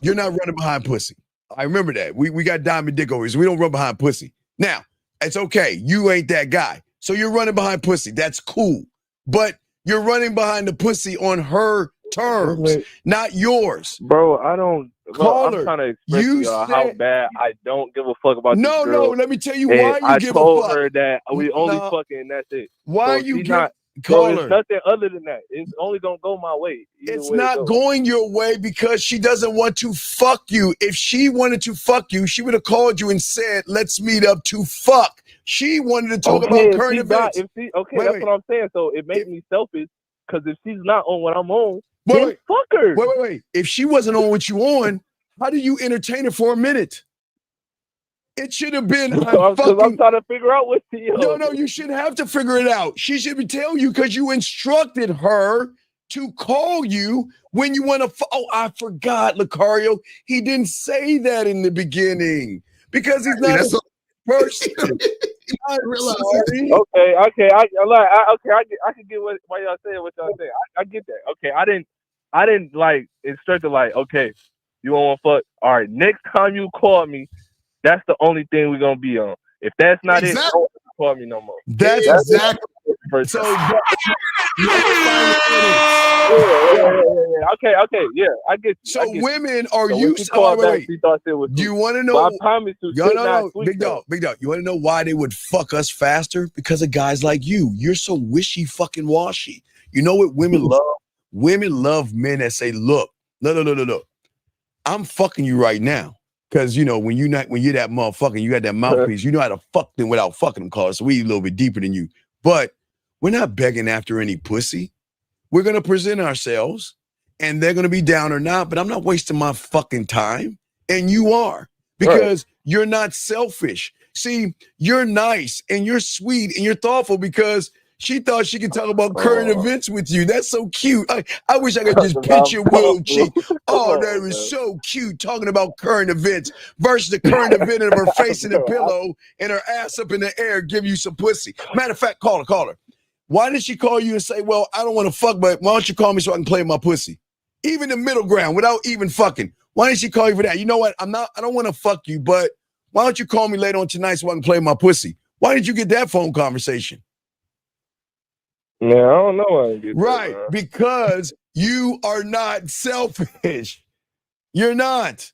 you're not running behind pussy. I remember that. We got diamond dick over here, so we don't run behind pussy. Now, it's okay. You ain't that guy. So you're running behind pussy. That's cool. But you're running behind the pussy on her terms, not yours. Bro, I don't. Caller, I'm trying to express to y'all how bad I don't give a fuck about this girl. No, let me tell you why you give a fuck. I told her that we only fucking and that's it. Why are you not? Caller, it's nothing other than that. It's only gonna go my way. It's not going your way because she doesn't want to fuck you. If she wanted to fuck you, she would have called you and said, let's meet up to fuck. She wanted to talk about current events. That's what I'm saying. So it made me selfish Because if she's not on what I'm on, Wait, then wait. fuck her. Wait. If she wasn't on what you on, how do you entertain her for a minute? It should have been Because I'm trying to figure out what she is. No, you shouldn't have to figure it out. She should be telling you because you instructed her to call you when you want to. Oh, I forgot, Lucario. He didn't say that in the beginning because he's not a person. I'm sorry. Okay. I can get why y'all saying what y'all saying. I get that. Okay, I didn't like instruct her like, okay, you want to fuck? All right, next time you call me, that's the only thing we're gonna be on. If that's not it, don't call me no more. That's exactly. So Okay, yeah, I get you. So women are so used. Wait. She thought it was do you want to know? But I promise you, no, big dog. You want to know why they would fuck us faster? Because of guys like you. You're so wishy fucking washy. You know what women love? Women love men that say, "Look, no. I'm fucking you right now." Because you know when you're that motherfucker, you got that mouthpiece. You know how to fuck them without fucking them, cause we a little bit deeper than you. But we're not begging after any pussy. We're gonna present ourselves, and they're gonna be down or not. But I'm not wasting my fucking time, and you are because you're not selfish. See, you're nice and you're sweet and you're thoughtful because she thought she could talk about current events with you. That's so cute. I wish I could just picture Will cheek. Oh, that was so cute talking about current events versus the current event of her face in a pillow and her ass up in the air giving you some pussy. Matter of fact, call her. Why did she call you and say, well, I don't want to fuck, but why don't you call me so I can play my pussy? Even the middle ground without even fucking. Why didn't she call you for that? You know what? I don't want to fuck you, but why don't you call me later on tonight so I can play my pussy? Why did you get that phone conversation? Yeah, I don't know why I get right, that, because you are not selfish. You're not.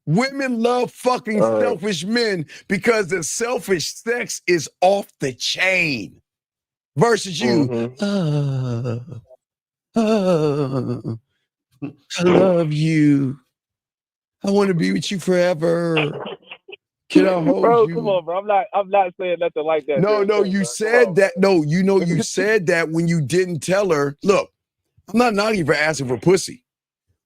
Women love fucking selfish men because the selfish sex is off the chain. Versus you, I love you. I want to be with you forever. Can I hold you? Come on, bro. I'm not saying nothing like that. No, you said that. No, you said that when you didn't tell her. Look, I'm not knocking you for asking for pussy.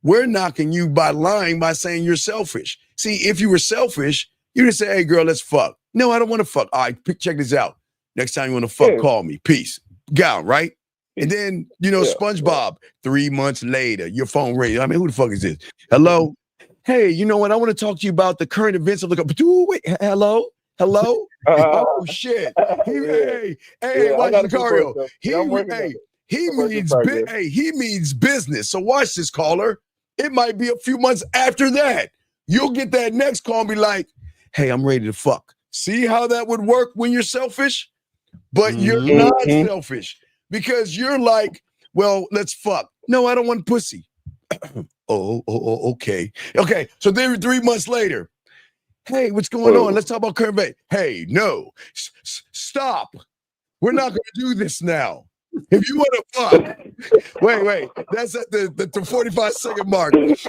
We're knocking you by lying by saying you're selfish. See, if you were selfish, you'd just say, hey, girl, let's fuck. No, I don't want to fuck. All right, check this out. Next time you want to fuck, call me. Peace. Gal, right? And then, SpongeBob, 3 months later, your phone rings. I mean, who the fuck is this? Hello? Hey, you know what? I want to talk to you about the current events of wait, hello? Oh shit. Hey, watch Lucario. He means business. So watch this, caller. It might be a few months after that. You'll get that next call and be like, hey, I'm ready to fuck. See how that would work when you're selfish? But you're not selfish because you're like, well, let's fuck. No, I don't want pussy. Okay. Okay, so then 3 months later, hey, what's going on? Let's talk about current event. Hey, no, stop. We're not going to do this now. If you want to fuck, wait, that's at the 45-second mark. If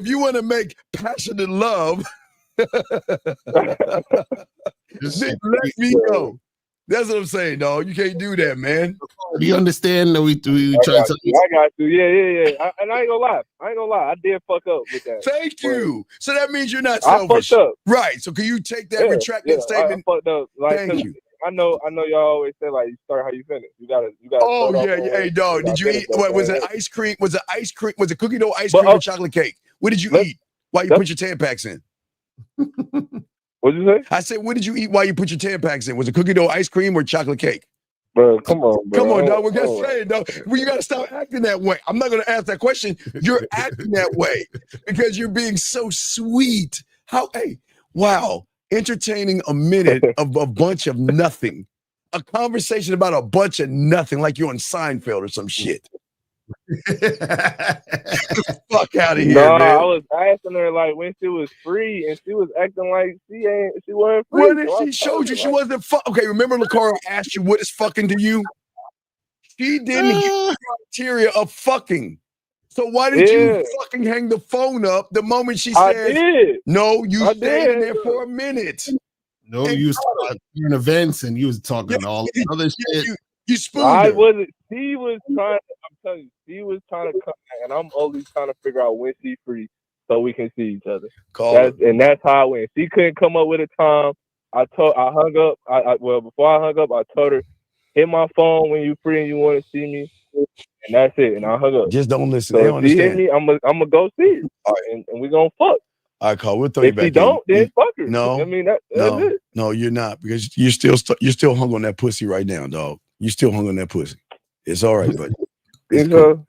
you want to make passionate love, then let me know. That's what I'm saying, dog. You can't do that, man. Do you understand that we try to? I got you. Yeah. And I ain't gonna lie. I did fuck up with that. Thank you. So that means you're not selfish. I fucked up. Right. So can you take that retracted statement? I fucked up. Thank you. I know y'all always say like you start how you finish. You gotta. Oh yeah. Hey dog, did you eat? What was it? Ice cream? Was it ice cream? Was it cookie dough ice cream or chocolate cake? What did you eat while you put your Tampax in? What'd you say? I said, what did you eat while you put your Tampax in? Was it cookie dough ice cream or chocolate cake? Bro, come on, bro. Come on, dog. We're just saying, dog. Well, you gotta stop acting that way. I'm not gonna ask that question. You're acting that way because you're being so sweet. Wow. Entertaining a minute of a bunch of nothing. A conversation about a bunch of nothing, like you're on Seinfeld or some shit. Fuck out of here, man. I was asking her like when she was free, and she was acting like she wasn't free. Well, then she showed you she wasn't Okay, remember Lucario asked you what is fucking to you? She didn't hit the criteria of fucking. So why did you fucking hang the phone up the moment she said, no, you stayed in there for a minute? No, you was talking events and you was talking all the other shit. You spooned I her. wasn't. She was trying. I'm telling you, she was trying to come, and I'm only trying to figure out when she's free so we can see each other. That's how I went. She couldn't come up with a time. I hung up. Well, before I hung up, I told her, hit my phone when you free and you want to see me, and that's it. And I hung up. Just don't listen. So They if don't she hit understand. me, I'm gonna go see her, All right. and we gonna fuck. All right, Carl. We'll throw you If back she don't, in. then fuck her. No, I mean that's it. No, you're not, because you're still hung on that pussy right now, dog. You still hung on that pussy. It's all right, buddy. It's cool.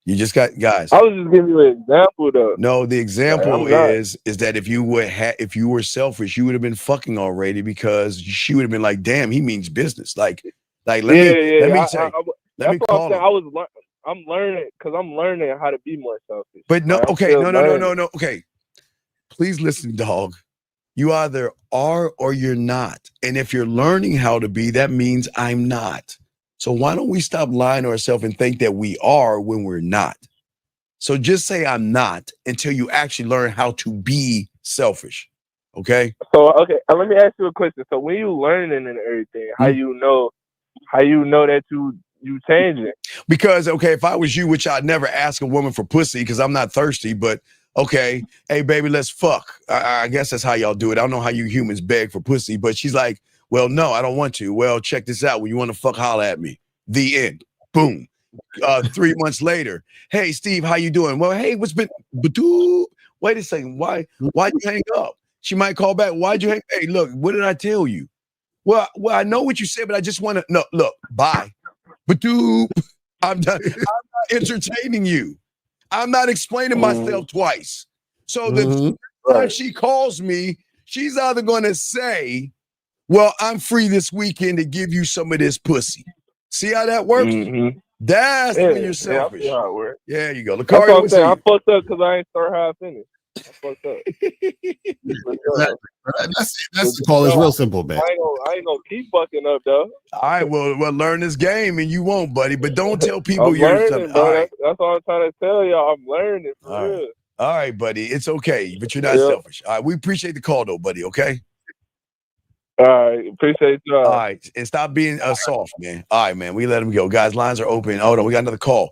You just got guys. I was just giving you an example, though. No, the example Like, is that if you were selfish, you would have been fucking already, because she would have been like, damn, he means business. Let me call him. I'm learning because I'm learning how to be more selfish. But no, like, okay, no. Okay, please listen, dog. You either are or you're not. And if you're learning how to be, that means I'm not. So why don't we stop lying to ourselves and think that we are when we're not? So just say I'm not until you actually learn how to be selfish. Okay? So, okay, let me ask you a question. So when you learning and everything, how you know that you changing? Because, okay, if I was you, which I'd never ask a woman for pussy because I'm not thirsty, but okay, hey, baby, let's fuck. I guess that's how y'all do it. I don't know how you humans beg for pussy, but she's like, well, no, I don't want to. Well, check this out. When you want to fuck, holler at me. The end. Boom. 3 months later, hey, Steve, how you doing? Well, hey, what's been? Wait a second. Why'd you hang up? She might call back. Why'd you hang? Hey, look, what did I tell you? Well, I know what you said, but I just want to. No, look, bye. I'm done. I'm not entertaining you. I'm not explaining myself twice. So the time she calls me, she's either going to say, well, I'm free this weekend to give you some of this pussy. See how that works? Mm-hmm. That's when you're selfish. Yeah, I see how it works. Yeah, you go. That's what I'm saying. I you? fucked up because I ain't start how I finished. I fucked up. Exactly. That's the call. It's real simple, man. I ain't gonna keep fucking up, though. All right, well, learn this game, and you won't, buddy. But don't tell people I'm you're learning, bro. Right. That's what I'm trying to tell y'all. I'm learning for real. All right, buddy. It's okay, but you're not selfish. All right, we appreciate the call, though, buddy. Okay. All right, appreciate y'all. All right, and stop being soft, man. All right, man. We let him go, guys. Lines are open. Hold on, we got another call.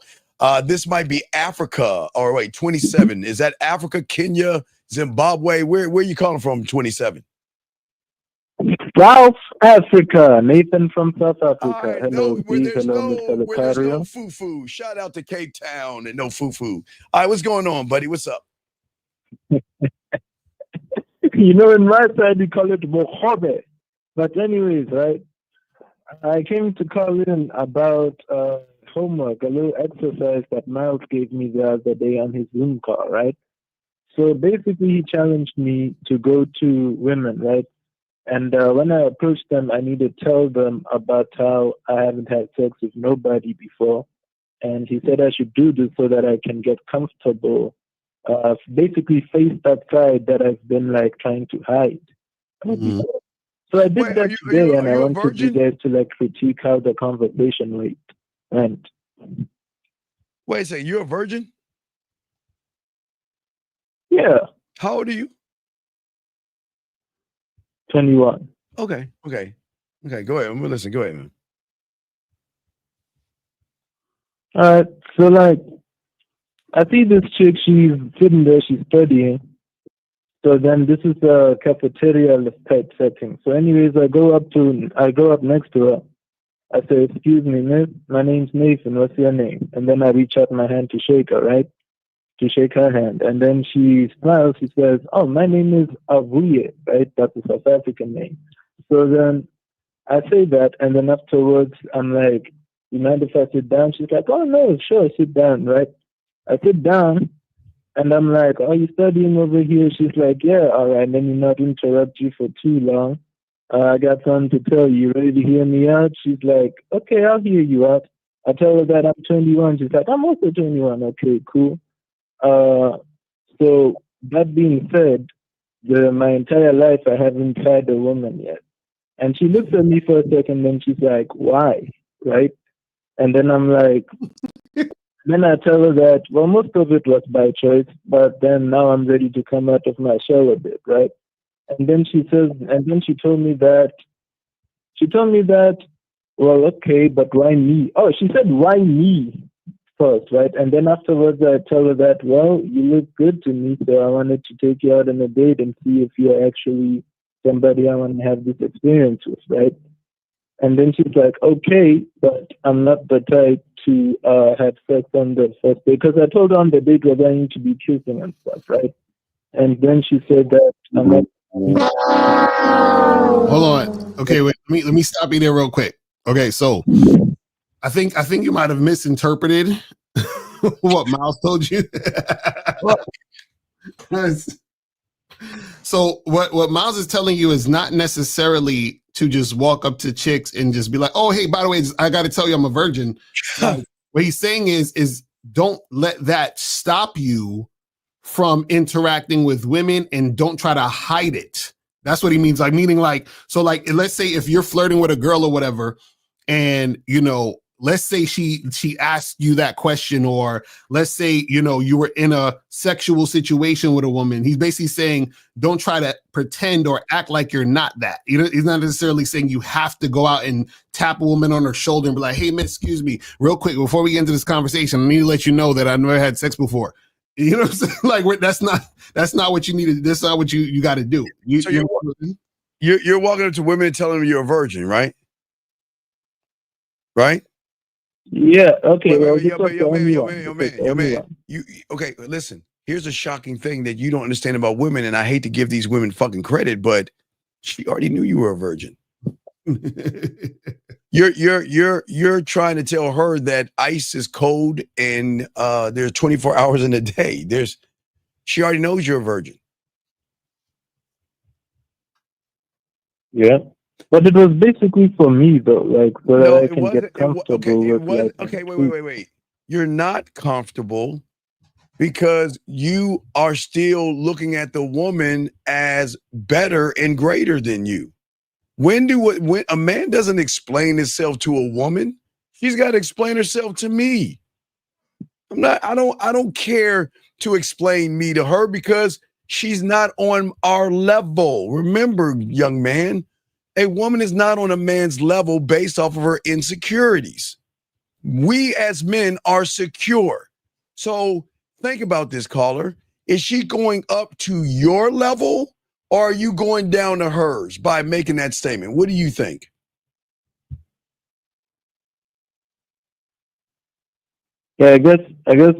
This might be Africa. Or wait, 27. Is that Africa, Kenya, Zimbabwe? Where are you calling from? 27. South Africa. Nathan from South Africa. Right, hello, there's Mr. Lucario. no foo-foo. Shout out to Cape Town and no foo-foo. All right, what's going on, buddy? What's up? You know, in my side, we call it Mohobe. But anyways, right, I came to call in about homework, a little exercise that Miles gave me the other day on his Zoom call, right? So basically, he challenged me to go to women, right? And when I approached them, I need to tell them about how I haven't had sex with nobody before. And he said I should do this so that I can get comfortable, basically face that side that I've been like trying to hide. Mm-hmm. So I did that today, and I wanted you guys to like critique how the conversation went. Wait a second, you're a virgin? Yeah. How old are you? 21. Okay. Go ahead. I'm listening. Go ahead, man. All right. So like, I see this chick. She's sitting there. She's studying. So then this is a cafeteria type setting. So anyways, I go up next to her. I say, "Excuse me, miss. My name's Nathan. What's your name?" And then I reach out my hand to shake her, right? To shake her hand. And then she smiles. She says, "Oh, my name is Avuye," right? That's a South African name. So then I say that, and then afterwards I'm like, "You mind if I sit down?" She's like, "Oh no, sure, sit down," right? I sit down. And I'm like, "Are you studying over here?" She's like, "Yeah, all right. Let me not interrupt you for too long. I got something to tell you. Ready to hear me out?" She's like, "Okay, I'll hear you out." I tell her that I'm 21. She's like, "I'm also 21. Okay, cool." So that being said, my entire life I haven't tried a woman yet. And she looks at me for a second, then she's like, "Why?" Right? And then I'm like, then I tell her that, well, most of it was by choice, but then now I'm ready to come out of my shell a bit, right? And then she told me that well, okay, but why me? Oh, she said, why me first, right? And then afterwards, I tell her that, well, you look good to me, so I wanted to take you out on a date and see if you're actually somebody I want to have this experience with, right? And then she's like, okay, but I'm not the type to have sex on the first date. Because I told her on the date we're going to be kissing and stuff, right? And then she said that I'm not. Hold on. Okay, wait. Let me stop you there real quick. Okay, so I think you might have misinterpreted what Miles told you. So what Miles is telling you is not necessarily to just walk up to chicks and just be like, oh, hey, by the way, I got to tell you I'm a virgin. What he's saying is don't let that stop you from interacting with women, and don't try to hide it. That's what he means. Like, meaning like, so like, let's say if you're flirting with a girl or whatever, and, you know, let's say she asked you that question, or let's say, you know, you were in a sexual situation with a woman. He's basically saying, don't try to pretend or act like you're not that. You know, he's not necessarily saying you have to go out and tap a woman on her shoulder and be like, hey, man, excuse me, real quick, before we get into this conversation, I need to let you know that I've never had sex before. You know what I'm saying? Like, that's not what you need to, that's not what you got to do. So you're walking up to women and telling them you're a virgin, right? Right? Yeah, okay. Man. Okay, listen. Here's a shocking thing that you don't understand about women, and I hate to give these women fucking credit, but she already knew you were a virgin. You're trying to tell her that ice is cold and there's 24 hours in a day. She already knows you're a virgin. Yeah. But it was basically for me though, like so that I can get comfortable with. Okay, wait. You're not comfortable because you are still looking at the woman as better and greater than you. When a man doesn't explain himself to a woman, she's got to explain herself to me. I don't care to explain me to her because she's not on our level. Remember, young man, a woman is not on a man's level based off of her insecurities. We as men are secure. So think about this, caller. Is she going up to your level, or are you going down to hers by making that statement? What do you think? Yeah, I guess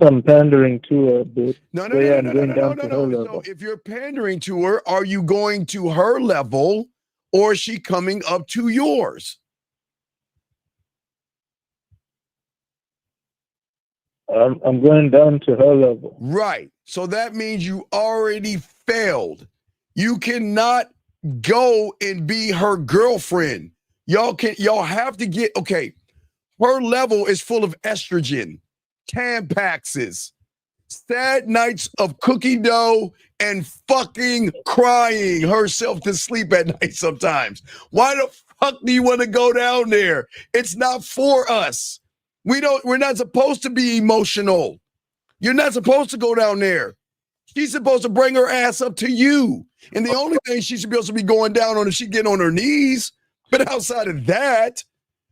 I'm pandering to her a bit. No. So if you're pandering to her, are you going to her level, or is she coming up to yours? I'm going down to her level. Right. So that means you already failed. You cannot go and be her girlfriend. Y'all have to get, okay, her level is full of estrogen, Tampaxes, sad nights of cookie dough, and fucking crying herself to sleep at night sometimes. Why the fuck do you want to go down there? It's not for us. We're not supposed to be emotional. You're not supposed to go down there. She's supposed to bring her ass up to you. And the only thing she should be supposed to be going down on is she getting on her knees. But outside of that,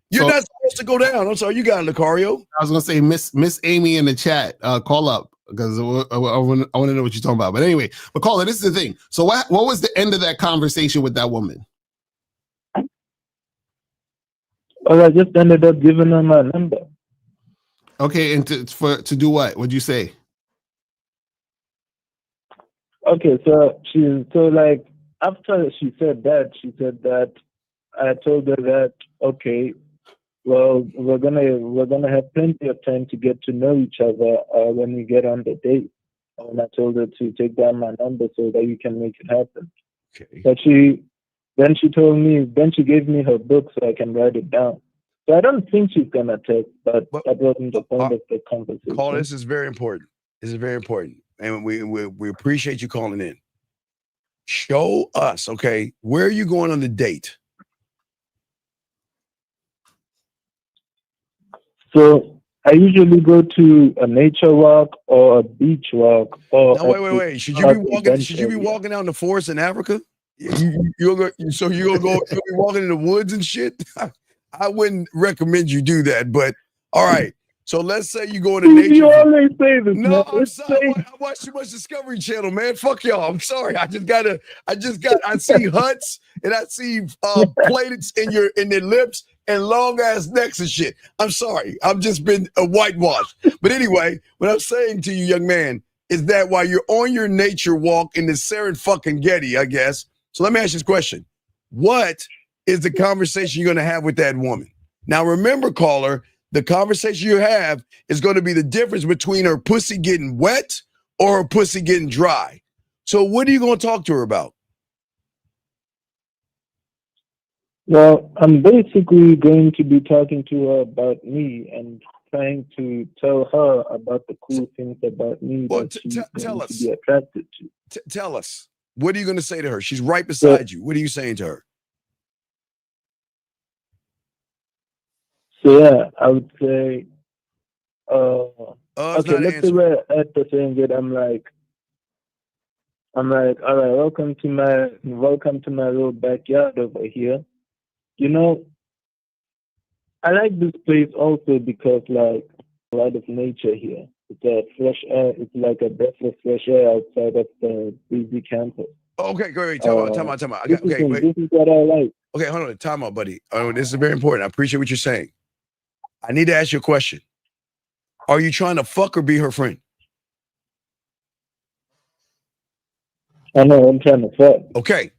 you're not supposed to go down. I'm sorry, you got it, Lucario. I was gonna say Miss Amy in the chat, call up because I want to know what you're talking about. But anyway, but caller, this is the thing. So what was the end of that conversation with that woman? Well, I just ended up giving her my number. Okay, and to do what? What'd you say? Okay, so like after she said that I told her that, okay, well, we're gonna have plenty of time to get to know each other when we get on the date. And I told her to take down my number so that you can make it happen. Okay. But then she gave me her book so I can write it down. So I don't think she's gonna text, but that wasn't the point of the conversation. Call, this is very important. This is very important. And we appreciate you calling in. Show us, okay, where are you going on the date? So I usually go to a nature walk or a beach walk. Or now, wait. Should you be walking out in the forest in Africa? You'll be walking in the woods and shit? I wouldn't recommend you do that. But all right. So let's say you go to nature. You always say this, No, man. I'm sorry. I watch too much Discovery Channel, man. Fuck y'all. I'm sorry. I see huts and I see plates in their lips and long ass necks and shit. I'm sorry. I've just been whitewashed. But anyway, what I'm saying to you, young man, is that while you're on your nature walk in the Serengeti, I guess. So let me ask you this question. What is the conversation you're going to have with that woman? Now, remember, caller, the conversation you have is going to be the difference between her pussy getting wet or her pussy getting dry. So what are you going to talk to her about? Well, I'm basically going to be talking to her about me and trying to tell her about the cool things about me that she's going to be attracted to. Tell us. What are you going to say to her? She's right beside you. What are you saying to her? So yeah, I would say, okay, let's say we're at the same bit. I'm like, all right, welcome to my little backyard over here. You know, I like this place also because like a lot of nature here. It's a fresh air. It's like a breath of fresh air outside of the busy campus. Okay, great. Time out. This is what I like. Okay, hold on. Time out, buddy. This is very important. I appreciate what you're saying. I need to ask you a question. Are you trying to fuck or be her friend? I know, I'm trying to fuck. Okay.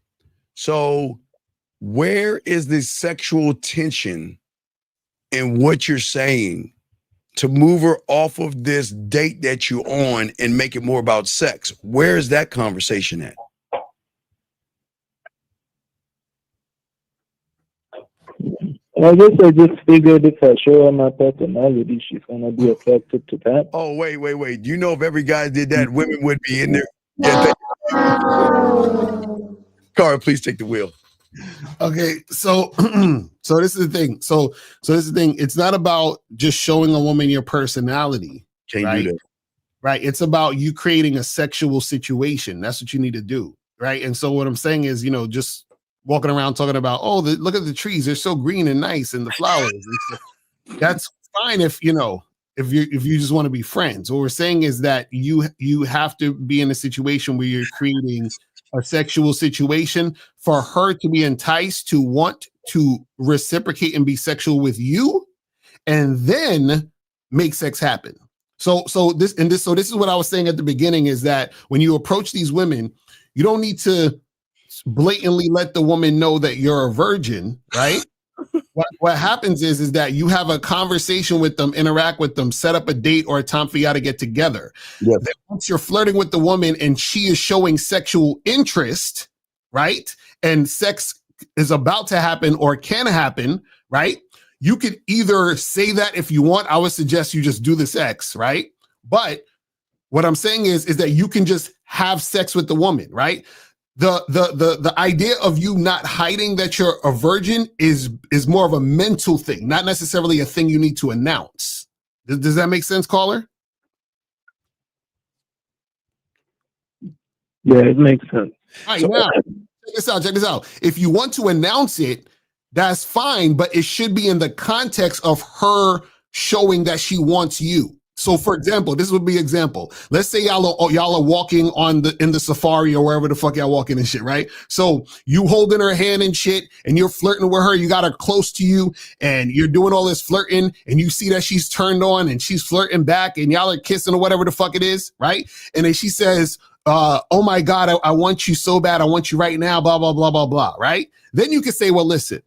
So where is the sexual tension in what you're saying to move her off of this date that you're on and make it more about sex? Where is that conversation at? I guess I just figured if I show her my personality, she's gonna be attracted to that. Oh, wait. Do you know if every guy did that, women would be in there? Yeah, Carl, please take the wheel. Okay, so this is the thing. So this is the thing. It's not about just showing a woman your personality. Can't do that. Right. It's about you creating a sexual situation. That's what you need to do. Right. And so what I'm saying is, just walking around talking about, look at the trees. They're so green and nice and the flowers. That's fine if you just want to be friends. What we're saying is that you have to be in a situation where you're creating a sexual situation for her to be enticed to want to reciprocate and be sexual with you, and then make sex happen. So this is what I was saying at the beginning is that when you approach these women, you don't need to blatantly let the woman know that you're a virgin, right? What happens is that you have a conversation with them, interact with them, set up a date or a time for y'all to get together. Yes. Then once you're flirting with the woman and she is showing sexual interest, right? And sex is about to happen or can happen, right? You could either say that if you want. I would suggest you just do the sex, right? But what I'm saying is that you can just have sex with the woman, right? The idea of you not hiding that you're a virgin is more of a mental thing, not necessarily a thing you need to announce. Does that make sense, caller? Yeah, it makes sense. All right, now check this out. If you want to announce it, that's fine, but it should be in the context of her showing that she wants you. So, for example, this would be an example. Let's say y'all are walking in the safari or wherever the fuck y'all walking and shit, right? So you holding her hand and shit, and you're flirting with her. You got her close to you, and you're doing all this flirting, and you see that she's turned on, and she's flirting back, and y'all are kissing or whatever the fuck it is, right? And then she says, "Oh my God, I want you so bad. I want you right now." Blah blah blah blah blah. Right? Then you can say, "Well, listen,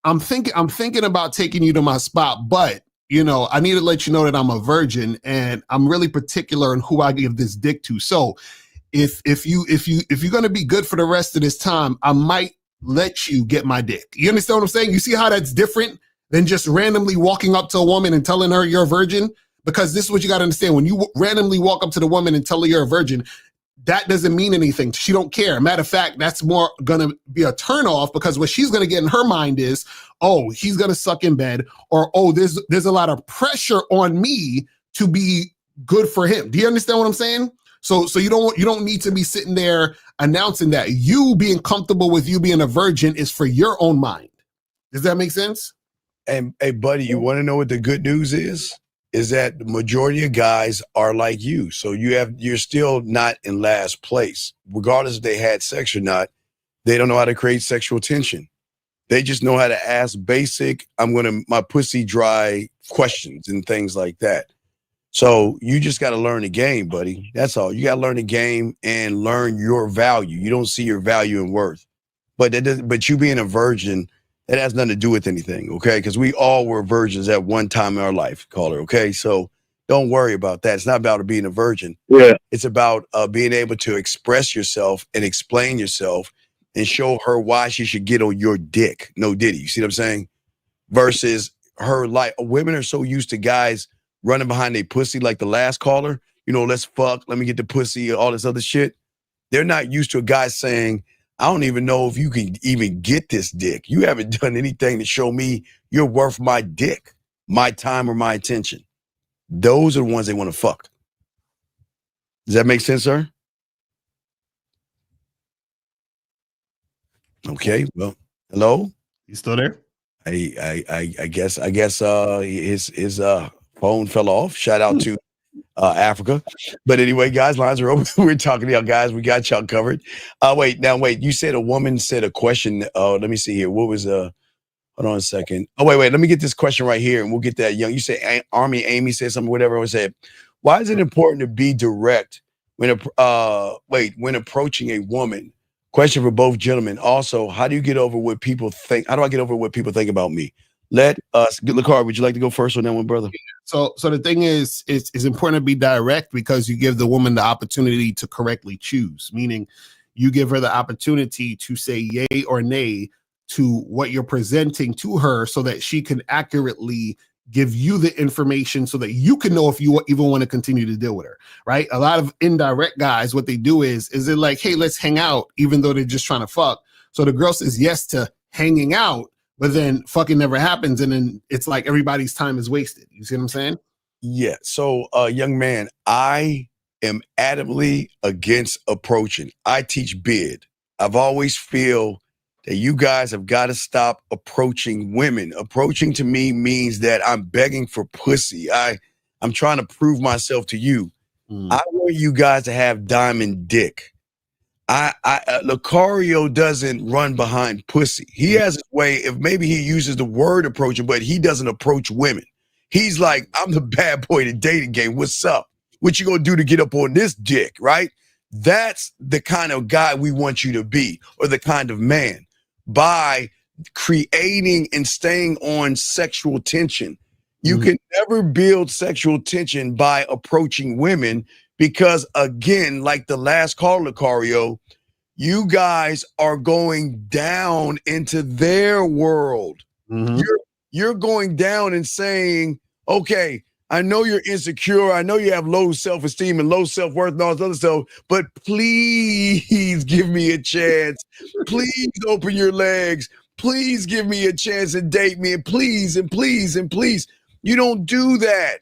I'm thinking about taking you to my spot, but." I need to let you know that I'm a virgin and I'm really particular in who I give this dick to. So if you're going to be good for the rest of this time, I might let you get my dick. You understand what I'm saying? You see how that's different than just randomly walking up to a woman and telling her you're a virgin? Because this is what you got to understand. When you randomly walk up to the woman and tell her you're a virgin, that doesn't mean anything. She don't care. Matter of fact, that's more going to be a turn off because what she's going to get in her mind is, oh, he's going to suck in bed, or, oh, there's a lot of pressure on me to be good for him. Do you understand what I'm saying? So you don't need to be sitting there announcing that. You being comfortable with you being a virgin is for your own mind. Does that make sense? And hey, buddy, you want to know what the good news is? Is that the majority of guys are like you. So you're still not in last place. Regardless if they had sex or not, they don't know how to create sexual tension. They just know how to ask basic, my pussy dry questions and things like that. So you just got to learn the game, buddy. That's all. You got to learn the game and learn your value. You don't see your value and worth. But you being a virgin, that has nothing to do with anything, okay? Because we all were virgins at one time in our life, caller, okay? So don't worry about that. It's not about being a virgin. Yeah. It's about being able to express yourself and explain yourself and show her why she should get on your dick. No diddy. You see what I'm saying? Versus her, like, women are so used to guys running behind their pussy like the last caller. You know, let's fuck, let me get the pussy, all this other shit. They're not used to a guy saying, I don't even know if you can even get this dick. You haven't done anything to show me you're worth my dick, my time, or my attention. Those are the ones they want to fuck. Does that make sense, sir? Okay, well, hello? You still there? I guess his phone fell off. Shout out to Africa. But anyway, guys, lines are open. We're talking to y'all guys. We got y'all covered. Wait. You said a woman said a question. Let me see here. What was hold on a second. Oh, wait. Let me get this question right here and we'll get that young. You say Army Amy said something, whatever I said. Why is it important to be direct when approaching a woman? Question for both gentlemen. Also, how do you get over what people think? How do I get over what people think about me? Let us get Lakar. Would you like to go first on that one, brother? So the thing is, it's important to be direct because you give the woman the opportunity to correctly choose, meaning you give her the opportunity to say yay or nay to what you're presenting to her so that she can accurately give you the information so that you can know if you even want to continue to deal with her, right? A lot of indirect guys, what they do is they're like, hey, let's hang out, even though they're just trying to fuck. So the girl says yes to hanging out, but then fucking never happens. And then it's like everybody's time is wasted. You see what I'm saying? Yeah. So, young man, I am adamantly against approaching. I teach bid. I've always feel that you guys have got to stop approaching women. Approaching to me means that I'm begging for pussy. I'm trying to prove myself to you. I want you guys to have diamond dick. Lucario doesn't run behind pussy. He has his way. If maybe he uses the word approaching, but he doesn't approach women. He's like, I'm the bad boy in the dating game. What's up? What you gonna do to get up on this dick, right? That's the kind of guy we want you to be, or the kind of man. By creating and staying on sexual tension. You can never build sexual tension by approaching women because, again, like the last caller, Lucario, you guys are going down into their world. You're going down and saying, okay, I know you're insecure. I know you have low self-esteem and low self-worth and all this other stuff, but please give me a chance. Please open your legs. Please give me a chance and date me. And please, and please, and please. You don't do that.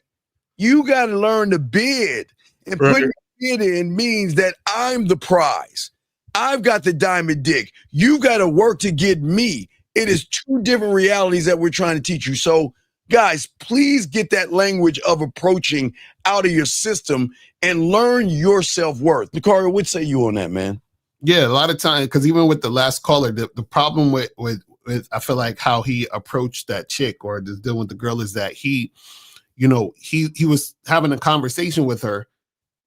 You got to learn to bid. And putting a bid in means that I'm the prize. I've got the diamond dick. You got to work to get me. It is two different realities that we're trying to teach you. So, guys, please get that language of approaching out of your system and learn your self-worth. Lucario, what say you on that, man? Yeah, a lot of times, because even with the last caller, the problem with I feel like how he approached that chick or just dealing with the girl is that he was having a conversation with her,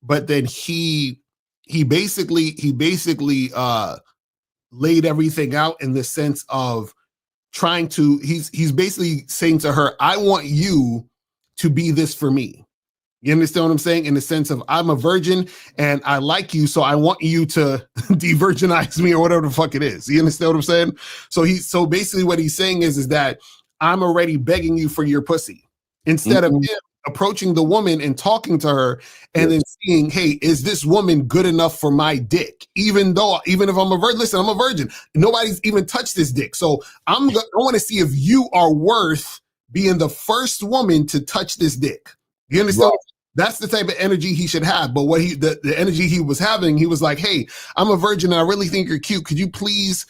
but then he basically laid everything out in the sense of trying to, he's basically saying to her, I want you to be this for me. You understand what I'm saying? In the sense of I'm a virgin and I like you, so I want you to de-virginize me or whatever the fuck it is. You understand what I'm saying? So basically what he's saying is that I'm already begging you for your pussy. Instead of him approaching the woman and talking to her and then seeing, hey, is this woman good enough for my dick? Even if I'm a virgin, listen, I'm a virgin. Nobody's even touched this dick. So I want to see if you are worth being the first woman to touch this dick. You understand? That's the type of energy he should have. But what the energy he was having, he was like, "Hey, I'm a virgin and I really think you're cute. Could you please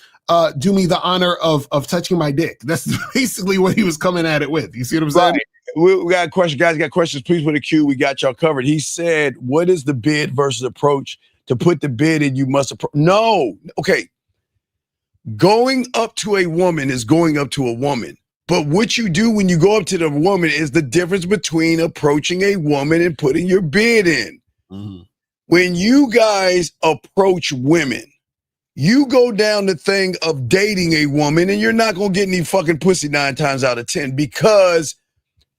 do me the honor of touching my dick?" That's basically what he was coming at it with. You see what I'm saying? Right. We got a question, guys. Got questions? Please put a Q. We got y'all covered. He said, "What is the bid versus approach? To put the bid in, you must approach." No, okay. Going up to a woman is going up to a woman. But what you do when you go up to the woman is the difference between approaching a woman and putting your bid in. Mm-hmm. When you guys approach women, you go down the thing of dating a woman and you're not going to get any fucking pussy 9 times out of 10 because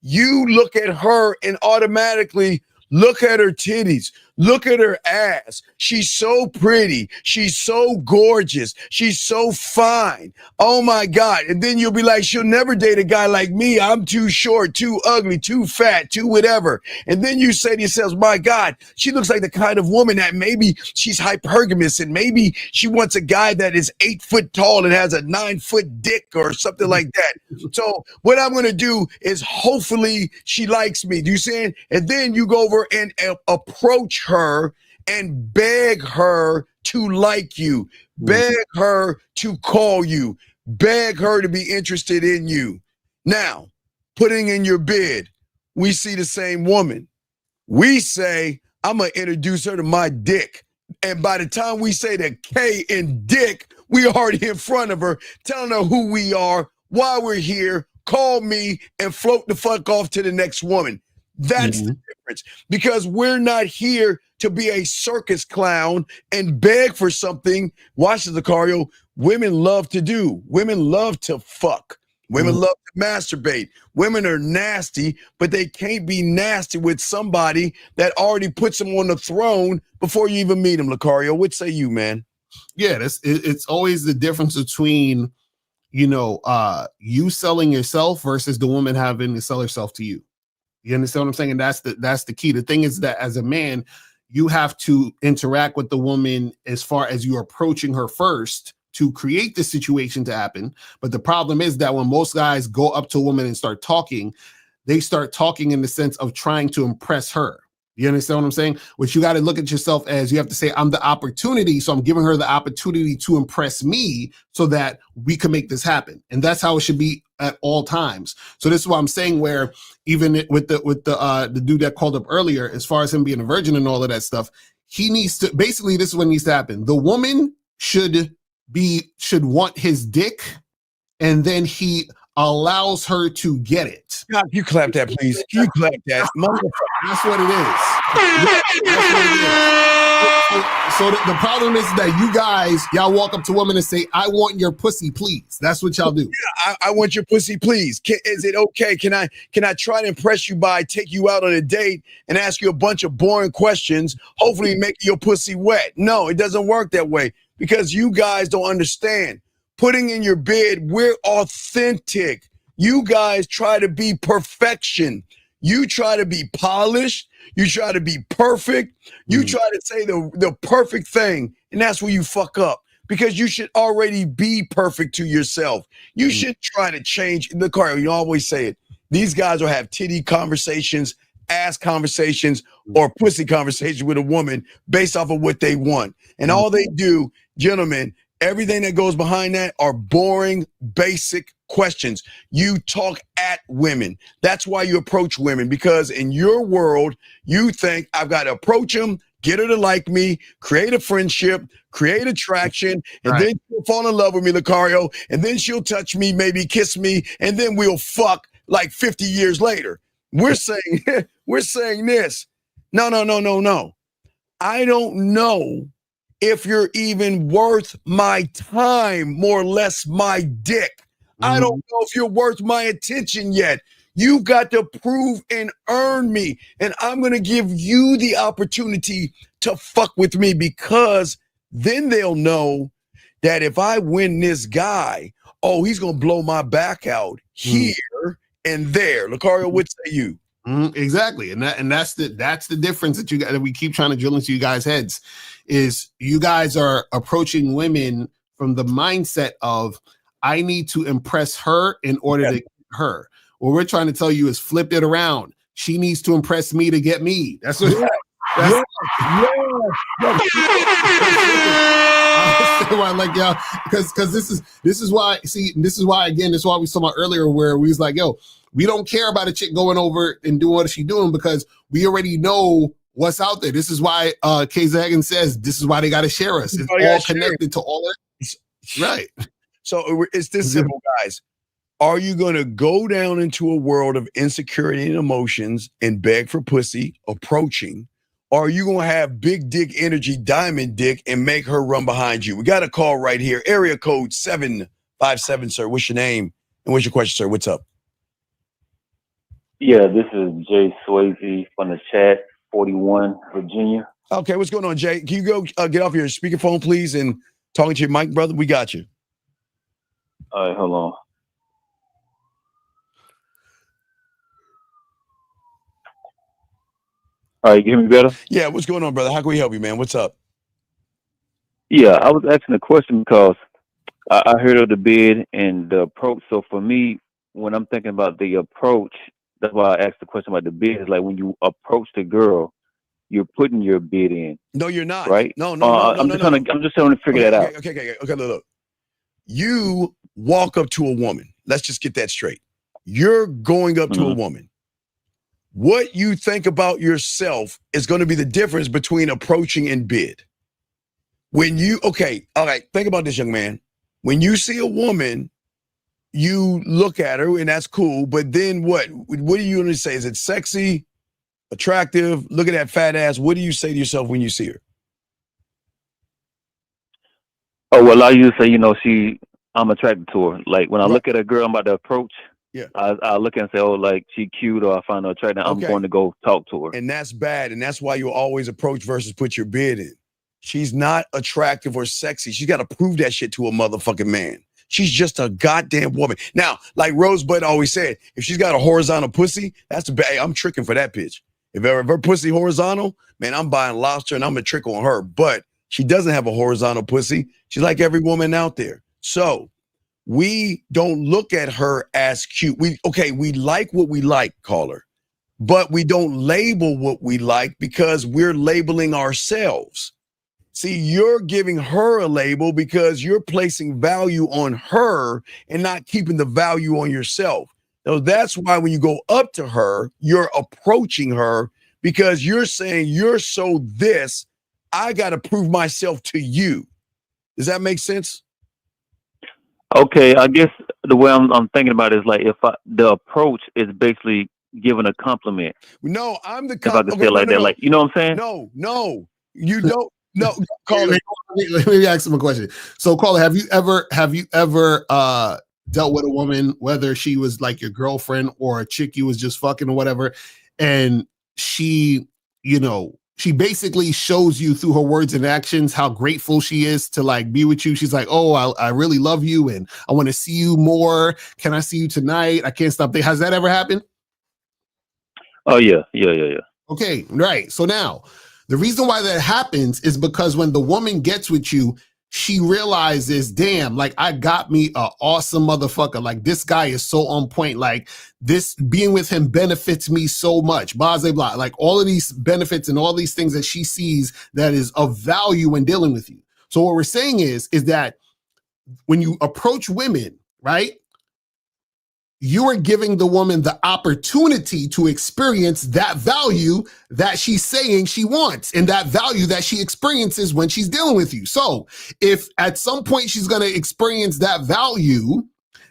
you look at her and automatically look at her titties, look at her ass. She's so pretty. She's so gorgeous. She's so fine. Oh my God. And then you'll be like, she'll never date a guy like me. I'm too short, too ugly, too fat, too whatever. And then you say to yourself, my God, she looks like the kind of woman that maybe she's hypergamous and maybe she wants a guy that is 8 foot tall and has a 9 foot dick or something like that. So what I'm going to do is hopefully she likes me. Do you see? And then you go over and approach her and beg her to like you, beg her to call you, beg her to be interested in you. Now, putting in your bid, we see the same woman. We say, I'm going to introduce her to my dick. And by the time we say the K in dick, we already in front of her, telling her who we are, why we're here, call me, and float the fuck off to the next woman. That's the difference, because we're not here to be a circus clown and beg for something. Watch the Lucario. Women love to do. Women love to fuck. Women love to masturbate. Women are nasty, but they can't be nasty with somebody that already puts them on the throne before you even meet them, Lucario. What say you, man? Yeah, it's always the difference between, you selling yourself versus the woman having to sell herself to you. You understand what I'm saying? And that's the key. The thing is that as a man, you have to interact with the woman as far as you're approaching her first to create the situation to happen. But the problem is that when most guys go up to a woman and start talking, they start talking in the sense of trying to impress her. You understand what I'm saying? Which you got to look at yourself as you have to say, I'm the opportunity. So I'm giving her the opportunity to impress me so that we can make this happen. And that's how it should be at all times. So this is what I'm saying, where even with the dude that called up earlier, as far as him being a virgin and all of that stuff, he needs to, basically this is what needs to happen. The woman should want his dick, and then he allows her to get it. God, you clap that, please. Can you clap that? That's what it is. That's what it is. So the problem is that y'all walk up to women and say, I want your pussy, please. That's what y'all do. Yeah, I want your pussy, please. Is it okay? Can I try to impress you by take you out on a date and ask you a bunch of boring questions, hopefully make your pussy wet? No, it doesn't work that way, because you guys don't understand. Putting in your bid, we're authentic. You guys try to be perfection. You try to be polished. You try to be perfect. You try to say the perfect thing. And that's where you fuck up, because you should already be perfect to yourself. You should try to change. Lucario, you always say it. These guys will have titty conversations, ass conversations, or pussy conversations with a woman based off of what they want. And all they do, gentlemen, everything that goes behind that are boring, basic questions. You talk at women. That's why you approach women, because in your world, you think I've got to approach them, get her to like me, create a friendship, create attraction, and then she'll fall in love with me, Lucario, and then she'll touch me, maybe kiss me, and then we'll fuck like 50 years later. We're saying this. No. I don't know if you're even worth my time, more or less my dick. I don't know if you're worth my attention yet. You've got to prove and earn me. And I'm going to give you the opportunity to fuck with me, because then they'll know that if I win this guy, he's going to blow my back out here and there. Lucario, what say you? Exactly. And that's the difference that we keep trying to drill into you guys' heads, is you guys are approaching women from the mindset of, I need to impress her in order to get her. What we're trying to tell you is flip it around. she needs to impress me to get me. That's what. Yeah. Why, like, yo, because this is why. See, this is why again. This is why we saw earlier where we was like, yo, we don't care about a chick going over and doing what she's doing because we already know what's out there. This is why Kay Zagan says this is why they got to share us. It's all connected to all that. Right. So it's this simple, guys. Are you going to go down into a world of insecurity and emotions and beg for pussy, approaching? Or are you going to have big dick energy, diamond dick, and make her run behind you? We got a call right here. Area code 757, sir. What's your name? And what's your question, sir? What's up? Yeah, this is Jay Swayze from the chat, 41, Virginia. Okay, what's going on, Jay? Can you go get off your speakerphone, please, and talking to your mic, brother? We got you. All right, hold on. All right, you hear me better? Yeah, what's going on, brother? How can we help you, man? What's up? Yeah, I was asking a question because I heard of the bid and the approach. So for me, when I'm thinking about the approach, that's why I asked the question about the bid. Is like when you approach the girl, you're putting your bid in. No, you're not. Right? No. I'm just trying to figure that out. Okay. Look. You walk up to a woman. Let's just get that straight. You're going up to a woman. What you think about yourself is going to be the difference between approaching and bid. When you, all right, think about this, young man. When you see a woman, you look at her and that's cool, but then what? What do you want to say? Is it sexy, attractive? Look at that fat ass. What do you say to yourself when you see her? Oh, well, I usually say, I'm attracted to her. Like when I look at a girl I'm about to approach, I look and say, oh, like she cute or I find her attractive. I'm going to go talk to her. And that's bad. And that's why you always approach versus put your bid in. She's not attractive or sexy. She's got to prove that shit to a motherfucking man. She's just a goddamn woman. Now, like Rosebud always said, if she's got a horizontal pussy, that's bad. I'm tricking for that bitch. If her pussy horizontal, man, I'm buying lobster and I'm a trick on her. But she doesn't have a horizontal pussy. She's like every woman out there. So we don't look at her as cute. We like what we like, caller, but we don't label what we like because we're labeling ourselves. See, you're giving her a label because you're placing value on her and not keeping the value on yourself. So that's why when you go up to her, you're approaching her because you're saying you're so this, I got to prove myself to you. Does that make sense? Okay, I guess the way I'm thinking about it is like the approach is basically giving a compliment. No, I'm the if I could say it like that, like you know what I'm saying? No, you don't. No, caller. Let me ask him a question. So, caller, have you ever dealt with a woman, whether she was like your girlfriend or a chick you was just fucking or whatever, and she basically shows you through her words and actions how grateful she is to like be with you. She's like, oh, I really love you and I want to see you more. Can I see you tonight? I can't stop there. Has that ever happened? Oh, yeah. Okay, right. So now, the reason why that happens is because when the woman gets with you, she realizes, damn, like I got me an awesome motherfucker. Like this guy is so on point. Like this being with him benefits me so much. Blah, blah, blah. Like all of these benefits and all these things that she sees that is of value when dealing with you. So what we're saying is that when you approach women, right? You are giving the woman the opportunity to experience that value that she's saying she wants and that value that she experiences when she's dealing with you. So if at some point she's going to experience that value,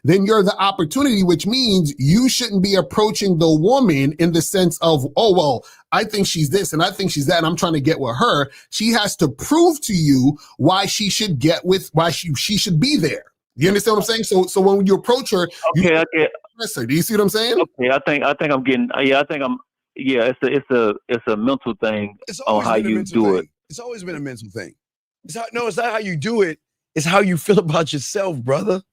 then you're the opportunity, which means you shouldn't be approaching the woman in the sense of, oh, well, I think she's this and I think she's that and I'm trying to get with her. She has to prove to you why she should she should be there. You understand what I'm saying? So when you approach her, okay. Do you see what I'm saying? Okay, I think I'm getting. It's a mental thing on how you do it. It's always been a mental thing. It's not how you do it. It's how you feel about yourself, brother.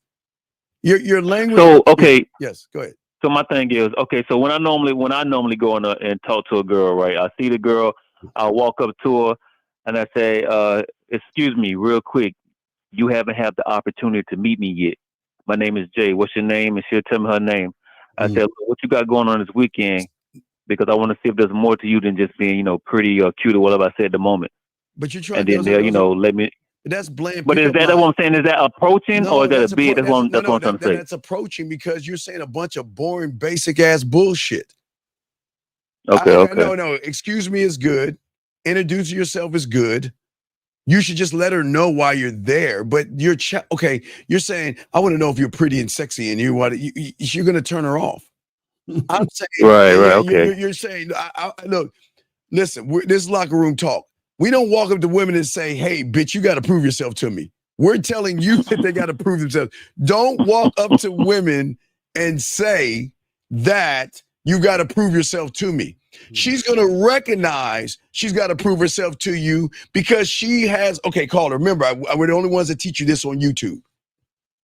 Your language. So okay. Yes, go ahead. So my thing is, okay, so when I normally go in and talk to a girl, right? I see the girl, I walk up to her and I say, excuse me, real quick, you haven't had the opportunity to meet me yet. My name is Jay. What's your name? And she'll tell me her name. I said, what you got going on this weekend? because I want to see if there's more to you than just being, pretty or cute or whatever I said at the moment. But you're trying. And then they'll, let me. That's bland. But is that what I'm saying? Is that approaching or is that a bid? That's what I'm trying to say. That's approaching because you're saying a bunch of boring, basic ass bullshit. Okay. No. Excuse me is good. Introducing yourself is good. You should just let her know why you're there. But you're You're saying I want to know if you're pretty and sexy, and you're going to turn her off. I'm saying right. Okay. You're saying look, listen. This is locker room talk. We don't walk up to women and say, "Hey, bitch, you got to prove yourself to me." We're telling you that they got to prove themselves. Don't walk up to women and say that you got to prove yourself to me. She's going to recognize she's got to prove herself to you because she has, call her. Remember, we're the only ones that teach you this on YouTube.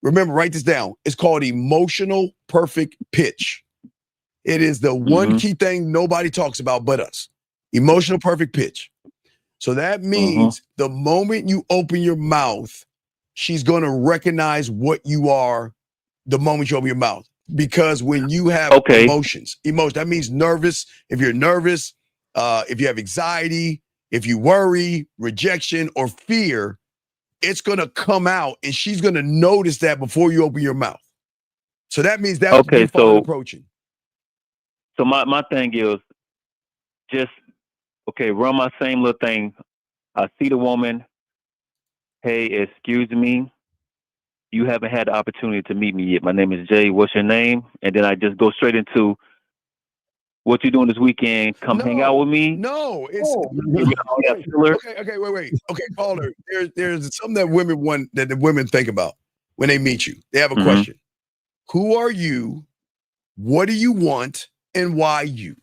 Remember, write this down. It's called emotional perfect pitch. It is the one key thing nobody talks about but us. Emotional perfect pitch. So that means the moment you open your mouth, she's going to recognize what you are the moment you open your mouth. Because when you have emotions, that means nervous. If you're nervous, if you have anxiety, if you worry, rejection, or fear, it's going to come out and she's going to notice that before you open your mouth. So that means that's approaching. So my thing is just, run my same little thing. I see the woman. Hey, excuse me. You haven't had the opportunity to meet me yet. My name is Jay. What's your name? And then I just go straight into what you doing this weekend. Hang out with me. No, it's wait. Okay, caller. There's something that women want that the women think about when they meet you. They have a question. Who are you? What do you want? And why you?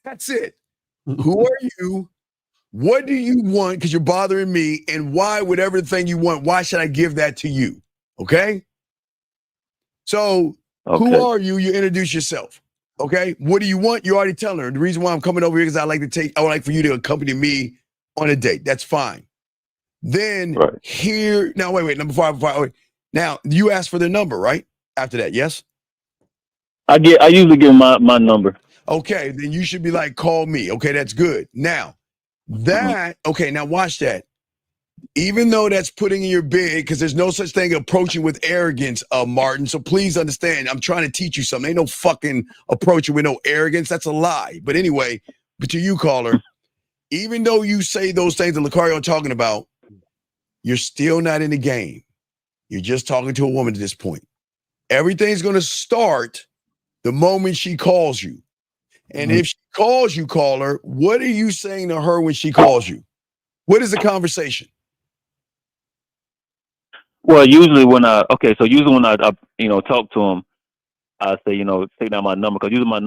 That's it. Who are you? What do you want? Because you're bothering me. And why, whatever thing you want, why should I give that to you? Okay? So, who are you? You introduce yourself. Okay? What do you want? You already telling her. The reason why I'm coming over here is I would like for you to accompany me on a date. That's fine. Then now wait, number 5. Now, you ask for their number, right? After that, yes? I usually give my number. Okay, then you should be like, call me. Okay, that's good. Now, now watch that. Even though that's putting in your bid, because there's no such thing approaching with arrogance, Martin. So please understand, I'm trying to teach you something. Ain't no fucking approaching with no arrogance. That's a lie. But anyway, to you, caller, even though you say those things that Lucario talking about, you're still not in the game. You're just talking to a woman at this point. Everything's going to start the moment she calls you. And if she calls you, caller, what are you saying to her when she calls you? What is the conversation? Well, usually when I talk to him, I say, take down my number, because usually my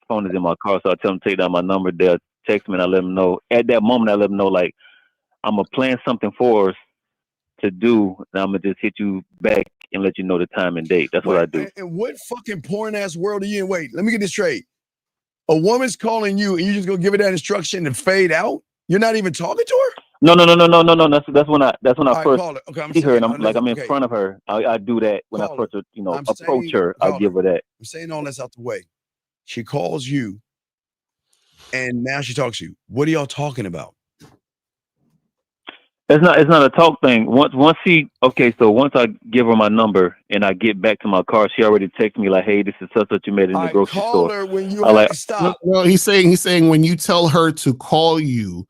phone is in my car, so I tell them to take down my number. They'll text me and I let them know. At that moment, I let them know, like, I'm going to plan something for us to do, and I'm going to just hit you back and let you know the time and date. That's what I do. And what fucking porn ass world are you in? Wait, let me get this straight. A woman's calling you and you just go give her that instruction and fade out? You're not even talking to her? No. That's when I first see her, and I'm in front of her. I do that when I first approach her. I give her that. I'm saying all that's out the way. She calls you, and now she talks to you. What are y'all talking about? It's not a talk thing. Once I give her my number and I get back to my car, she already texts me like, "Hey, this is such you made in the grocery store." Her when you stop. No, he's saying when you tell her to call you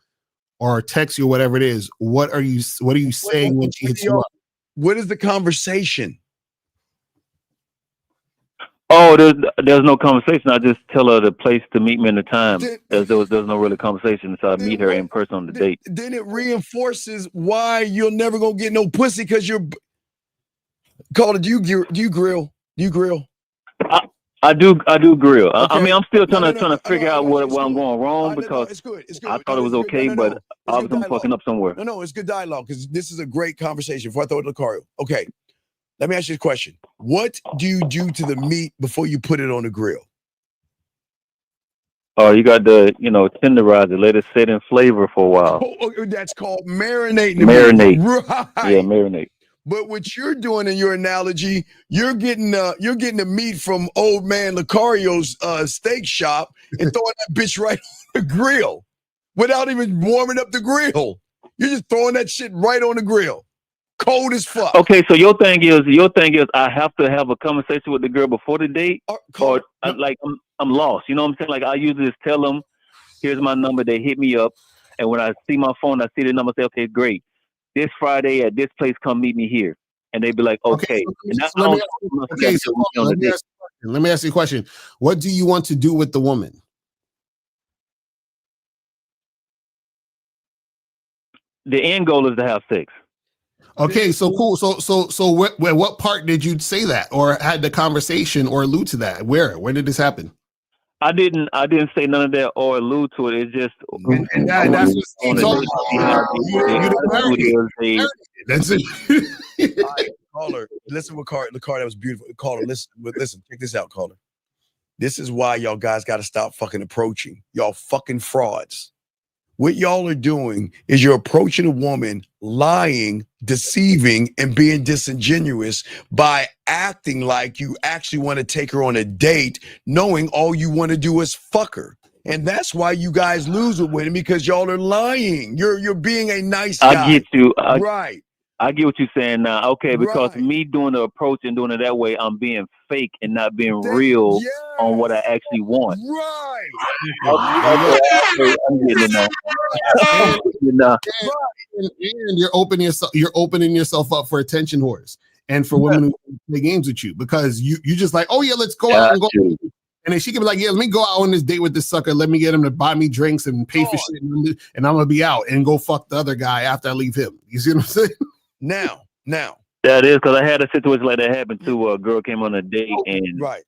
or text you, whatever it is, what are you saying when she hits you up? What is the conversation? Oh, there's no conversation. I just tell her the place to meet me in the time. There's no really conversation, so I meet her in person on the date. Then it reinforces why you're never gonna get no pussy, because you're. Caller, do you grill? Do you grill? I do grill. Okay. I mean, I'm still trying to figure out where I'm going wrong, because it's good. I thought it was okay, but obviously I'm fucking up somewhere. No, it's good dialogue, because this is a great conversation. Before I throw it to Lucario. Okay, let me ask you a question. What do you do to the meat before you put it on the grill? Oh, you got to, tenderize it, let it sit in flavor for a while. Oh, that's called marinating. Marinate. Right. Yeah, marinate. But what you're doing in your analogy, you're getting the meat from old man Lucario's steak shop and throwing that bitch right on the grill without even warming up the grill. You're just throwing that shit right on the grill. Cold as fuck. Okay, so your thing is I have to have a conversation with the girl before the date, or like I'm lost. You know what I'm saying? Like I usually just tell them, here's my number. They hit me up, and when I see my phone, I see the number. I say, okay, great. This Friday at this place, come meet me here, and they be like, okay. Let me ask you a question. What do you want to do with the woman? The end goal is to have sex. Okay, so cool. So what part did you say that, or had the conversation, or allude to that? Where did this happen? I didn't say none of that or allude to it. It's just that's what Steve's talking about. That's it. All right, caller, listen with Caller. That was beautiful. Caller, listen, check this out, caller. This is why y'all guys got to stop fucking approaching. Y'all fucking frauds. What y'all are doing is you're approaching a woman, lying, deceiving, and being disingenuous by acting like you actually want to take her on a date, knowing all you want to do is fuck her. And that's why you guys lose with women, because y'all are lying. You're being a nice guy. I get you. Right. I get what you're saying now. Okay, because me doing the approach and doing it that way, I'm being fake and not being real on what I actually want. Right. Okay, I'm getting it now. And you're opening yourself up for attention whores and for women who play games with you, because you just like, oh yeah, let's go out and go. And then she can be like, yeah, let me go out on this date with this sucker. Let me get him to buy me drinks and pay for shit, and I'm gonna be out and go fuck the other guy after I leave him. You see what I'm saying? Now. That is, because I had a situation like that happen too. A girl came on a date and right.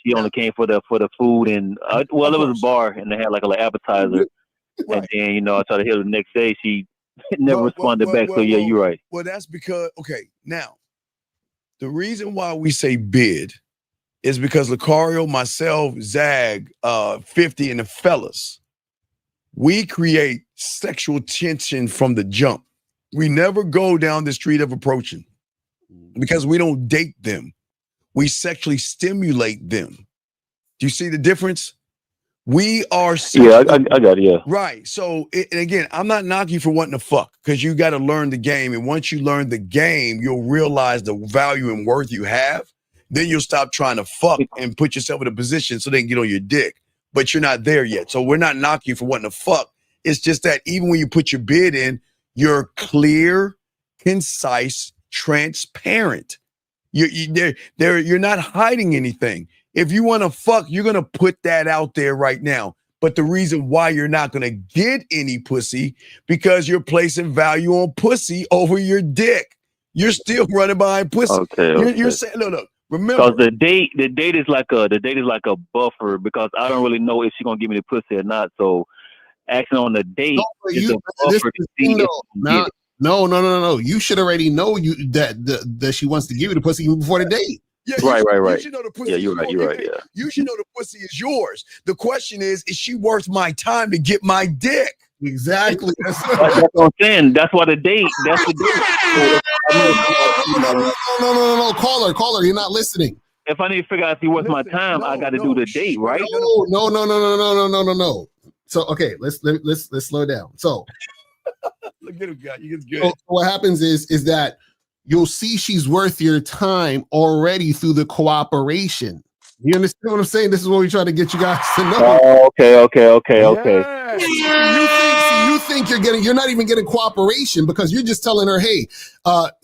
She only came for the food, and it was a bar and they had like an appetizer. And then I tried to hit her the next day. She never responded back. So you're right. Well, that's because now the reason why we say bid is because Lucario, myself, Zag, 50, and the fellas, we create sexual tension from the jump. We never go down the street of approaching because we don't date them. We sexually stimulate them. Do you see the difference? We are. Yeah, I got it. Yeah. Right. So, and again, I'm not knocking you for wanting to fuck, because you got to learn the game. And once you learn the game, you'll realize the value and worth you have. Then you'll stop trying to fuck and put yourself in a position so they can get on your dick. But you're not there yet. So we're not knocking you for wanting to fuck. It's just that even when you put your bid in, you're clear, concise, transparent. You're not hiding anything. If you want to fuck, you're going to put that out there right now. But the reason why you're not going to get any pussy, because you're placing value on pussy over your dick. You're still running behind pussy. Okay. You're saying, look, remember. Because the date is like a buffer, because I don't really know if she's going to give me the pussy or not. So acting on the date is a buffer to see if No. You should already know that she wants to give you the pussy even before the date. Yeah, right. You should know the pussy. Yeah, you're right. Yeah. You should know the pussy is yours. The question is she worth my time to get my dick? Exactly. That's what I'm saying. That's why the date. That's the date. No. Caller, you're not listening. If I need to figure out if he worth my time, I got to do the date, right? No. So okay, let's slow down. So look at him, guy. You get good. So what happens is that you'll see she's worth your time already through the cooperation. You understand what I'm saying? This is what we try to get you guys to know. Oh, okay. Yeah. You think you're not even getting cooperation, because you're just telling her, hey,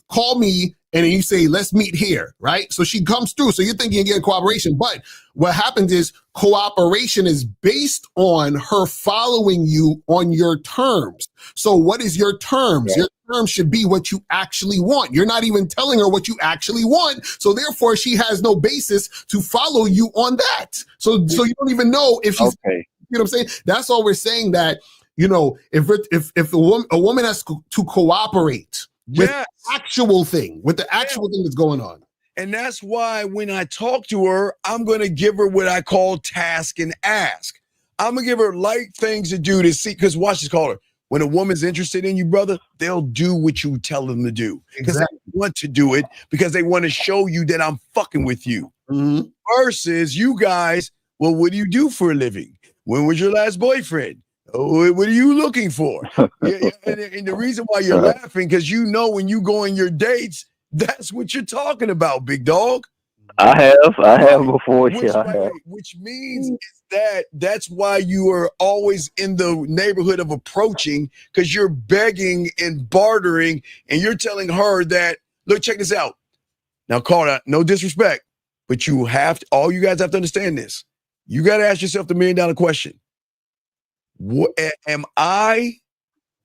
call me, and then you say, let's meet here, right? So she comes through. So you're thinking you're getting cooperation. But what happens is cooperation is based on her following you on your terms. So what is your terms? Yeah. Your terms should be what you actually want. You're not even telling her what you actually want. So therefore, she has no basis to follow you on that. So you don't even know if she's, okay. You know what I'm saying? That's all we're saying, that, if a woman has to cooperate with the actual thing, that's going on. And that's why when I talk to her, I'm going to give her what I call task and ask. I'm going to give her light things to do to see, because watch this, caller. When a woman's interested in you, brother, they'll do what you tell them to do because they want to do it because they want to show you that I'm fucking with you. Mhm. Versus you guys, well, what do you do for a living? When was your last boyfriend? Oh, what are you looking for? And the reason why you're laughing, because you know when you go on your dates, that's what you're talking about, big dog. I have before. Which means is that's why you are always in the neighborhood of approaching, because you're begging and bartering, and you're telling her that, look, check this out. Now, Carter, no disrespect, but all you guys have to understand this. You got to ask yourself the $1 million question. Am I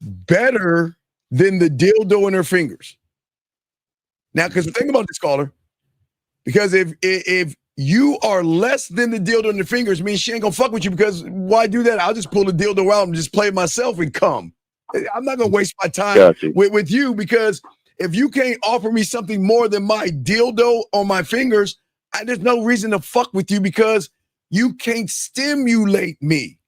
better than the dildo in her fingers? Now, because think about this, caller. Because if you are less than the dildo in the fingers, it means she ain't gonna fuck with you, because why do that? I'll just pull the dildo out and just play it myself and come. I'm not gonna waste my time with you, because if you can't offer me something more than my dildo on my fingers, there's no reason to fuck with you, because you can't stimulate me.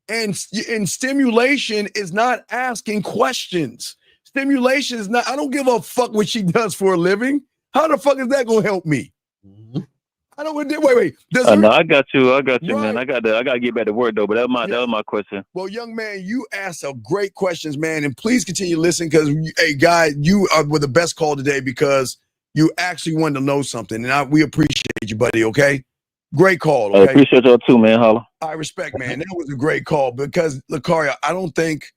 And stimulation is not asking questions. Stimulation is not, I don't give a fuck what she does for a living. How the fuck is that gonna help me? I don't wait. No, I got you, man. I gotta get back to work though, but that was my question. Well, young man, you asked some great questions, man, and please continue listening, because hey, guy, you were the best call today, because you actually wanted to know something, and we appreciate you, buddy. Okay, great call. Okay? I appreciate y'all too, man. Holla. I respect, man. That was a great call, because Lucario, I don't think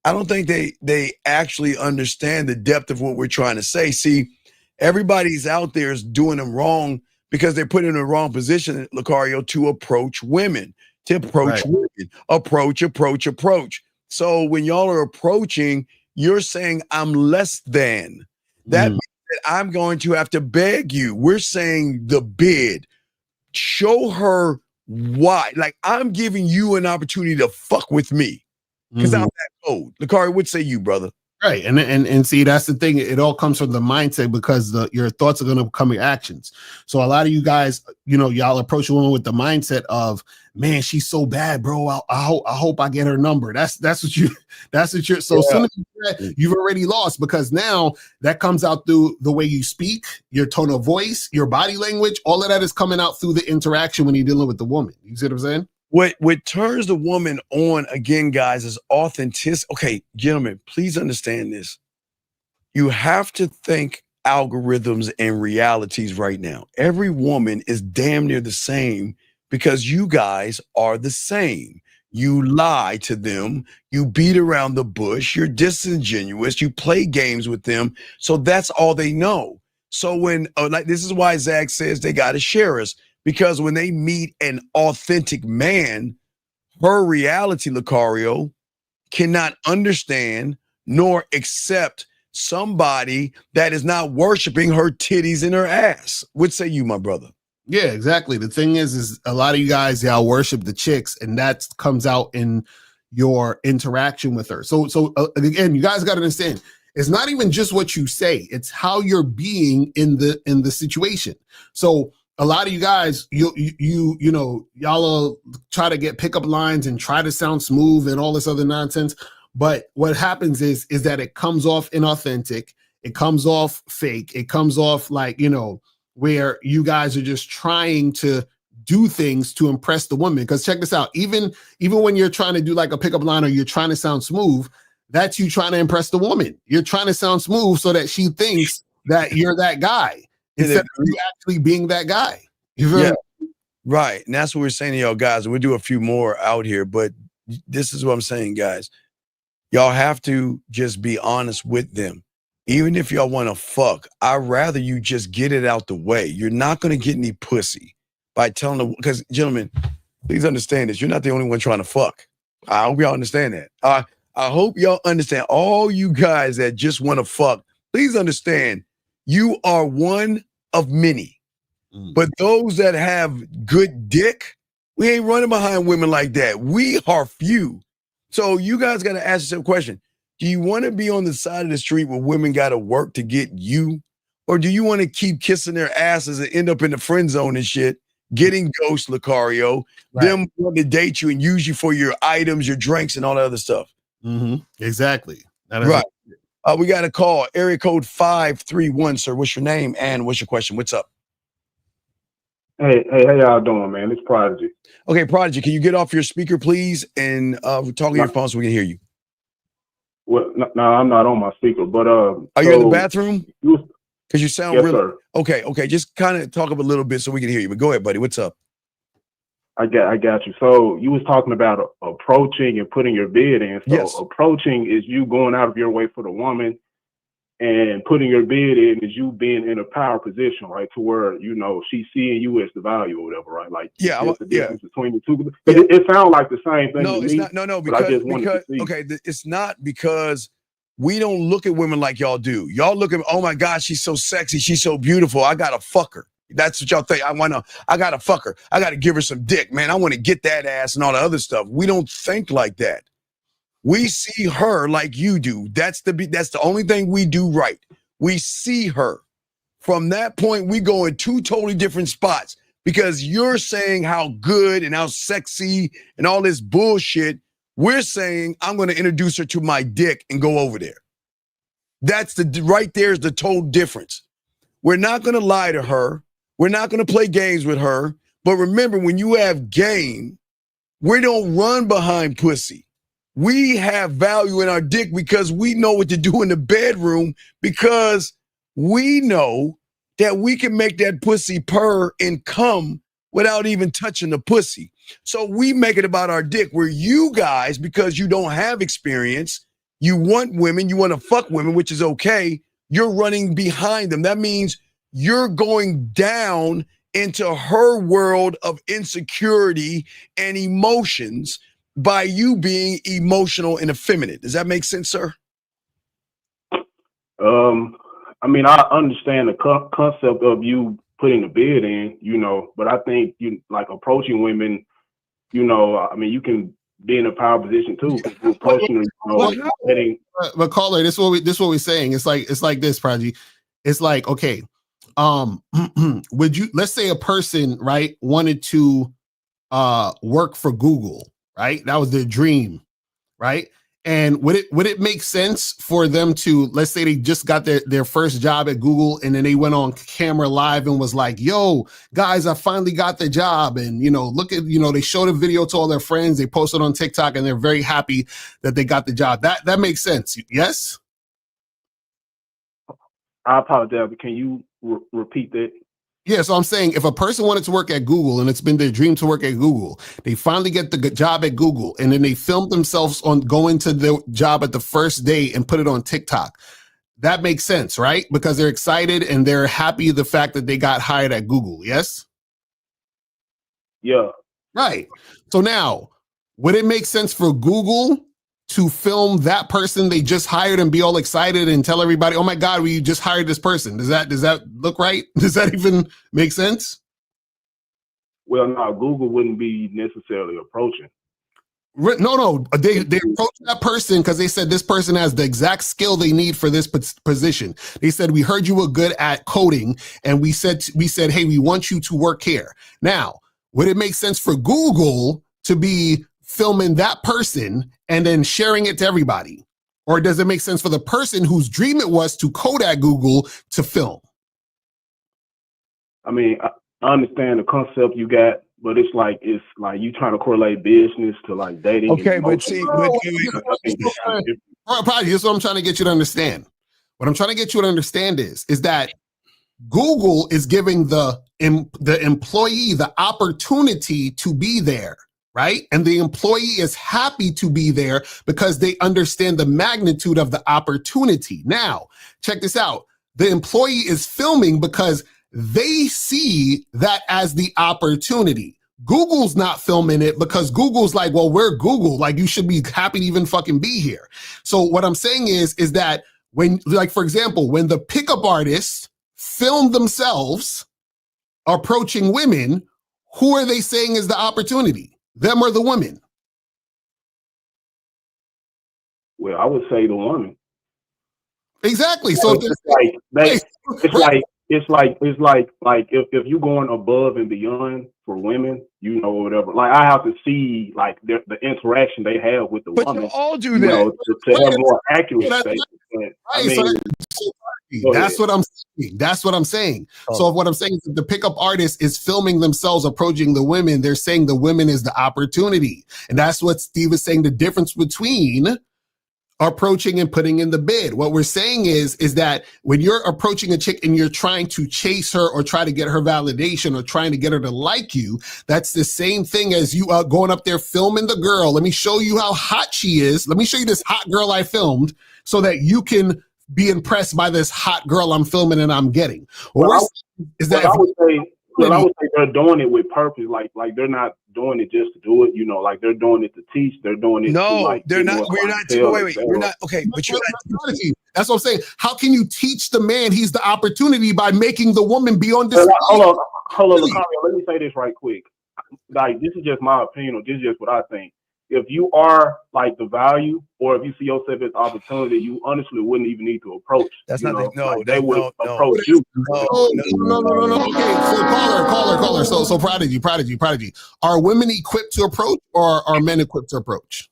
they actually understand the depth of what we're trying to say. See, everybody's out there is doing them wrong because they're put in the wrong position, Lucario, to approach women, approach. So when y'all are approaching, you're saying I'm less than. That means that I'm going to have to beg you. We're saying the bid. Show her why. Like, I'm giving you an opportunity to fuck with me, because I'm that old. Lucario, what say you, brother? Right. And see, that's the thing. It all comes from the mindset, because your thoughts are going to become your actions. So a lot of you guys, y'all approach a woman with the mindset of, man, she's so bad, bro. I hope I get her number. That's what you're, so as soon as you do that, you've already lost, because now that comes out through the way you speak, your tone of voice, your body language, all of that is coming out through the interaction when you're dealing with the woman. You see what I'm saying? What turns the woman on, again, guys, is authenticity. Okay, gentlemen, please understand this. You have to think algorithms and realities right now. Every woman is damn near the same, because you guys are the same. You lie to them. You beat around the bush. You're disingenuous. You play games with them. So that's all they know. So when, this is why Zach says they got to share us. Because when they meet an authentic man, her reality, Lucario, cannot understand nor accept somebody that is not worshiping her titties and her ass. What say you, my brother? Yeah, exactly. The thing is a lot of you guys, y'all worship the chicks, and that comes out in your interaction with her. So again, you guys got to understand, it's not even just what you say, it's how you're being in the situation. So a lot of you guys, you know, y'all try to get pickup lines and try to sound smooth and all this other nonsense. But what happens is that it comes off inauthentic. It comes off fake. It comes off like, where you guys are just trying to do things to impress the woman. Because check this out, even when you're trying to do like a pickup line, or you're trying to sound smooth, that's you trying to impress the woman. You're trying to sound smooth so that she thinks that you're that guy, instead of you actually being that guy. Right. And that's what we're saying to y'all guys. We'll do a few more out here, but this is what I'm saying, guys. Y'all have to just be honest with them. Even if y'all want to fuck, I'd rather you just get it out the way. You're not going to get any pussy by telling them, because gentlemen, please understand this. You're not the only one trying to fuck. I hope y'all understand that. I hope y'all understand, all you guys that just want to fuck, please understand, you are one of many. But those that have good dick, we ain't running behind women like that. We are few. So you guys got to ask yourself a question. Do you want to be on the side of the street where women got to work to get you? Or do you want to keep kissing their asses and end up in the friend zone and shit, getting ghost, Lucario, them wanting to date you and use you for your items, your drinks, and all that other stuff? Exactly. Right. We got a call. Area code 531, sir. What's your name and what's your question? What's up? Hey, how y'all doing, man? It's Prodigy. Okay, Prodigy, can you get off your speaker, please, and talk on your phone so we can hear you? Well, no, I'm not on my speaker, but are you in the bathroom? Because you sound yes, really sir. Okay. Just kind of talk up a little bit so we can hear you. But go ahead, buddy. What's up? I got you. So you was talking about approaching and putting your bid in. So yes. Approaching is you going out of your way for the woman, and putting your bid in is you being in a power position, right? To where, you know, she's seeing you as the value or whatever, right? Like, there's the difference between the two. But it sounds like the same thing to me. No, because I just wanted to see. Okay, it's not, because we don't look at women like y'all do. Y'all look at, oh my God, she's so sexy, she's so beautiful, I gotta fuck her. That's what y'all think. I gotta fuck her. I gotta give her some dick, man. I want to get that ass and all the other stuff. We don't think like that. We see her like you do. That's the only thing we do right. We see her. From that point, we go in two totally different spots, because you're saying how good and how sexy and all this bullshit. We're saying, I'm going to introduce her to my dick and go over there. That's right there's the total difference. We're not going to lie to her. We're not going to play games with her. But remember, when you have game, we don't run behind pussy. We have value in our dick because we know what to do in the bedroom, because we know that we can make that pussy purr and come without even touching the pussy. So we make it about our dick, where you guys, because you don't have experience, you want women, you want to fuck women, which is okay. You're running behind them. That means you're going down into her world of insecurity and emotions by you being emotional and effeminate. Does that make sense, sir? I mean, I understand the concept of you putting the bid in, you know, but I think you like approaching women, you know, I mean, you can be in a power position too. You're approaching them, but caller, this is what we're saying. It's like this, Prodigy. It's like, okay, would you, let's say a person, right, wanted to work for Google, right? That was their dream, right? And would it make sense for them to, let's say they just got their first job at Google, and then they went on camera live and was like, yo, guys, I finally got the job. And, you know, look at, you know, they showed a video to all their friends, they posted on TikTok, and they're very happy that they got the job. That makes sense. Yes? I apologize, but can you repeat that? Yeah, so I'm saying if a person wanted to work at Google and it's been their dream to work at Google, they finally get the job at Google, and then they film themselves on going to the job at the first day and put it on TikTok. That makes sense, right? Because they're excited and they're happy the fact that they got hired at Google. Yes? Yeah. Right. So now, would it make sense for Google to film that person they just hired and be all excited and tell everybody, oh my God, we just hired this person? Does that look right? Does that even make sense? Well, no, Google wouldn't be necessarily approaching. No, they approached that person because they said this person has the exact skill they need for this position. They said, we heard you were good at coding, and we said, hey, we want you to work here. Now, would it make sense for Google to be filming that person and then sharing it to everybody? Or does it make sense for the person whose dream it was to code at Google to film? I mean, I understand the concept you got, but it's like you trying to correlate business to like dating. Okay, but see, probably this is what I'm trying to get you to understand. What I'm trying to get you to understand is that Google is giving the employee the opportunity to be there, right? And the employee is happy to be there because they understand the magnitude of the opportunity. Now, check this out. The employee is filming because they see that as the opportunity. Google's not filming it because Google's like, well, we're Google. Like, you should be happy to even fucking be here. So what I'm saying is that when, like, for example, when the pickup artists film themselves approaching women, who are they saying is the opportunity? Them or the women? Well, I would say the woman. Exactly. So it's it's like if you going above and beyond for women, you know, whatever. Like I have to see like the interaction they have with the But woman. you all do You that. know, to have more accurate That's statements. I right. mean, That's what I'm saying. That's what I'm saying. So what I'm saying is that the pickup artist is filming themselves approaching the women. They're saying the women is the opportunity. And that's what Steve is saying, the difference between approaching and putting in the bid. What we're saying is that when you're approaching a chick and you're trying to chase her or try to get her validation or trying to get her to like you, that's the same thing as you going up there filming the girl. Let me show you how hot she is. Let me show you this hot girl I filmed so that you can be impressed by this hot girl I'm filming and I'm getting. I would say they're doing it with purpose. Like they're not doing it just to do it. You know, like they're doing it to teach. They're doing it. No, to, like, they're not. We're not. Wait. You're not. Okay, but you're not. That's what I'm saying. How can you teach the man he's the opportunity by making the woman be on display? Hold on, Lucario, let me say this right quick. Like this is just my opinion, or this is just what I think. If you are like the value, or if you see yourself as opportunity, you honestly wouldn't even need to approach. That's not they would approach you. No. Okay, so caller. So Prodigy. Are women equipped to approach, or are men equipped to approach?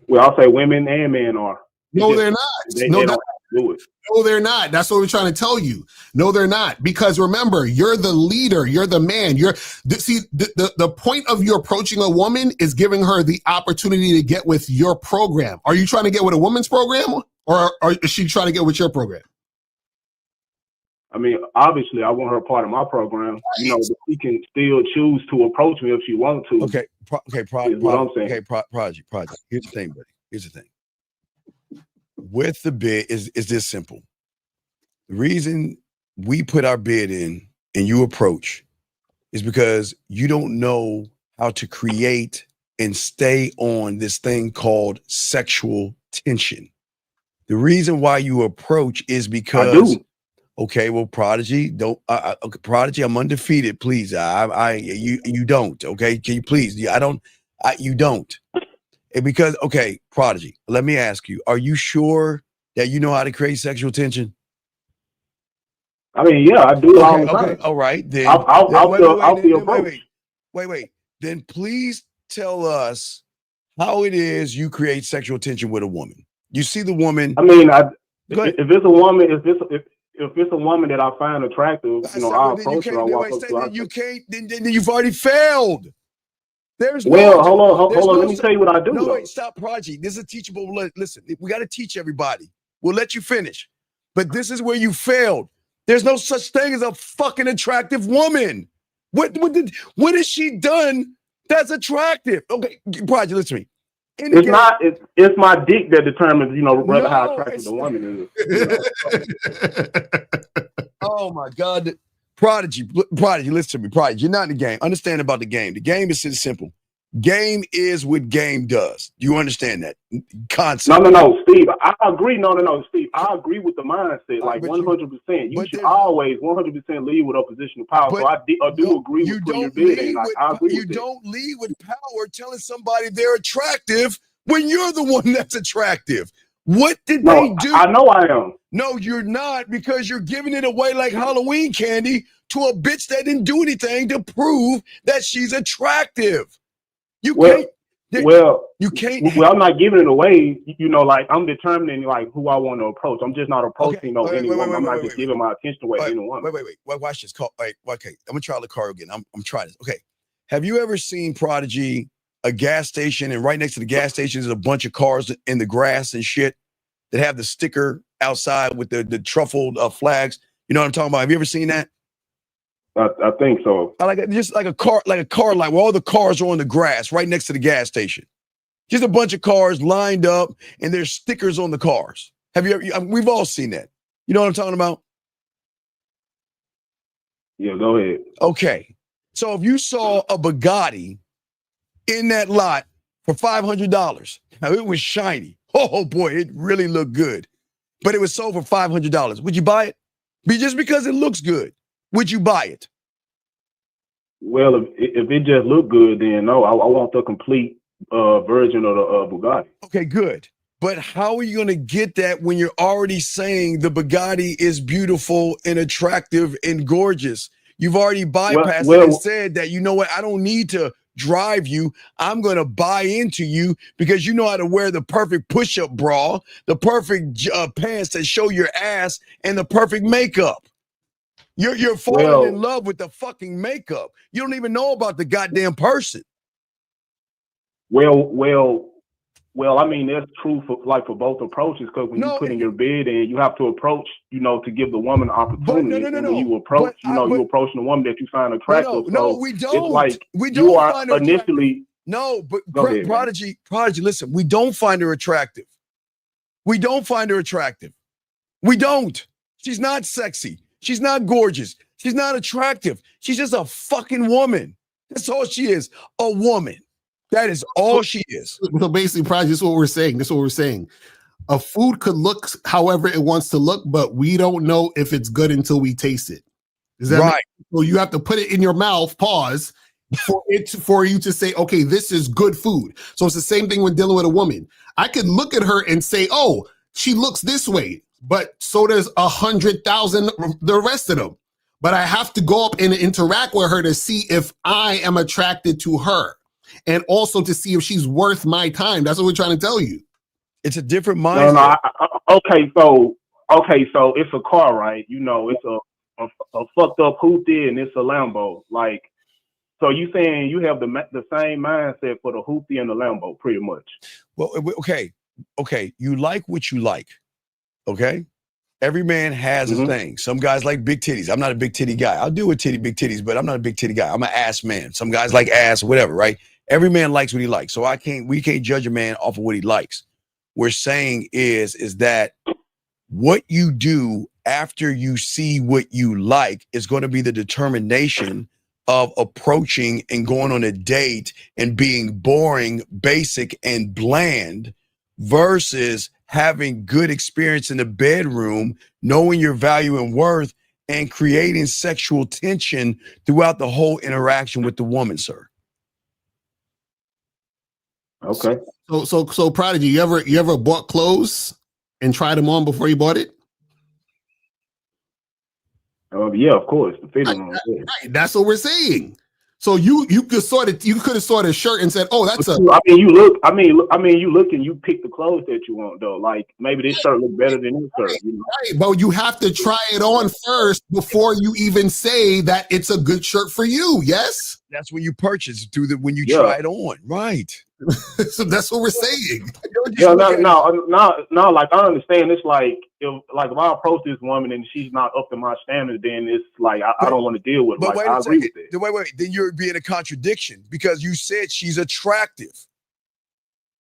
Well, I'll say women and men are. No, they're not. They don't have to do it. No, they're not. That's what we're trying to tell you. No, they're not. Because remember, you're the leader. You're the man. The point of you approaching a woman is giving her the opportunity to get with your program. Are you trying to get with a woman's program, or is she trying to get with your program? I mean, obviously, I want her part of my program. You know, but she can still choose to approach me if she wants to. Okay, what I'm saying. Okay, Prodigy. Here's the thing, buddy. Here's the thing. With the bid is this simple. The reason we put our bid in and you approach is because you don't know how to create and stay on this thing called sexual tension. The reason why you approach is because I do. Okay, well, Prodigy, Prodigy, I'm undefeated. Please, you don't. Okay, can you please? You don't. And because, okay, Prodigy, let me ask you: are you sure that you know how to create sexual tension? I mean, yeah, I do all the time. Okay, all right. Then wait. Then please tell us how it is you create sexual tension with a woman. You see the woman. I mean, if it's a woman, if it's a woman that I find attractive, I'll approach her. I'll walk up to her. You can't. Then you've already failed. There's hold on. Let me tell you what I do. No, wait, stop, Prodigy. This is a teachable. Listen, we got to teach everybody. We'll let you finish, but this is where you failed. There's no such thing as a fucking attractive woman. What has she done that's attractive? Okay, Prodigy, listen to me. It's my dick that determines, how attractive the woman is. Oh my God. Prodigy, listen to me. Prodigy, you're not in the game. Understand about the game. The game is simple. Game is what game does. Do you understand that concept? No, Steve. I agree. No, Steve. I agree with the mindset, like 100%. You should always 100% lead with a position of power. So I do agree with your building. I agree you don't lead with power telling somebody they're attractive when you're the one that's attractive. What did they do? I know I am. No, you're not, because you're giving it away like Halloween candy to a bitch that didn't do anything to prove that she's attractive. You can't. I'm not giving it away. I'm determining who I want to approach. I'm just not approaching anyone. I'm not just giving my attention away to anyone. Wait. Watch this. Okay, I'm gonna try the car again. I'm trying this. Okay. Have you ever seen, Prodigy, a gas station, and right next to the gas station is a bunch of cars in the grass and shit that have the sticker outside with the truffled flags? You know what I'm talking about? Have you ever seen that? I think so. Just like a car line where all the cars are on the grass right next to the gas station. Just a bunch of cars lined up, and there's stickers on the cars. Have you ever? We've all seen that. You know what I'm talking about? Yeah, go ahead. Okay. So if you saw a Bugatti in that lot for $500, now it was shiny. Oh boy, it really looked good. But it was sold for $500. Would you buy it? Just because it looks good. Would you buy it? Well, if it just looked good, then no. I want the complete version of the Bugatti. Okay, good. But how are you going to get that when you're already saying the Bugatti is beautiful and attractive and gorgeous? You've already bypassed it and said that, you know what, I don't need to drive you. I'm going to buy into you because you know how to wear the perfect push-up bra, the perfect pants that show your ass, and the perfect makeup. You're falling in love with the fucking makeup. You don't even know about the goddamn person. Well, I mean, that's true for both approaches, because when you put in your bid and you have to approach, to give the woman an opportunity. And when you approach, you approaching the woman that you find attractive. No, we don't. It's like we you don't are find her initially. No, but Go ahead, Prodigy, listen, we don't find her attractive. We don't find her attractive. We don't. She's not sexy. She's not gorgeous. She's not attractive. She's just a fucking woman. That's all she is. A woman. That is all she is. So basically, Prodigy, this is what we're saying. This is what we're saying. A food could look however it wants to look, but we don't know if it's good until we taste it. Is that right? So you have to put it in your mouth, pause, for you to say, okay, this is good food. So it's the same thing when dealing with a woman. I could look at her and say, oh, she looks this way, but so does 100,000 the rest of them. But I have to go up and interact with her to see if I am attracted to her. And also to see if she's worth my time. That's what we're trying to tell you. It's a different mindset. Okay, so it's a car, right? It's a fucked up hoopty and it's a Lambo. Like, so you saying you have the same mindset for the hoopty and the Lambo, pretty much? Well, okay. You like what you like. Okay. Every man has a thing. Some guys like big titties. I'm not a big titty guy. I'll deal with big titties, but I'm not a big titty guy. I'm an ass man. Some guys like ass, whatever, right? Every man likes what he likes. So we can't judge a man off of what he likes. We're saying is that what you do after you see what you like is going to be the determination of approaching and going on a date and being boring, basic, and bland versus having good experience in the bedroom, knowing your value and worth, and creating sexual tension throughout the whole interaction with the woman, sir. Okay. So Prodigy, you ever bought clothes and tried them on before you bought it? Yeah, of course. The fitting on. Right. That's what we're saying. So you could have sorted a shirt and said, "Oh, that's a." You look and you pick the clothes that you want, though. Like, maybe this shirt look better than this shirt. Right, but you have to try it on first before you even say that it's a good shirt for you. Yes, that's when you purchase when you try it on, right? So that's what we're saying. Yeah, no. Like, I understand. It's like if I approach this woman and she's not up to my standard, then it's like I don't want to deal with her. But like, I agree with it. Wait. Then you're being a contradiction because you said she's attractive.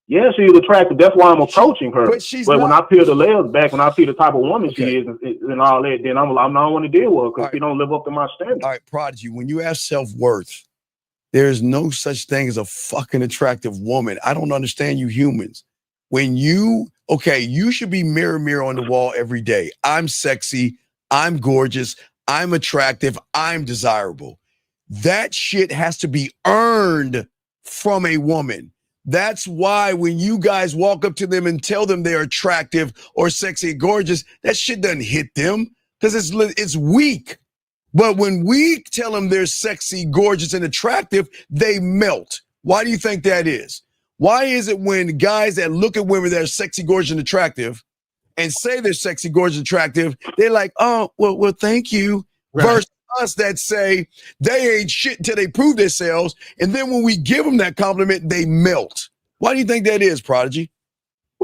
Yeah, she's attractive. That's why I'm approaching her. But when I peel the layers back, when I see the type of woman she is and all that, then I don't want to deal with her because she don't live up to my standard. All right, Prodigy, when you have self-worth, there's no such thing as a fucking attractive woman. I don't understand you humans. When you should be mirror on the wall every day. I'm sexy. I'm gorgeous. I'm attractive. I'm desirable. That shit has to be earned from a woman. That's why when you guys walk up to them and tell them they're attractive or sexy, gorgeous, that shit doesn't hit them because it's weak. But when we tell them they're sexy, gorgeous, and attractive, they melt. Why do you think that is? Why is it when guys that look at women that are sexy, gorgeous, and attractive and say they're sexy, gorgeous, and attractive, they're like, oh, well, thank you. Right. Versus us that say they ain't shit until they prove themselves. And then when we give them that compliment, they melt. Why do you think that is, Prodigy?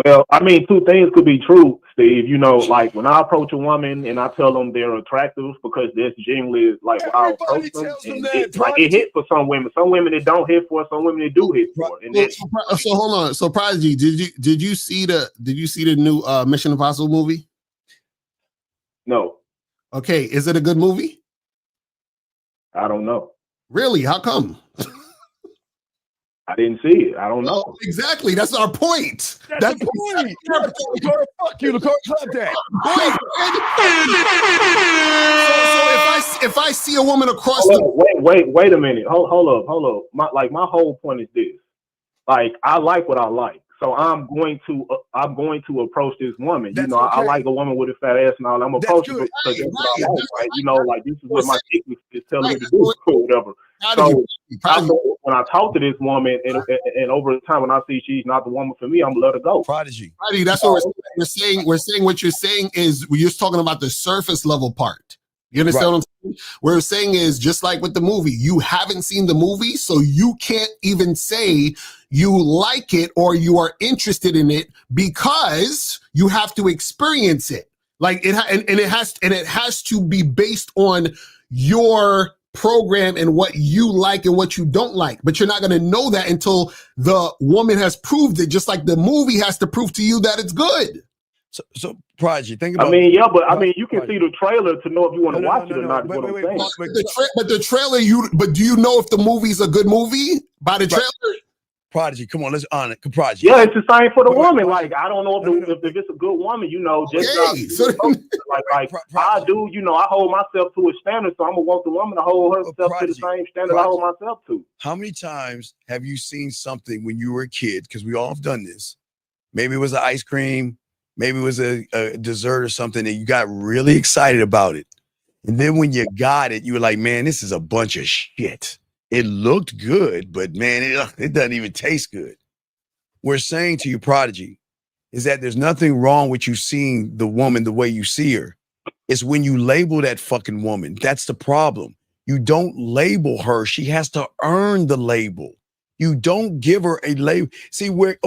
Well, I mean, two things could be true, Steve. Like when I approach a woman and I tell them they're attractive because that's generally like what I approach them. It hit for some women. Some women it don't hit for. Some women it do hit for. And so hold on. So Prodigy, did you see the new Mission Impossible movie? No. Okay, is it a good movie? I don't know. Really? How come? I didn't see it. I don't know. Exactly. That's our point. That's the point. Fuck you, Lacor. Clap that. So if I see a woman across wait a minute. Hold up. My whole point is this. Like, I like what I like. So I'm going to approach this woman. That's I like a woman with a fat ass and all. I'm approachable because that's what I like, right? Like this is what my chick is telling me to do or whatever. So when I talk to this woman and over time when I see she's not the woman for me, I'm gonna let her go. Prodigy. That's what we're saying. We're saying what you're saying is you're just talking about the surface level part. You understand what I'm saying? What we're saying is just like with the movie, you haven't seen the movie, so you can't even say you like it or you are interested in it because you have to experience it. Like it has to be based on your program and what you like and what you don't like. But you're not going to know that until the woman has proved it, just like the movie has to prove to you that it's good. So Prodigy, think about. You can see the trailer to know if you want to watch it or not. But the trailer, but do you know if the movie's a good movie by the trailer? Prodigy, come on, let's honor it. Prodigy. Yeah, it's the same for the woman. Like I don't know if it's a good woman, I do. I hold myself to a standard, so I'm gonna want the woman to hold herself to the same standard I hold myself to. How many times have you seen something when you were a kid? Because we all have done this. Maybe it was an ice cream. Maybe it was a dessert or something, and you got really excited about it. And then when you got it, you were like, man, this is a bunch of shit. It looked good, but man, it doesn't even taste good. We're saying to you, Prodigy, is that there's nothing wrong with you seeing the woman the way you see her. It's when you label that fucking woman. That's the problem. You don't label her. She has to earn the label. You don't give her a label. See, women,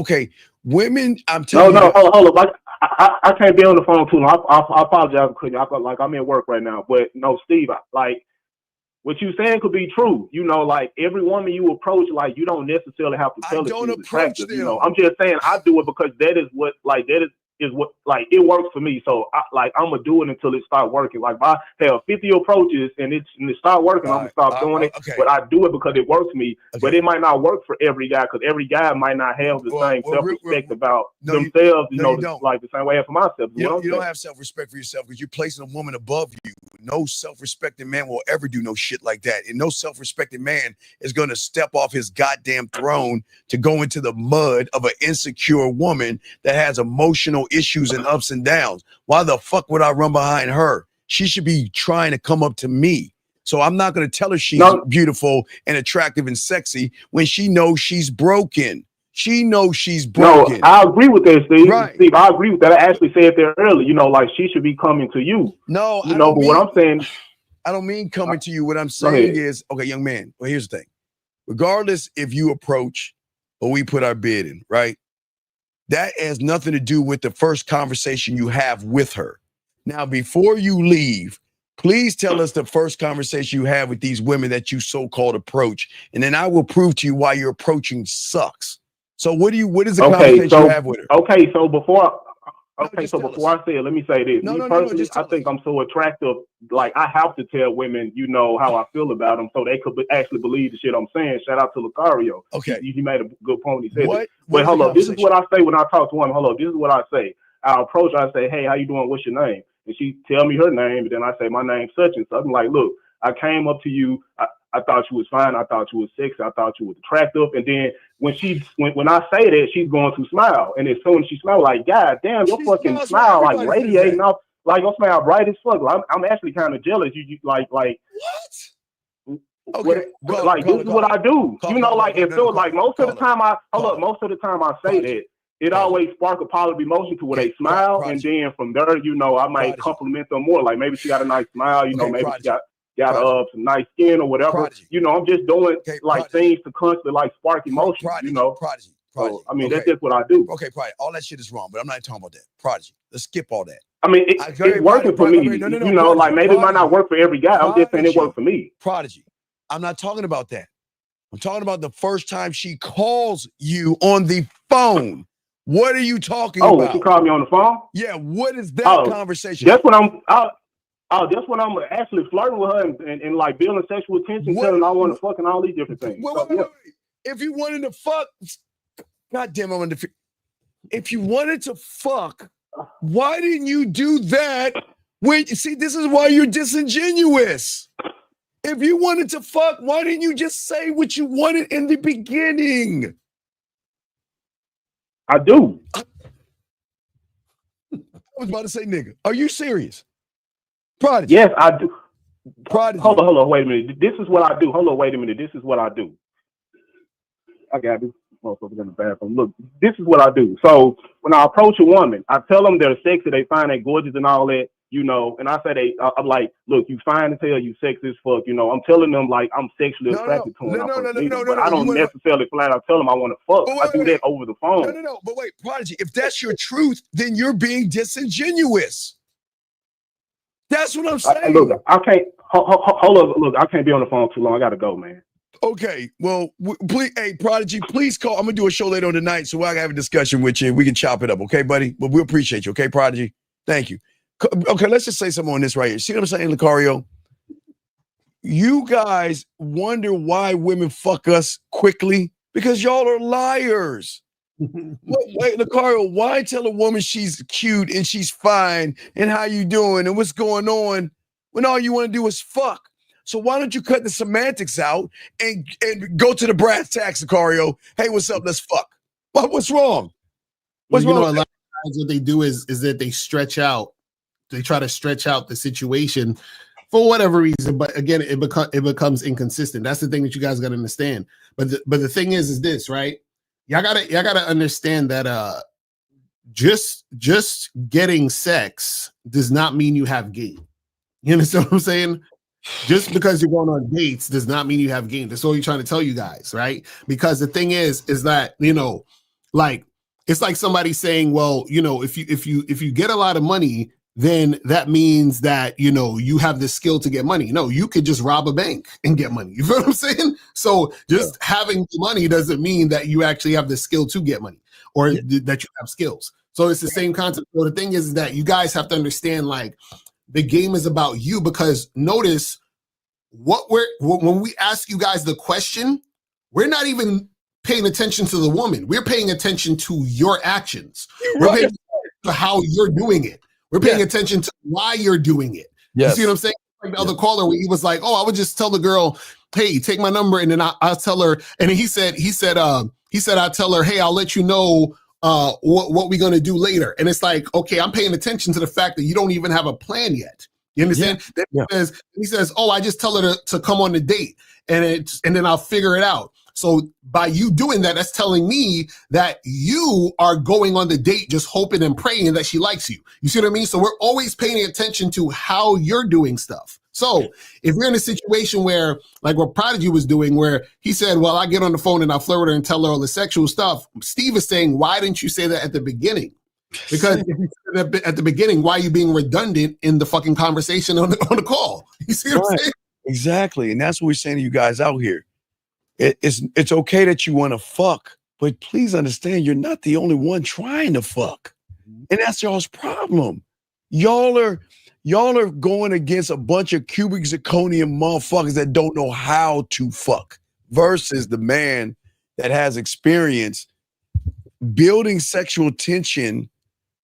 I'm telling you. No, hold up. I can't be on the phone too long. I apologize for I'm in work right now. But no, Steve, what you saying could be true. Like every woman you approach, like you don't necessarily have to tell her she's attractive. I'm just saying I do it because that is what it works for me. So I'm gonna do it until it starts working. Like if I have 50 approaches and it start working, I'm gonna stop doing it. Okay. But I do it because it works for me. Okay. But it might not work for every guy because every guy might not have the same self-respect about themselves. Like the same way I have for myself. You don't have self-respect for yourself because you're placing a woman above you. No self-respecting man will ever do no shit like that. And no self-respecting man is going to step off his goddamn throne to go into the mud of an insecure woman that has emotional issues and ups and downs. Why the fuck would I run behind her? She should be trying to come up to me. So I'm not going to tell her she's beautiful and attractive and sexy when she knows she's broken. She knows she's broken. No, I agree with that, Steve. Right. Steve, I agree with that. I actually said there earlier, like she should be coming to you. No, but what I'm saying, I don't mean coming to you. What I'm saying is, okay, young man, well, here's the thing. Regardless if you approach or we put our bid in, right? That has nothing to do with the first conversation you have with her. Now, before you leave, please tell us the first conversation you have with these women that you so-called approach, and then I will prove to you why your approaching sucks. So what is the conversation you have with her? Okay, so before I say it, let me say this. I think I'm so attractive, like I have to tell women, how I feel about them so they could actually believe the shit I'm saying. Shout out to Lucario. Okay. He made a good point. He said But hold up, this is what I say when I talk to women. Hold up, this is what I say. I approach her, I say, hey, how you doing? What's your name? And she tell me her name, and then I say, my name's such and such. I'm like, look, I came up to you. I thought you was fine. I thought you was sexy. I thought you was attractive. And then when I say that, she's going to smile. And as soon as she smiles, like, God damn, your fucking smile like radiating off, like your smile bright as fuck. I'm actually kind of jealous. You like what? Okay, this is what I do. It feels like most of the time I say that. It always spark a positive emotion to where they smile, and then from there, I might compliment them more. Like maybe she got a nice smile. Maybe she got some nice skin or whatever. I'm just doing things to constantly spark emotion. Prodigy. So, that's just what I do. Okay, Prodigy. All that shit is wrong, but I'm not talking about that. Prodigy. Let's skip all that. It's working for me. Maybe it might not work for every guy. I'm just saying it worked for me. Prodigy. I'm not talking about that. I'm talking about the first time she calls you on the phone. What are you talking about? Oh, she called me on the phone? Yeah, what is that conversation? That's when I'm actually flirting with her and building sexual tension, telling her I want to fuck and all these different things. Wait. If you wanted to fuck, goddamn, if you wanted to fuck, why didn't you do that? See, this is why you're disingenuous. If you wanted to fuck, why didn't you just say what you wanted in the beginning? I do. I was about to say nigga. Are you serious? Prodigy. Yes, I do. Prodigy. Hold on, wait a minute. This is what I do. Hold on, wait a minute. This is what I do. I got this motherfucker in the bathroom. Look, this is what I do. So when I approach a woman, I tell them they're sexy, they find they gorgeous and all that, you know, and I say I'm like, look, you fine as hell, you sexy as fuck, you know. I'm telling them like I'm sexually attracted to them. But I don't necessarily flat out tell them I want to fuck. I do that over the phone. No. But wait, Prodigy, if that's your truth, then you're being disingenuous. That's what I'm saying. Look, I can't hold up. Look, I can't be on the phone too long. I gotta go, man. Okay, well, please, hey, Prodigy, please call. I'm gonna do a show later on tonight, so I can have a discussion with you. We can chop it up, okay, buddy? But we appreciate you, okay, Prodigy? Thank you. Okay, let's just say something on this right here. See what I'm saying, Lucario? You guys wonder why women fuck us quickly because y'all are liars. Wait, Lucario, why tell a woman she's cute and she's fine and how you doing and what's going on when all you want to do is fuck? So why don't you cut the semantics out and go to the brass tacks, Lucario? Hey, what's up? Let's fuck. What's wrong? What's wrong? A lot of times what they do is that they stretch out. They try to stretch out the situation for whatever reason, but again, it becomes inconsistent. That's the thing that you guys got to understand. But the thing is this, right? Y'all gotta understand that just getting sex does not mean you have game. You understand what I'm saying? Just because you're going on dates does not mean you have game. That's all you're trying to tell you guys, right? Because the thing is that, you know, like it's like somebody saying, well, you know, if you get a lot of money, then that means that, you know, you have the skill to get money. No, you could just rob a bank and get money. You feel what I'm saying? So just having money doesn't mean that you actually have the skill to get money or that you have skills. So it's the same concept. So the thing is that you guys have to understand, like, the game is about you, because notice when we ask you guys the question, we're not even paying attention to the woman. We're paying attention to your actions. We're paying attention to how you're doing it. We're paying attention to why you're doing it. You see what I'm saying? Like the other caller, where he was like, "Oh, I would just tell the girl, hey, take my number, and then I'll tell her." And he said, I'll tell her, hey, I'll let you know what we're gonna do later. And it's like, okay, I'm paying attention to the fact that you don't even have a plan yet. You understand? He says, oh, I just tell her to come on the date, and then I'll figure it out. So by you doing that, that's telling me that you are going on the date just hoping and praying that she likes you. You see what I mean? So we're always paying attention to how you're doing stuff. So if you're in a situation where, like what Prodigy was doing, where he said, well, I get on the phone and I'll flirt with her and tell her all the sexual stuff, Steve is saying, why didn't you say that at the beginning? Because if you said that at the beginning, why are you being redundant in the fucking conversation on the call? You see what I'm saying? Exactly. And that's what we're saying to you guys out here. It's okay that you want to fuck, but please understand you're not the only one trying to fuck. And that's y'all's problem. Y'all are going against a bunch of cubic zirconium motherfuckers that don't know how to fuck versus the man that has experience. Building sexual tension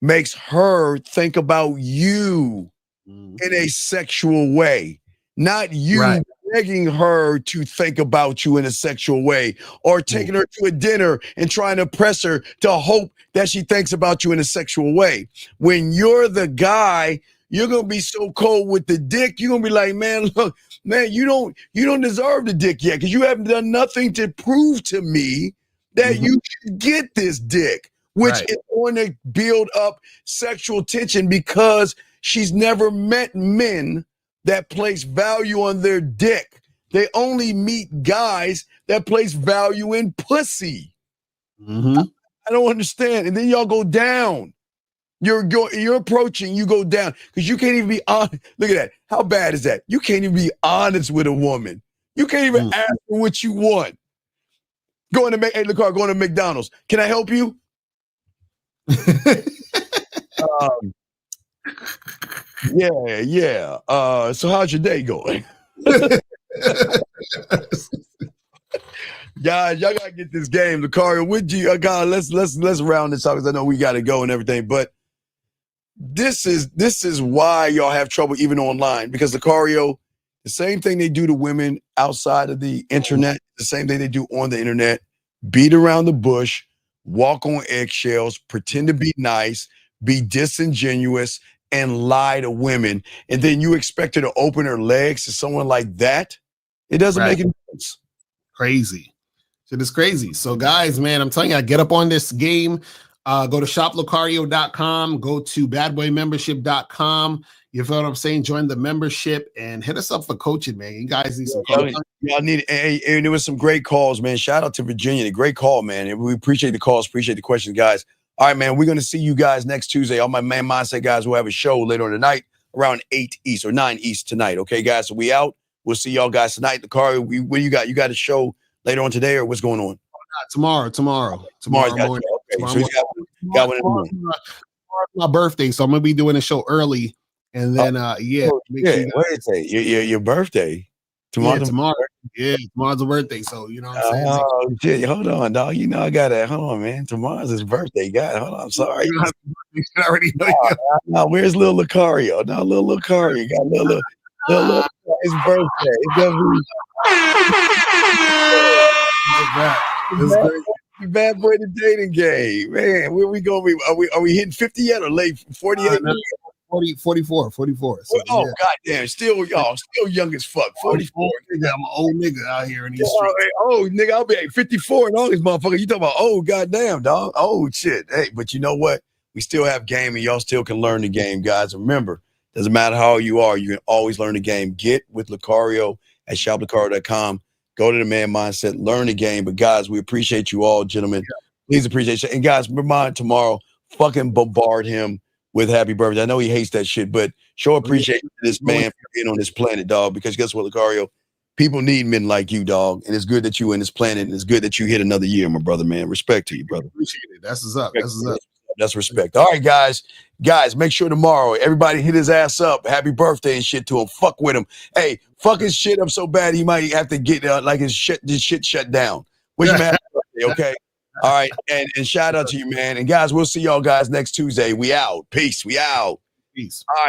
makes her think about you in a sexual way, not you begging her to think about you in a sexual way, or taking her to a dinner and trying to press her to hope that she thinks about you in a sexual way. When you're the guy, you're gonna be so cold with the dick, you're gonna be like, man, look, man, you don't deserve the dick yet, because you haven't done nothing to prove to me that you should get this dick, which is going to build up sexual tension, because she's never met men that place value on their dick. They only meet guys that place value in pussy. I don't understand. And then y'all go down. You're approaching, you go down, because you can't even be honest. Look at that. How bad is that? You can't even be honest with a woman. You can't even ask her what you want. Going to McDonald's. Can I help you? Yeah. So how's your day going? Guys, y'all gotta get this game. Lucario, would you? God, let's round this up, because I know we gotta go and everything. But this is why y'all have trouble even online, because Lucario, the same thing they do to women outside of the internet, the same thing they do on the internet. Beat around the bush. walk on eggshells, pretend to be nice, be disingenuous, and lie to women, and then you expect her to open her legs to someone like that? It doesn't make any sense. Crazy. Shit is crazy. So, guys, man, I'm telling you, I get up on this game. Go to shoplocario.com, go to badboymembership.com. You feel what I'm saying? Join the membership and hit us up for coaching, man. You guys need some coaching. Y'all need, and there was some great calls, man. Shout out to Virginia. The great call, man. And we appreciate the calls, appreciate the questions, guys. All right, man, we're going to see you guys next Tuesday. All my Man Mindset guys will have a show later on tonight around 8 East or 9 East tonight. Okay, guys? So we out. We'll see y'all guys tonight. The car, what do you got? You got a show later on today, or what's going on? Tomorrow morning. Okay, Tomorrow so he's got one in the morning. Tomorrow's my birthday, so I'm gonna be doing a show early, and then your birthday tomorrow. Tomorrow's a birthday, so you know what I'm saying. Oh shit! Hold on, dog. You know I gotta hold on, man. Tomorrow's his birthday. God, hold on. I'm sorry. You already know. No, where's little Lucario? No, little Lucario got little his birthday. It's gonna be bad boy the dating game, man. Where we going? Are we hitting 50 yet or late 48? 44. So, goddamn, still young as fuck. 44. I'm an old nigga out here in these streets. Oh, nigga, I'll be 54 and all these motherfuckers. You talking about goddamn, dog. Oh shit. Hey, but you know what? We still have game and y'all still can learn the game, guys. Remember, doesn't matter how you are, you can always learn the game. Get with Lucario at shoplucario.com. Go to the Man Mindset, learn the game. But guys, we appreciate you all, gentlemen. Please appreciate you. And guys, remind tomorrow, fucking bombard him with happy birthday. I know he hates that shit, but show appreciation to this man for being on this planet, dog. Because guess what, Lucario? People need men like you, dog. And it's good that you in this planet, and it's good that you hit another year, my brother, man. Respect to you, brother. Appreciate it. That's what's up. That's respect. All right, guys. Guys, make sure tomorrow everybody hit his ass up. Happy birthday and shit to him. Fuck with him. Hey, fuck his shit up so bad he might have to get this shit shut down. Wish him happy birthday, okay? All right, and shout out to you, man. And guys, we'll see y'all guys next Tuesday. We out. Peace. We out. Peace. All right.